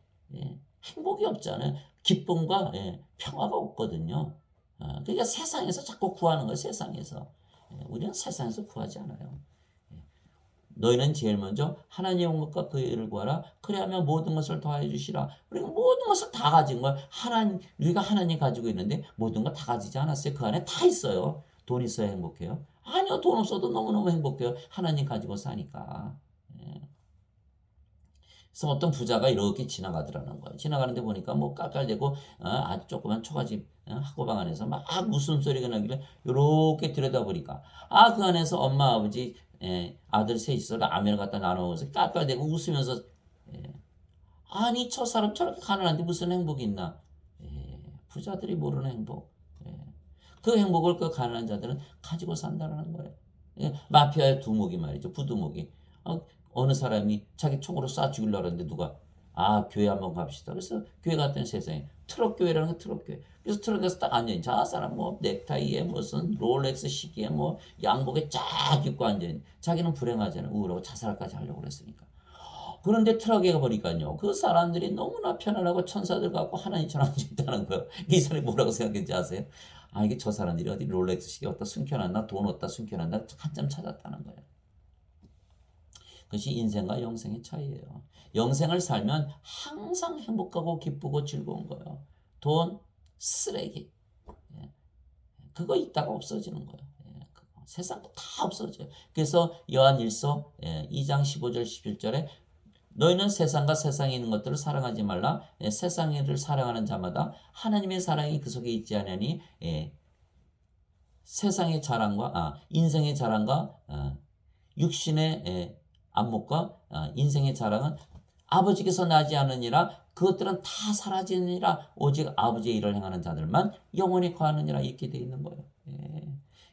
행복이 없잖아요. 기쁨과 평화가 없거든요. 그러니까 세상에서 자꾸 구하는 거예요. 세상에서. 우리는 세상에서 구하지 않아요. 너희는 제일 먼저 하나님의 왕국과 그의 의를 구하라. 그래야면 모든 것을 더하여 주시라. 그리고 모든 것을 다 가진 거야. 우리가 하나님 가지고 있는데 모든 거 다 가지지 않았어요. 그 안에 다 있어요. 돈 있어야 행복해요? 아니요. 돈 없어도 너무너무 행복해요. 하나님 가지고 사니까. 그래서 어떤 부자가 이렇게 지나가더라는 거예요. 지나가는데 보니까 깔깔대고 아주 조그만 초가집 학고방 안에서 막 웃음소리가 나길래 이렇게 들여다보니까 그 안에서 엄마 아버지 아들 셋이서 라면을 갖다 나눠 먹어서 깔깔대고 웃으면서 아니 저 사람 저렇게 가난한데 무슨 행복이 있나. 부자들이 모르는 행복. 그 행복을 그 가난한 자들은 가지고 산다는 거예요. 마피아의 두목이 말이죠. 부두목이. 어느 사람이 자기 총으로 쏴 죽이려고 하는데 누가 교회 한번 갑시다. 그래서 교회 갔더니 세상에 트럭교회라는 거 트럭교회. 그래서 트럭에서 딱 앉아있는 저 사람 넥타이에 무슨 롤렉스 시계에 양복에 쫙 입고 앉아있는 자기는 불행하잖아요. 우울하고 자살까지 하려고 그랬으니까. 그런데 트럭에 가보니까요. 그 사람들이 너무나 편안하고 천사들 같고 하나님처럼 앉아있다는 거예요. 이 사람이 뭐라고 생각했는지 아세요? 이게 저 사람들이 어디 롤렉스 시계 어디다 숨겨놨나 돈 어디다 숨겨놨나 한참 찾았다는 거예요. 그것이 인생과 영생의 차이예요. 영생을 살면 항상 행복하고 기쁘고 즐거운 거예요. 돈, 쓰레기. 그거 있다가 없어지는 거예요. 세상도 다 없어져요. 그래서 요한 1서 2장 15절 11절에 너희는 세상과 세상에 있는 것들을 사랑하지 말라. 세상을 사랑하는 자마다 하나님의 사랑이 그 속에 있지 않으니 세상의 자랑과 인생의 자랑과 육신의 안목과 인생의 자랑은 아버지께서 나지 않으니라. 그것들은 다 사라지느니라. 오직 아버지의 일을 행하는 자들만 영원히 거하느니라. 이렇게 되어 있는 거예요.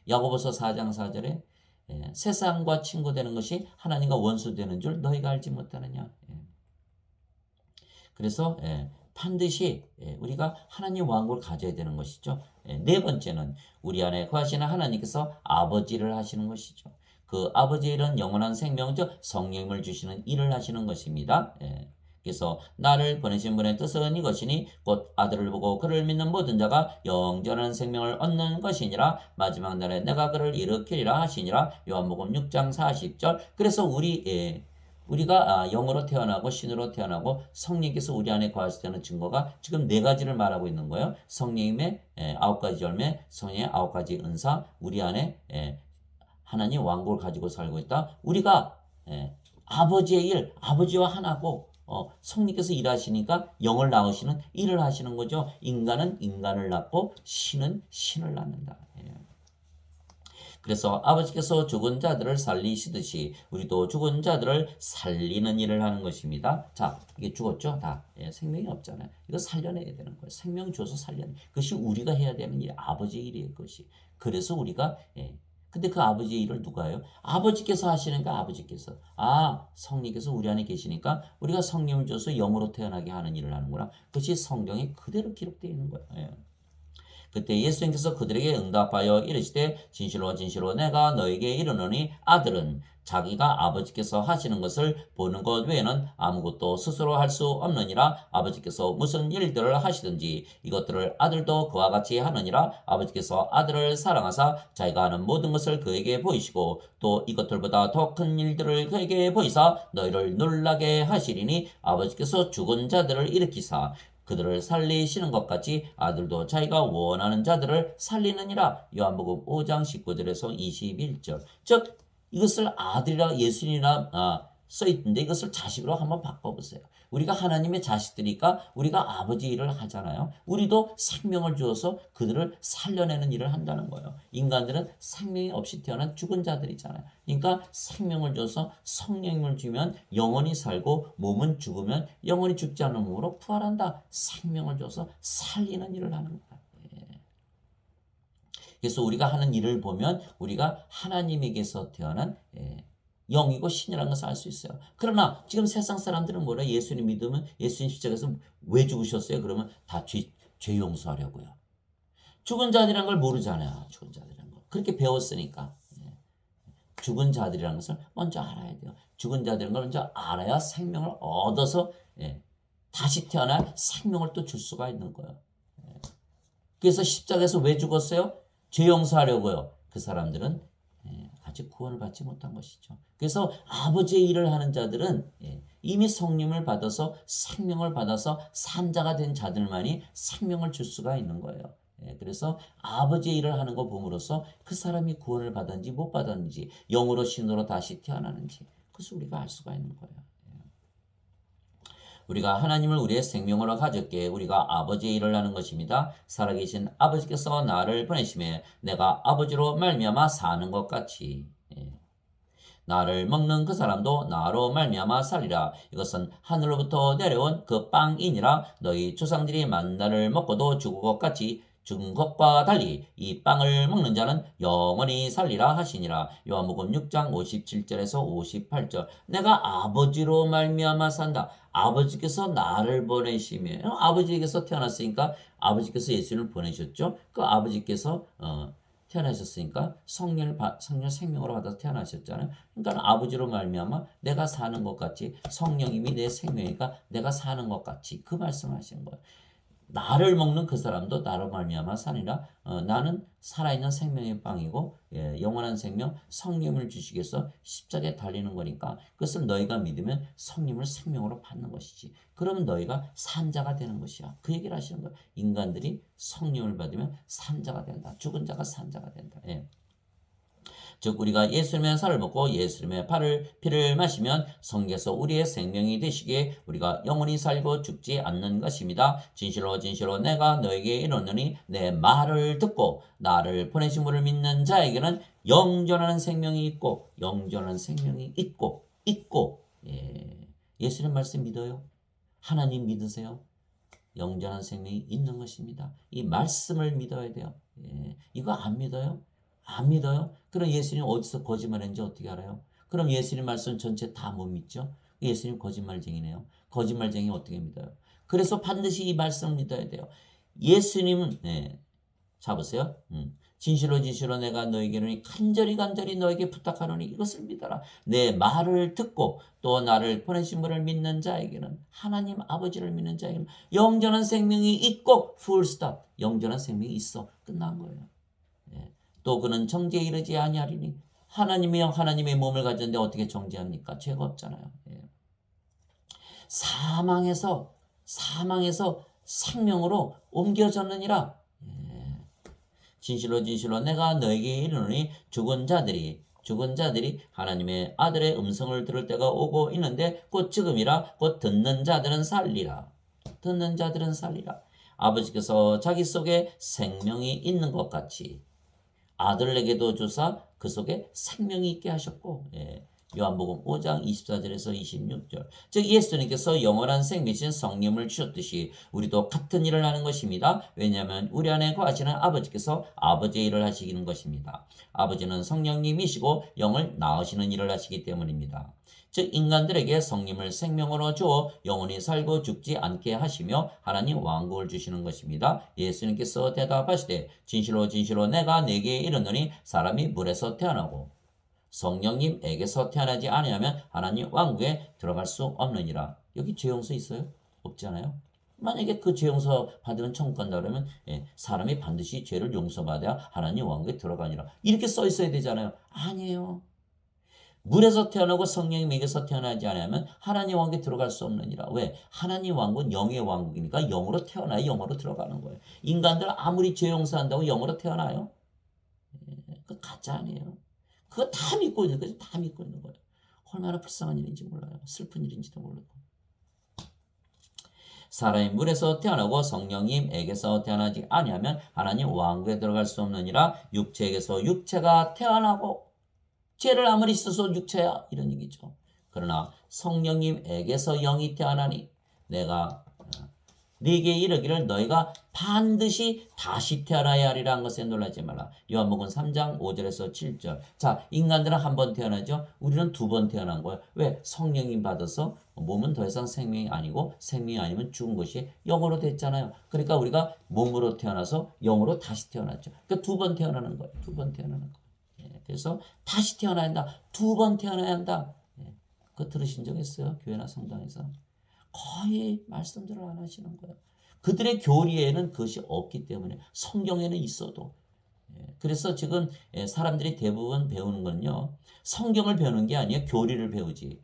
야고보서 4장 4절에 세상과 친구 되는 것이 하나님과 원수 되는 줄 너희가 알지 못하느냐. 그래서 반드시 우리가 하나님 왕국을 가져야 되는 것이죠. 네 번째는 우리 안에 거하시는 하나님께서 아버지를 하시는 것이죠. 그 아버지의 일은 영원한 생명적 성령을 주시는 일을 하시는 것입니다. 그래서 나를 보내신 분의 뜻은 이것이니 곧 아들을 보고 그를 믿는 모든 자가 영원한 생명을 얻는 것이니라. 마지막 날에 내가 그를 일으키리라 하시니라. 요한복음 6장 40절. 그래서 우리가 영으로 태어나고 신으로 태어나고 성령께서 우리 안에 거하실 때는 증거가 지금 네 가지를 말하고 있는 거예요. 성령님의 9가지 열매, 성령의 9가지 은사, 우리 안에 하나님 왕국을 가지고 살고 있다. 우리가 아버지의 일, 아버지와 하나고 성령께서 일하시니까 영을 낳으시는 일을 하시는 거죠. 인간은 인간을 낳고 신은 신을 낳는다. 예. 그래서 아버지께서 죽은 자들을 살리시듯이 우리도 죽은 자들을 살리는 일을 하는 것입니다. 자, 이게 죽었죠? 다. 예, 생명이 없잖아요. 이거 살려내야 되는 거예요. 생명 줘서 살려내. 그것이 우리가 해야 되는 일, 아버지의 일이에요. 그것이. 그래서 우리가 근데 그 아버지의 일을 누가 해요? 아버지께서 하시니까 아버지께서. 성령께서 우리 안에 계시니까 우리가 성령을 줘서 영으로 태어나게 하는 일을 하는구나. 그것이 성경에 그대로 기록되어 있는 거예요. 예. 그때 예수님께서 그들에게 응답하여 이르시되 진실로 진실로 내가 너에게 이르노니 아들은 자기가 아버지께서 하시는 것을 보는 것 외에는 아무것도 스스로 할 수 없느니라. 아버지께서 무슨 일들을 하시든지 이것들을 아들도 그와 같이 하느니라. 아버지께서 아들을 사랑하사 자기가 하는 모든 것을 그에게 보이시고 또 이것들보다 더 큰 일들을 그에게 보이사 너희를 놀라게 하시리니 아버지께서 죽은 자들을 일으키사 그들을 살리시는 것 같이 아들도 자기가 원하는 자들을 살리느니라. 요한복음 5장 19절에서 21절. 즉 이것을 아들이라 예수님이라 써있는데 이것을 자식으로 한번 바꿔보세요. 우리가 하나님의 자식들이니까 우리가 아버지 일을 하잖아요. 우리도 생명을 주어서 그들을 살려내는 일을 한다는 거예요. 인간들은 생명이 없이 태어난 죽은 자들이잖아요. 그러니까 생명을 줘서 성령을 주면 영원히 살고 몸은 죽으면 영원히 죽지 않은 몸으로 부활한다. 생명을 줘서 살리는 일을 하는 거예요. 그래서 우리가 하는 일을 보면 우리가 하나님에게서 태어난 영이고 신이라는 것을 알 수 있어요. 그러나 지금 세상 사람들은 뭐라 예수님 믿으면 예수님 십자가에서 왜 죽으셨어요? 그러면 다 죄 용서하려고요. 죽은 자들이라는 걸 모르잖아요. 죽은 자들이라는 거. 그렇게 배웠으니까. 죽은 자들이라는 것을 먼저 알아야 돼요. 죽은 자들이라는 걸 먼저 알아야 생명을 얻어서 다시 태어나 생명을 또 줄 수가 있는 거예요. 그래서 십자가에서 왜 죽었어요? 죄 용서하려고요. 그 사람들은 아직 구원을 받지 못한 것이죠. 그래서 아버지의 일을 하는 자들은 이미 성령을 받아서 생명을 받아서 산자가 된 자들만이 생명을 줄 수가 있는 거예요. 그래서 아버지의 일을 하는 거 봄으로써 그 사람이 구원을 받았는지 못 받았는지 영으로 신으로 다시 태어나는지 그것을 우리가 알 수가 있는 거예요. 우리가 하나님을 우리의 생명으로 가졌기에 우리가 아버지의 일을 하는 것입니다. 살아계신 아버지께서 나를 보내심에 내가 아버지로 말미암아 사는 것 같이 나를 먹는 그 사람도 나로 말미암아 살리라. 이것은 하늘로부터 내려온 그 빵이니라. 너희 조상들이 만나를 먹고도 죽은 것 같이 죽은 것과 달리 이 빵을 먹는 자는 영원히 살리라 하시니라. 요한복음 6장 57절에서 58절. 내가 아버지로 말미암아 산다. 아버지께서 나를 보내시며 아버지께서 태어났으니까 아버지께서 예수님을 보내셨죠. 그 아버지께서 태어나셨으니까 성령 생명으로 받아서 태어나셨잖아요. 그러니까 아버지로 말미암아 내가 사는 것 같이 성령님이 내 생명이니까 내가 사는 것 같이 그 말씀하시는 거예요. 나를 먹는 그 사람도 나로 말미암아 사니라. 나는 살아있는 생명의 빵이고 영원한 생명 성령을 주시기 위해서 십자가에 달리는 거니까 그것을 너희가 믿으면 성령을 생명으로 받는 것이지. 그러면 너희가 산자가 되는 것이야. 그 얘기를 하시는 거예요. 인간들이 성령을 받으면 산자가 된다. 죽은 자가 산자가 된다. 즉 우리가 예수님의 살을 먹고 예수님의 피를 마시면 성경에서 우리의 생명이 되시기에 우리가 영원히 살고 죽지 않는 것입니다. 진실로 진실로 내가 너에게 이르노니 내 말을 듣고 나를 보내신 분을 믿는 자에게는 영존하는 생명이 있고 영존하는 생명이 있고 예수님 말씀 믿어요? 하나님 믿으세요? 영존한 생명이 있는 것입니다. 이 말씀을 믿어야 돼요. 이거 안 믿어요? 안 믿어요? 그럼 예수님 어디서 거짓말했는지 어떻게 알아요? 그럼 예수님 말씀 전체 다 못 믿죠? 예수님 거짓말쟁이네요. 거짓말쟁이 어떻게 믿어요? 그래서 반드시 이 말씀을 믿어야 돼요. 예수님은 잡으세요. 진실로 진실로 내가 너에게는 간절히 너에게 부탁하노니 이것을 믿어라. 내 말을 듣고 또 나를 보내신 분을 믿는 자에게는 하나님 아버지를 믿는 자에게는 영전한 생명이 있고 풀스톱 영전한 생명이 있어. 끝난 거예요. 또 그는 정죄에 이르지 아니하리니 하나님의 몸을 가졌는데 어떻게 정죄합니까? 죄가 없잖아요. 사망에서 생명으로 옮겨졌느니라. 진실로 진실로 내가 너에게 이르노니 죽은 죽은 자들이 하나님의 아들의 음성을 들을 때가 오고 있는데 곧 지금이라. 곧 듣는 자들은 살리라. 듣는 자들은 살리라. 아버지께서 자기 속에 생명이 있는 것 같이 아들에게도 주사 그 속에 생명이 있게 하셨고, 요한복음 5장 24절에서 26절. 즉 예수님께서 영원한 생명이신 성령을 주셨듯이 우리도 같은 일을 하는 것입니다. 왜냐하면 우리 안에 거하시는 아버지께서 아버지의 일을 하시는 것입니다. 아버지는 성령님이시고 영을 낳으시는 일을 하시기 때문입니다. 즉 인간들에게 성령을 생명으로 주어 영원히 살고 죽지 않게 하시며 하나님 왕국을 주시는 것입니다. 예수님께서 대답하시되 진실로 진실로 내가 네게 이르노니 사람이 물에서 태어나고 성령님에게서 태어나지 아니하면 하나님 왕국에 들어갈 수 없느니라. 여기 죄용서 있어요? 없잖아요. 만약에 그 죄용서 받으면 천국 간다 그러면 사람이 반드시 죄를 용서받아야 하나님 왕국에 들어가니라. 이렇게 써 있어야 되잖아요. 아니에요. 물에서 태어나고 성령님에게서 태어나지 않으면 하나님 왕국에 들어갈 수 없느니라. 왜? 하나님 왕국은 영의 왕국이니까 영으로 태어나야 영으로 들어가는 거예요. 인간들 아무리 죄 용서한다고 영으로 태어나요? 그거 가짜 아니에요. 그거 다 믿고 있는 거죠. 다 믿고 있는 거예요. 얼마나 불쌍한 일인지 몰라요. 슬픈 일인지도 모르고. 사람이 물에서 태어나고 성령님에게서 태어나지 아니하면 하나님 왕국에 들어갈 수 없느니라. 육체에게서 육체가 태어나고 죄를 아무리 써서 육체야 이런 얘기죠. 그러나 성령님에게서 영이 태어나니 내가 네게 이르기를 너희가 반드시 다시 태어나야 하리라는 것에 놀라지 말라. 요한복음 3장 5절에서 7절. 자, 인간들은 한 번 태어나죠. 우리는 두 번 태어난 거예요. 왜? 성령님 받아서 몸은 더 이상 생명이 아니고 생명이 아니면 죽은 것이 영으로 됐잖아요. 그러니까 우리가 몸으로 태어나서 영으로 다시 태어났죠. 그러니까 두 번 태어나는 거예요. 두 번 태어나는 거예요. 그래서 다시 태어나야 한다. 두 번 태어나야 한다. 그거 들으신 적 있어요? 교회나 성당에서. 거의 말씀들을 안 하시는 거예요. 그들의 교리에는 그것이 없기 때문에 성경에는 있어도. 그래서 지금 사람들이 대부분 배우는 건요. 성경을 배우는 게 아니에요. 교리를 배우지.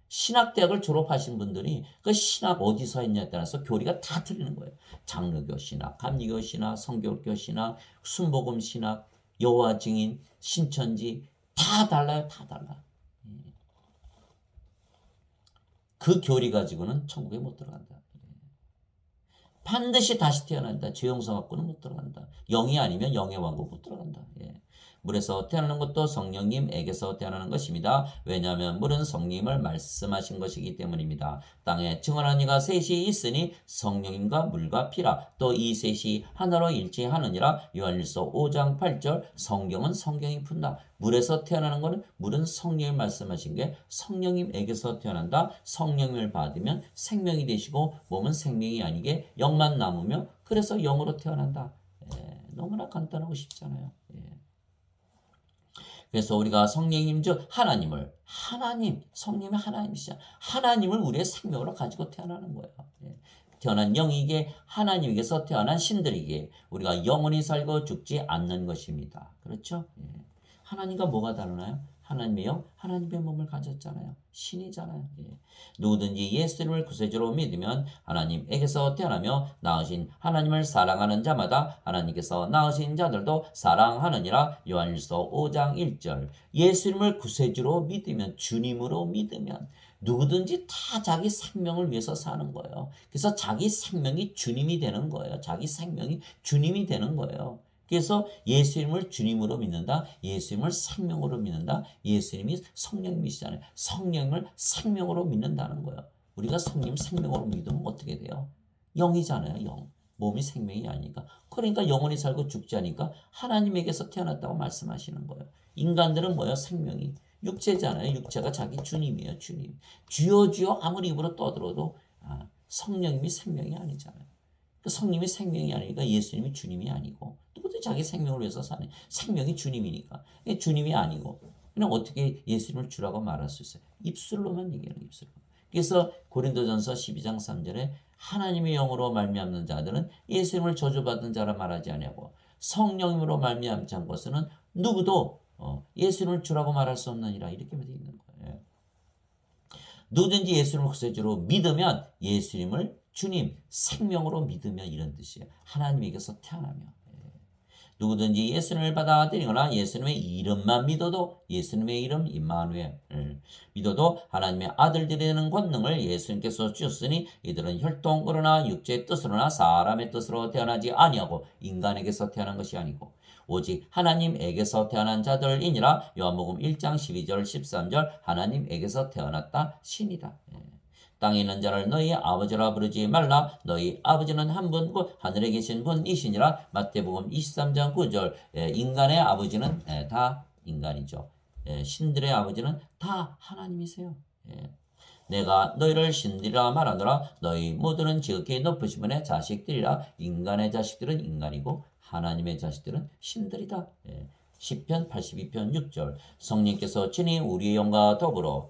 신학대학을 졸업하신 분들이 그 신학 어디서 했냐에 따라서 교리가 다 틀리는 거예요. 장로교 신학, 감리교 신학, 성교교 신학, 순복음 신학, 여호와 증인, 신천지 다 달라요. 다 달라. 그 교리 가지고는 천국에 못 들어간다. 반드시 다시 태어난다. 죄 용서 갖고는 못 들어간다. 영이 아니면 영의 왕국 못 들어간다. 물에서 태어나는 것도 성령님에게서 태어나는 것입니다. 왜냐하면 물은 성령님을 말씀하신 것이기 때문입니다. 땅에 증언한 이가 셋이 있으니 성령님과 물과 피라. 또 이 셋이 하나로 일치하느니라. 요한일서 5장 8절. 성경은 성경이 푼다. 물에서 태어나는 것은 물은 성령이 말씀하신 게 성령님에게서 태어난다. 성령을 받으면 생명이 되시고 몸은 생명이 아니게 영만 남으며 그래서 영으로 태어난다. 너무나 간단하고 쉽잖아요. 그래서 우리가 성령님 즉 하나님 성령이 하나님이시잖아요. 하나님을 우리의 생명으로 가지고 태어나는 거예요. 태어난 영이기에 하나님에게서 태어난 신들이기에 우리가 영원히 살고 죽지 않는 것입니다. 그렇죠? 하나님과 뭐가 다르나요? 하나님의 영, 하나님의 몸을 가졌잖아요. 신이잖아요. 누구든지 예수님을 구세주로 믿으면 하나님에게서 태어나며 낳으신 하나님을 사랑하는 자마다 하나님께서 낳으신 자들도 사랑하느니라. 요한일서 5장 1절. 예수님을 구세주로 믿으면, 주님으로 믿으면 누구든지 다 자기 생명을 위해서 사는 거예요. 그래서 자기 생명이 주님이 되는 거예요. 자기 생명이 주님이 되는 거예요. 그래서 예수님을 주님으로 믿는다. 예수님을 생명으로 믿는다. 예수님이 성령님이시잖아요. 성령을 생명으로 믿는다는 거예요. 우리가 성령 생명으로 믿으면 어떻게 돼요? 영이잖아요. 영. 몸이 생명이 아니니까. 그러니까 영원히 살고 죽지 않으니까 하나님에게서 태어났다고 말씀하시는 거예요. 인간들은 뭐예요? 생명이. 육체잖아요. 육체가 자기 주님이에요. 주님. 주여 주여 아무리 입으로 떠들어도 성령님이 생명이 아니잖아요. 성님이 생명이 아니니까 예수님이 주님이 아니고 누구도 자기 생명을 위해서 사는 생명이 주님이니까 주님이 아니고 그냥 어떻게 예수님을 주라고 말할 수 있어요? 입술로만 얘기하는 입술로. 그래서 고린도전서 12장 3절에 하나님의 영으로 말미암는 자들은 예수님을 저주받은 자라 말하지 아니하고 성령으로 말미암지 않은 것은 누구도 예수님을 주라고 말할 수 없느니라 이렇게 되어 있는 거예요. 누구든지 예수님을 구세주로 믿으면 예수님을 주님, 생명으로 믿으면 이런 뜻이에요. 하나님에게서 태어나며. 누구든지 예수님을 받아들이거나 예수님의 이름만 믿어도 예수님의 이름 임마누엘 믿어도 하나님의 아들들이 되는 권능을 예수님께서 주셨으니 이들은 혈통으로나 육체의 뜻으로나 사람의 뜻으로 태어나지 아니하고 인간에게서 태어난 것이 아니고 오직 하나님에게서 태어난 자들이니라. 요한복음 1장 12절 13절 하나님에게서 태어났다 신이다. 땅에 있는 자를 너희 아버지라 부르지 말라. 너희 아버지는 한 분 곧 하늘에 계신 분이시니라. 마태복음 23장 9절 인간의 아버지는 다 인간이죠. 신들의 아버지는 다 하나님이세요. 내가 너희를 신들이라 말하노라. 너희 모두는 지극히 높으신 분의 자식들이라. 인간의 자식들은 인간이고 하나님의 자식들은 신들이다. 시편 82편 6절 성령께서 친히 우리의 영과 더불어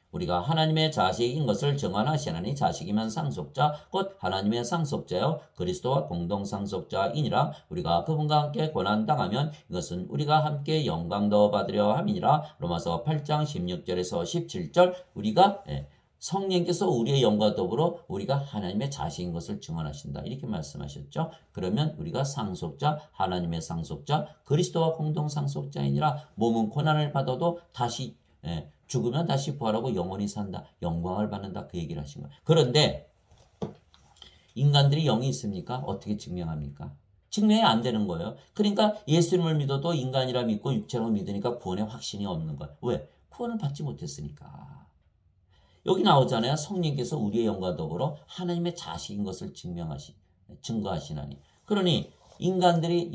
우리가 하나님의 자식인 것을 증언하시나니 자식이면 상속자 곧 하나님의 상속자여 그리스도와 공동 상속자이니라. 우리가 그분과 함께 고난당하면 이것은 우리가 함께 영광도 받으려 함이니라. 로마서 8장 16절에서 17절 우리가 성령께서 우리의 영과 더불어 우리가 하나님의 자식인 것을 증언하신다. 이렇게 말씀하셨죠. 그러면 우리가 상속자, 하나님의 상속자, 그리스도와 공동 상속자이니라. 몸은 고난을 받아도 다시 죽으면 다시 부활하고 영원히 산다. 영광을 받는다. 그 얘기를 하신 거예요. 그런데 인간들이 영이 있습니까? 어떻게 증명합니까? 증명이 안 되는 거예요. 그러니까 예수님을 믿어도 인간이라 믿고 육체로 믿으니까 구원의 확신이 없는 거예요. 왜? 구원을 받지 못했으니까. 여기 나오잖아요. 성령께서 우리의 영과 더불어 하나님의 자식인 것을 증거하시나니. 그러니 인간들이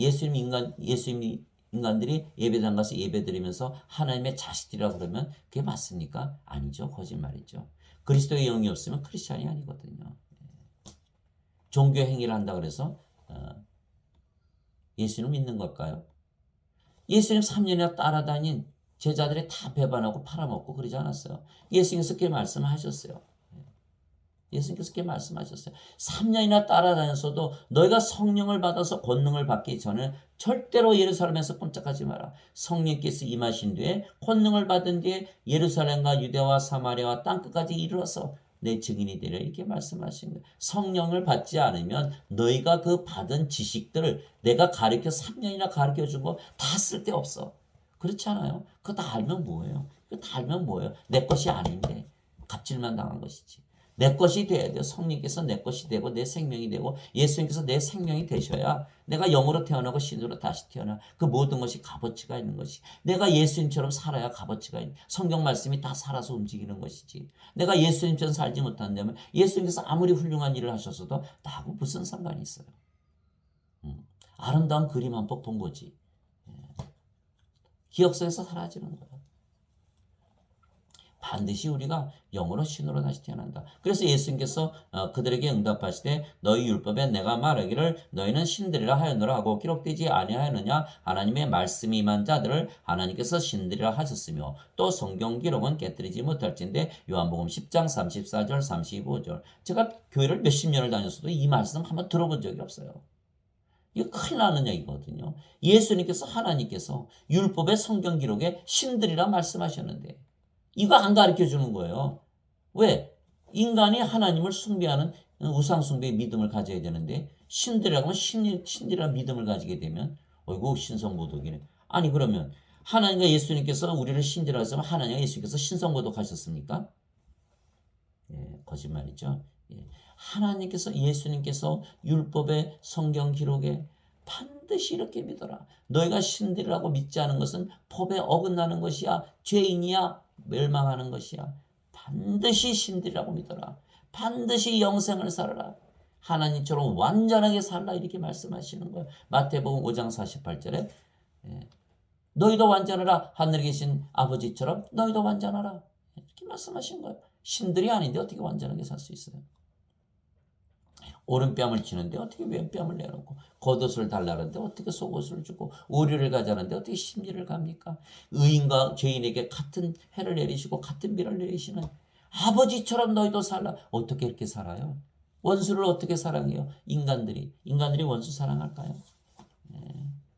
인간들이 예배당 가서 예배드리면서 하나님의 자식들이라 그러면 그게 맞습니까? 아니죠. 거짓말이죠. 그리스도의 영이 없으면 크리스찬이 아니거든요. 종교 행위를 한다 그래서 예수님 믿는 걸까요? 예수님 3년이나 따라다닌 제자들이 다 배반하고 팔아먹고 그러지 않았어요. 예수님께서 그렇게 말씀하셨어요. 예수님께서 그렇게 말씀하셨어요. 3년이나 따라다녔어도 너희가 성령을 받아서 권능을 받기 전에 절대로 예루살렘에서 꼼짝하지 마라. 성령께서 임하신 뒤에 권능을 받은 뒤에 예루살렘과 유대와 사마리아와 땅끝까지 이르러서 내 증인이 되려 이렇게 말씀하신 거예요. 성령을 받지 않으면 너희가 그 받은 지식들을 내가 가르쳐 3년이나 가르쳐 준 거 다 쓸데없어. 그렇지 않아요? 그거 다 알면 뭐예요? 그거 다 알면 뭐예요? 내 것이 아닌데 갑질만 당한 것이지. 내 것이 돼야 돼요. 성령께서 내 것이 되고 내 생명이 되고 예수님께서 내 생명이 되셔야 내가 영으로 태어나고 신으로 다시 태어나 그 모든 것이 값어치가 있는 것이 내가 예수님처럼 살아야 값어치가 있는 성경 말씀이 다 살아서 움직이는 것이지. 내가 예수님처럼 살지 못한다면 예수님께서 아무리 훌륭한 일을 하셨어도 나하고 무슨 상관이 있어요. 아름다운 그림 한 번 본 거지. 기억 속에서 사라지는 거예요. 반드시 우리가 영으로 신으로 다시 태어난다. 그래서 예수님께서 그들에게 응답하시되 너희 율법에 내가 말하기를 너희는 신들이라 하였노라 하고 기록되지 아니하였느냐. 하나님의 말씀이 임한 자들을 하나님께서 신들이라 하셨으며 또 성경 기록은 깨뜨리지 못할진대. 요한복음 10장 34절 35절 제가 교회를 몇십 년을 다녔어도 이 말씀 한번 들어본 적이 없어요. 이거 큰일 나는 얘기거든요. 예수님께서 하나님께서 율법의 성경 기록에 신들이라 말씀하셨는데 이거 안 가르쳐 주는 거예요. 왜? 인간이 하나님을 숭배하는 우상 숭배의 믿음을 가져야 되는데 신들이라고 하면 신이라는 믿음을 가지게 되면 어이구 신성모독이네. 아니 그러면 하나님과 예수님께서 우리를 신들이라고 했으면 하나님과 예수님께서 신성모독하셨습니까? 거짓말이죠. 하나님께서 예수님께서 율법의 성경 기록에 반드시 이렇게 믿어라. 너희가 신들이라고 믿지 않은 것은 법에 어긋나는 것이야. 죄인이야. 멸망하는 것이야. 반드시 신들이라고 믿어라. 반드시 영생을 살아라. 하나님처럼 완전하게 살라 이렇게 말씀하시는 거예요. 마태복음 5장 48절에 너희도 완전하라. 하늘에 계신 아버지처럼 너희도 완전하라. 이렇게 말씀하신 거예요. 신들이 아닌데 어떻게 완전하게 살 수 있어요? 오른뺨을 치는데 어떻게 왼뺨을 내놓고 겉옷을 달라는데 어떻게 속옷을 주고 오류를 가자는데 어떻게 심리를 갑니까? 의인과 죄인에게 같은 해를 내리시고 같은 비를 내리시는 아버지처럼 너희도 살라. 어떻게 이렇게 살아요? 원수를 어떻게 사랑해요? 인간들이 원수 사랑할까요?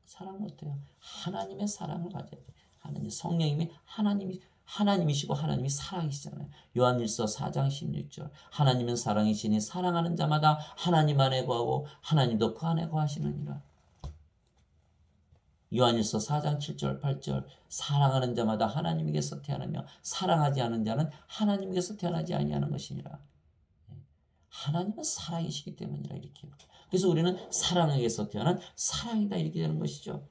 사랑 못해요. 하나님의 사랑을 가져야 돼요. 하나님 성령님이 하나님이시고 하나님이 사랑이시잖아요. 요한일서 4장 16절 하나님은 사랑이시니 사랑하는 자마다 하나님 안에 거하고 하나님도 그 안에 거하시느니라. 요한일서 4장 7절 8절 사랑하는 자마다 하나님에게서 태어나며 사랑하지 않은 자는 하나님에게서 태어나지 아니하는 것이니라. 하나님은 사랑이시기 때문이라 이렇게. 그래서 우리는 사랑에게서 태어난 사랑이다 이렇게 되는 것이죠.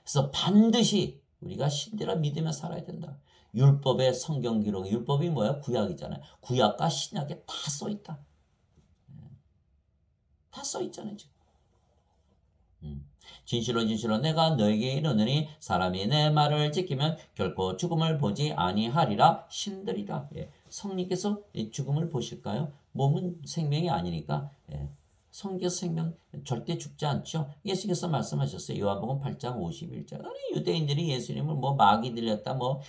그래서 반드시 우리가 신대라 믿으며 살아야 된다. 율법의 성경 기록, 율법이 뭐야? 구약이잖아요. 구약과 신약에 다 써 있다. 다 써 있잖아요, 지금. 진실로 진실로 내가 너에게 이르노니 사람이 내 말을 지키면 결코 죽음을 보지 아니하리라 신들이다. 예. 성령께서 죽음을 보실까요? 몸은 생명이 아니니까. 예. 성령께서 생명 절대 죽지 않죠. 예수께서 말씀하셨어요. 요한복음 8장 51절. 아니 유대인들이 예수님을 뭐 마귀 들렸다 뭐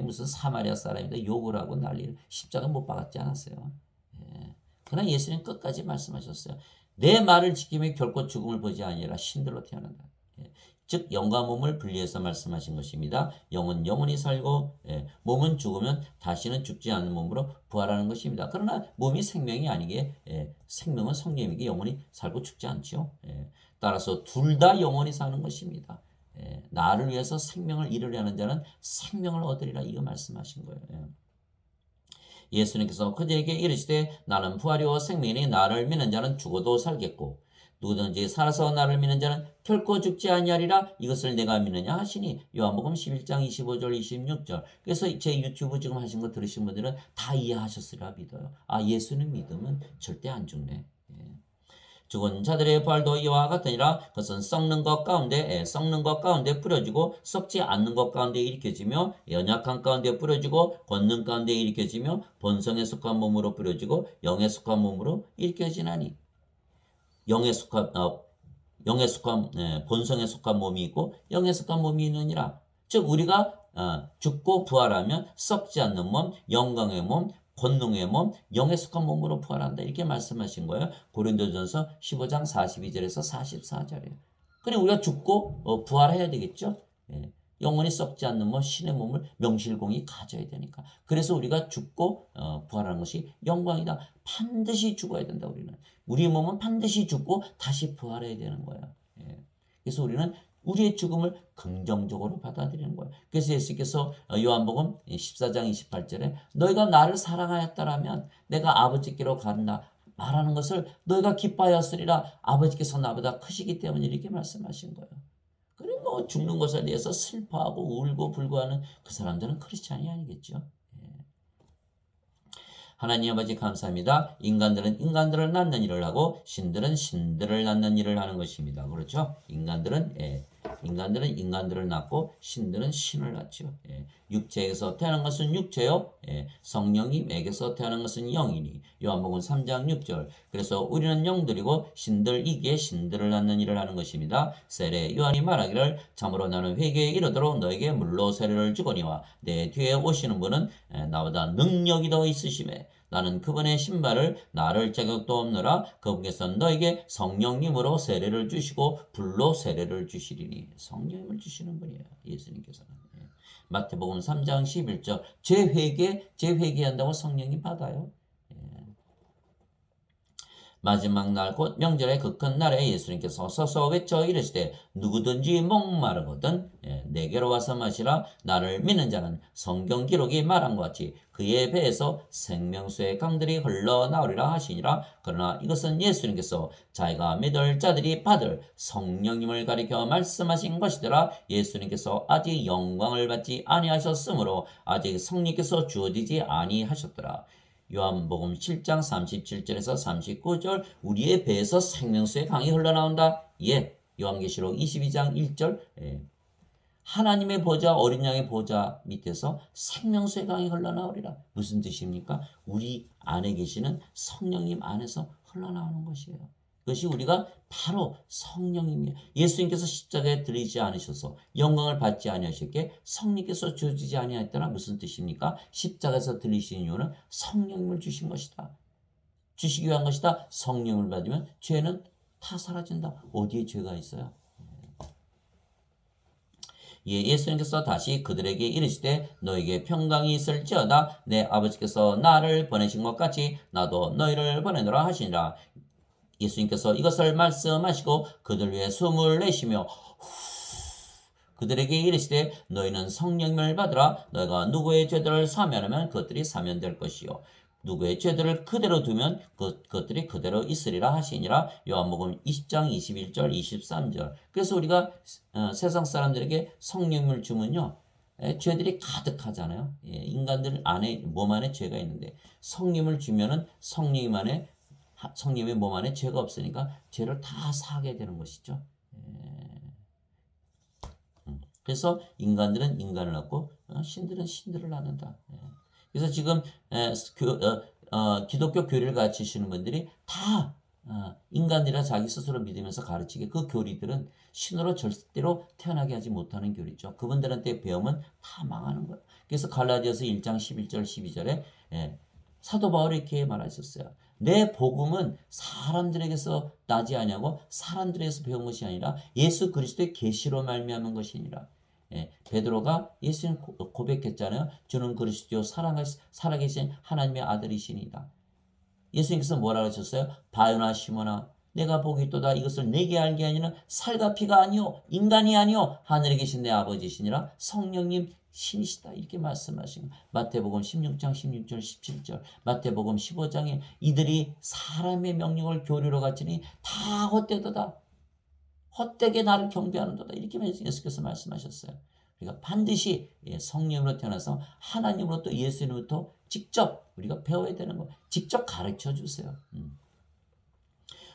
무슨 사마리아 사람이다 욕을 하고 난리를 십자가 못 박았지 않았어요. 예. 그러나 예수님 끝까지 말씀하셨어요. 내 말을 지키면 결코 죽음을 보지 아니라 신들로 태어난다. 예. 즉 영과 몸을 분리해서 말씀하신 것입니다. 영은 영원히 살고 몸은 죽으면 다시는 죽지 않는 몸으로 부활하는 것입니다. 그러나 몸이 생명이 아니기에 생명은 성령에게 영원히 살고 죽지 않죠. 따라서 둘 다 영원히 사는 것입니다. 나를 위해서 생명을 잃으려는 자는 생명을 얻으리라 이거 말씀하신 거예요. 예수님께서 그들에게 이르시되 나는 부활이요 생명이니 나를 믿는 자는 죽어도 살겠고 누구든지 살아서 나를 믿는 자는 결코 죽지 아니하리라 이것을 내가 믿느냐 하시니 요한복음 11장 25절 26절. 그래서 제 유튜브 지금 하신 거 들으신 분들은 다 이해하셨으리라 믿어요. 아 예수님 믿으면 절대 안 죽네. 죽은 자들의 부활도 이와 같으니라. 그것은 썩는 것 가운데 뿌려지고 썩지 않는 것 가운데 일으켜지며 연약한 가운데 뿌려지고 권능 가운데 일으켜지며 본성에 속한 몸으로 뿌려지고 영에 속한 몸으로 일으켜지나니 영에 속한 본성에 속한 몸이 있고 영에 속한 몸이 있느니라. 즉 우리가 죽고 부활하면 썩지 않는 몸, 영광의 몸, 권능의 몸, 영에 속한 몸으로 부활한다. 이렇게 말씀하신 거예요. 고린도전서 15장 42절에서 44절이에요. 그래 우리가 죽고 부활해야 되겠죠. 영원히 썩지 않는 몸, 신의 몸을 명실공히 가져야 되니까. 그래서 우리가 죽고 부활하는 것이 영광이다. 반드시 죽어야 된다. 우리 몸은 반드시 죽고 다시 부활해야 되는 거예요. 그래서 우리는 우리의 죽음을 긍정적으로 받아들이는 거예요. 그래서 예수께서 요한복음 14장 28절에 너희가 나를 사랑하였다라면 내가 아버지께로 간다 말하는 것을 너희가 기뻐하였으리라. 아버지께서 나보다 크시기 때문에 이렇게 말씀하신 거예요. 그래 뭐 죽는 것에 대해서 슬퍼하고 울고 불고하는 그 사람들은 크리스찬이 아니겠죠. 하나님 아버지 감사합니다. 인간들은 인간들을 낳는 일을 하고 신들은 신들을 낳는 일을 하는 것입니다. 그렇죠? 인간들은 인간들을 낳고 신들은 신을 낳죠. 육체에서 태어난 것은 육체요. 성령이 맥에서 태어난 것은 영이니. 요한복음 3장 6절. 그래서 우리는 영들이고 신들이기에 신들을 낳는 일을 하는 것입니다. 세례 요한이 말하기를 참으로 나는 회개에 이르도록 너에게 물로 세례를 주거니와 내 뒤에 오시는 분은 나보다 능력이 더 있으심에 나는 그분의 신발을 나를 자격도 없노라. 그분께서 너에게 성령님으로 세례를 주시고 불로 세례를 주시리니. 성령님을 주시는 분이에요. 예수님께서는. 마태복음 3장 11절. 제 회개한다고 성령님 받아요. 마지막 날 곧 명절의 그 큰 날에 예수님께서 서서 외쳐 이르시되 누구든지 목마르거든 내게로 와서 마시라. 나를 믿는 자는 성경 기록이 말한 것 같이 그의 배에서 생명수의 강들이 흘러나오리라 하시니라. 그러나 이것은 예수님께서 자기가 믿을 자들이 받을 성령님을 가리켜 말씀하신 것이더라. 예수님께서 아직 영광을 받지 아니하셨으므로 아직 성령께서 주어지지 아니하셨더라. 요한복음 7장 37절에서 39절 우리의 배에서 생명수의 강이 흘러나온다. 요한계시록 22장 1절 하나님의 보좌 어린 양의 보좌 밑에서 생명수의 강이 흘러나오리라. 무슨 뜻입니까? 우리 안에 계시는 성령님 안에서 흘러나오는 것이에요. 그것이 우리가 바로 성령님이에요. 예수님께서 십자가에 들리지 않으셔서 영광을 받지 아니하셨기에 성령께서 주어지지 아니하였다나 무슨 뜻입니까? 십자가에서 들리신 이유는 성령님을 주신 것이다. 주시기 위한 것이다. 성령을 받으면 죄는 다 사라진다. 어디에 죄가 있어요? 예수님께서 다시 그들에게 이르시되 너에게 평강이 있을지어다. 내 아버지께서 나를 보내신 것 같이 나도 너희를 보내노라 하시니라. 예수님께서 이것을 말씀하시고 그들 위해 숨을 내쉬며 그들에게 이르시되 너희는 성령을 받으라. 너희가 누구의 죄들을 사면하면 그것들이 사면될 것이요 누구의 죄들을 그대로 두면 그것들이 그대로 있으리라 하시니라. 요한복음 20장 21절 23절. 그래서 우리가 세상 사람들에게 성령을 주면요, 죄들이 가득하잖아요. 인간들 안에 몸 안에 죄가 있는데 성령을 주면은 성령의 몸 안에 죄가 없으니까 죄를 다 사하게 되는 것이죠. 그래서 인간들은 인간을 낳고 신들은 신들을 낳는다. 그래서 지금 기독교 교리를 가르치시는 분들이 다 인간들이라 자기 스스로 믿으면서 가르치게 그 교리들은 신으로 절대로 태어나게 하지 못하는 교리죠. 그분들한테 배우면 다 망하는 거예요. 그래서 갈라디아서 1장 11절 12절에 사도 바울이 이렇게 말하셨어요. 내 복음은 사람들에게서 나지 아니하고 사람들에게서 배운 것이 아니라 예수 그리스도의 계시로 말미암은 것이니라. 베드로가 예수님 고백했잖아요. 주는 그리스도 살아계신 하나님의 아들이시니이다. 예수님께서 뭐라고 하셨어요? 바요나 시몬아 내가 복이 있도다. 이것을 내게 알게 하니는 살과 피가 아니요 인간이 아니요 하늘에 계신 내 아버지시니라. 성령님 신이시다. 이렇게 말씀하신 마태복음 16장 16절 17절 마태복음 15장에 이들이 사람의 명령을 교리로 갖추니 다 헛되도다. 헛되게 나를 경배하는도다. 이렇게 예수께서 말씀하셨어요. 우리가 반드시 성령으로 태어나서 하나님으로부터 예수님부터 직접 우리가 배워야 되는 거 직접 가르쳐 주세요.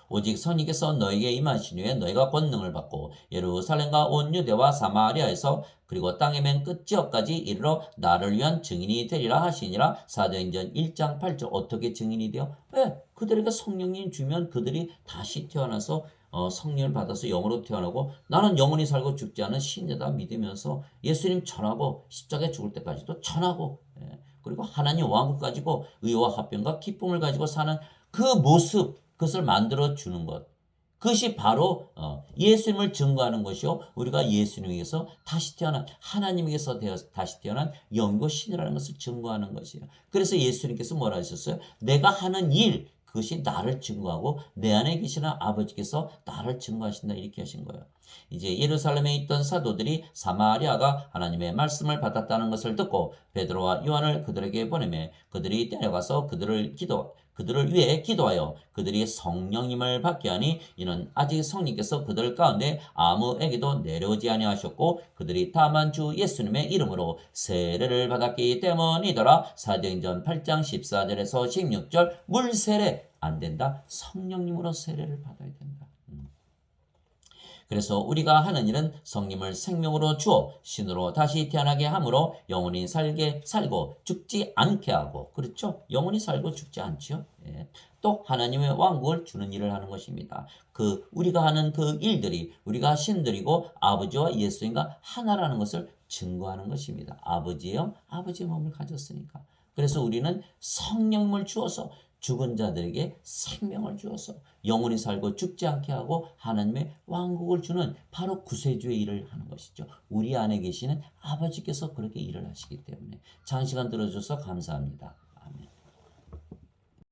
오직 성령께서 너에게 임하신 후에 너희가 권능을 받고 예루살렘과 온 유대와 사마리아에서 그리고 땅의 맨 끝 지역까지 이르러 나를 위한 증인이 되리라 하시니라. 사도행전 1장 8절. 어떻게 증인이 돼요? 왜? 그들에게 성령님 주면 그들이 다시 태어나서 성령을 받아서 영으로 태어나고 나는 영원히 살고 죽지 않은 신이다 믿으면서 예수님 전하고 십자가에 죽을 때까지도 전하고 그리고 하나님 왕국 가지고 의와 화평과 기쁨을 가지고 사는 그 모습 그것을 만들어 주는 것. 그것이 바로 예수님을 증거하는 것이요. 우리가 예수님에게서 다시 태어난 하나님에게서 다시 태어난 영이고 신이라는 것을 증거하는 것이에요. 그래서 예수님께서 뭐라 하셨어요? 내가 하는 일 그것이 나를 증거하고 내 안에 계시는 아버지께서 나를 증거하신다 이렇게 하신 거예요. 이제 예루살렘에 있던 사도들이 사마리아가 하나님의 말씀을 받았다는 것을 듣고 베드로와 요한을 그들에게 보내매 그들이 데려가서 그들을 위해 기도하여 그들이 성령님을 받게 하니 이는 아직 성령께서 그들 가운데 아무에게도 내려오지 아니하셨고 그들이 다만 주 예수님의 이름으로 세례를 받았기 때문이더라. 사도행전 8장 14절에서 16절 물 세례 안 된다. 성령님으로 세례를 받아야 된다. 그래서 우리가 하는 일은 성령을 생명으로 주어 신으로 다시 태어나게 함으로 영원히 살고 죽지 않게 하고 그렇죠? 영원히 살고 죽지 않죠. 또 하나님의 왕국을 주는 일을 하는 것입니다. 우리가 하는 그 일들이 우리가 신들이고 아버지와 예수님과 하나라는 것을 증거하는 것입니다. 아버지의 몸을 가졌으니까. 그래서 우리는 성령을 주어서 죽은 자들에게 생명을 주어서 영원히 살고 죽지 않게 하고 하나님의 왕국을 주는 바로 구세주의 일을 하는 것이죠. 우리 안에 계시는 아버지께서 그렇게 일을 하시기 때문에 장시간 들어줘서 감사합니다.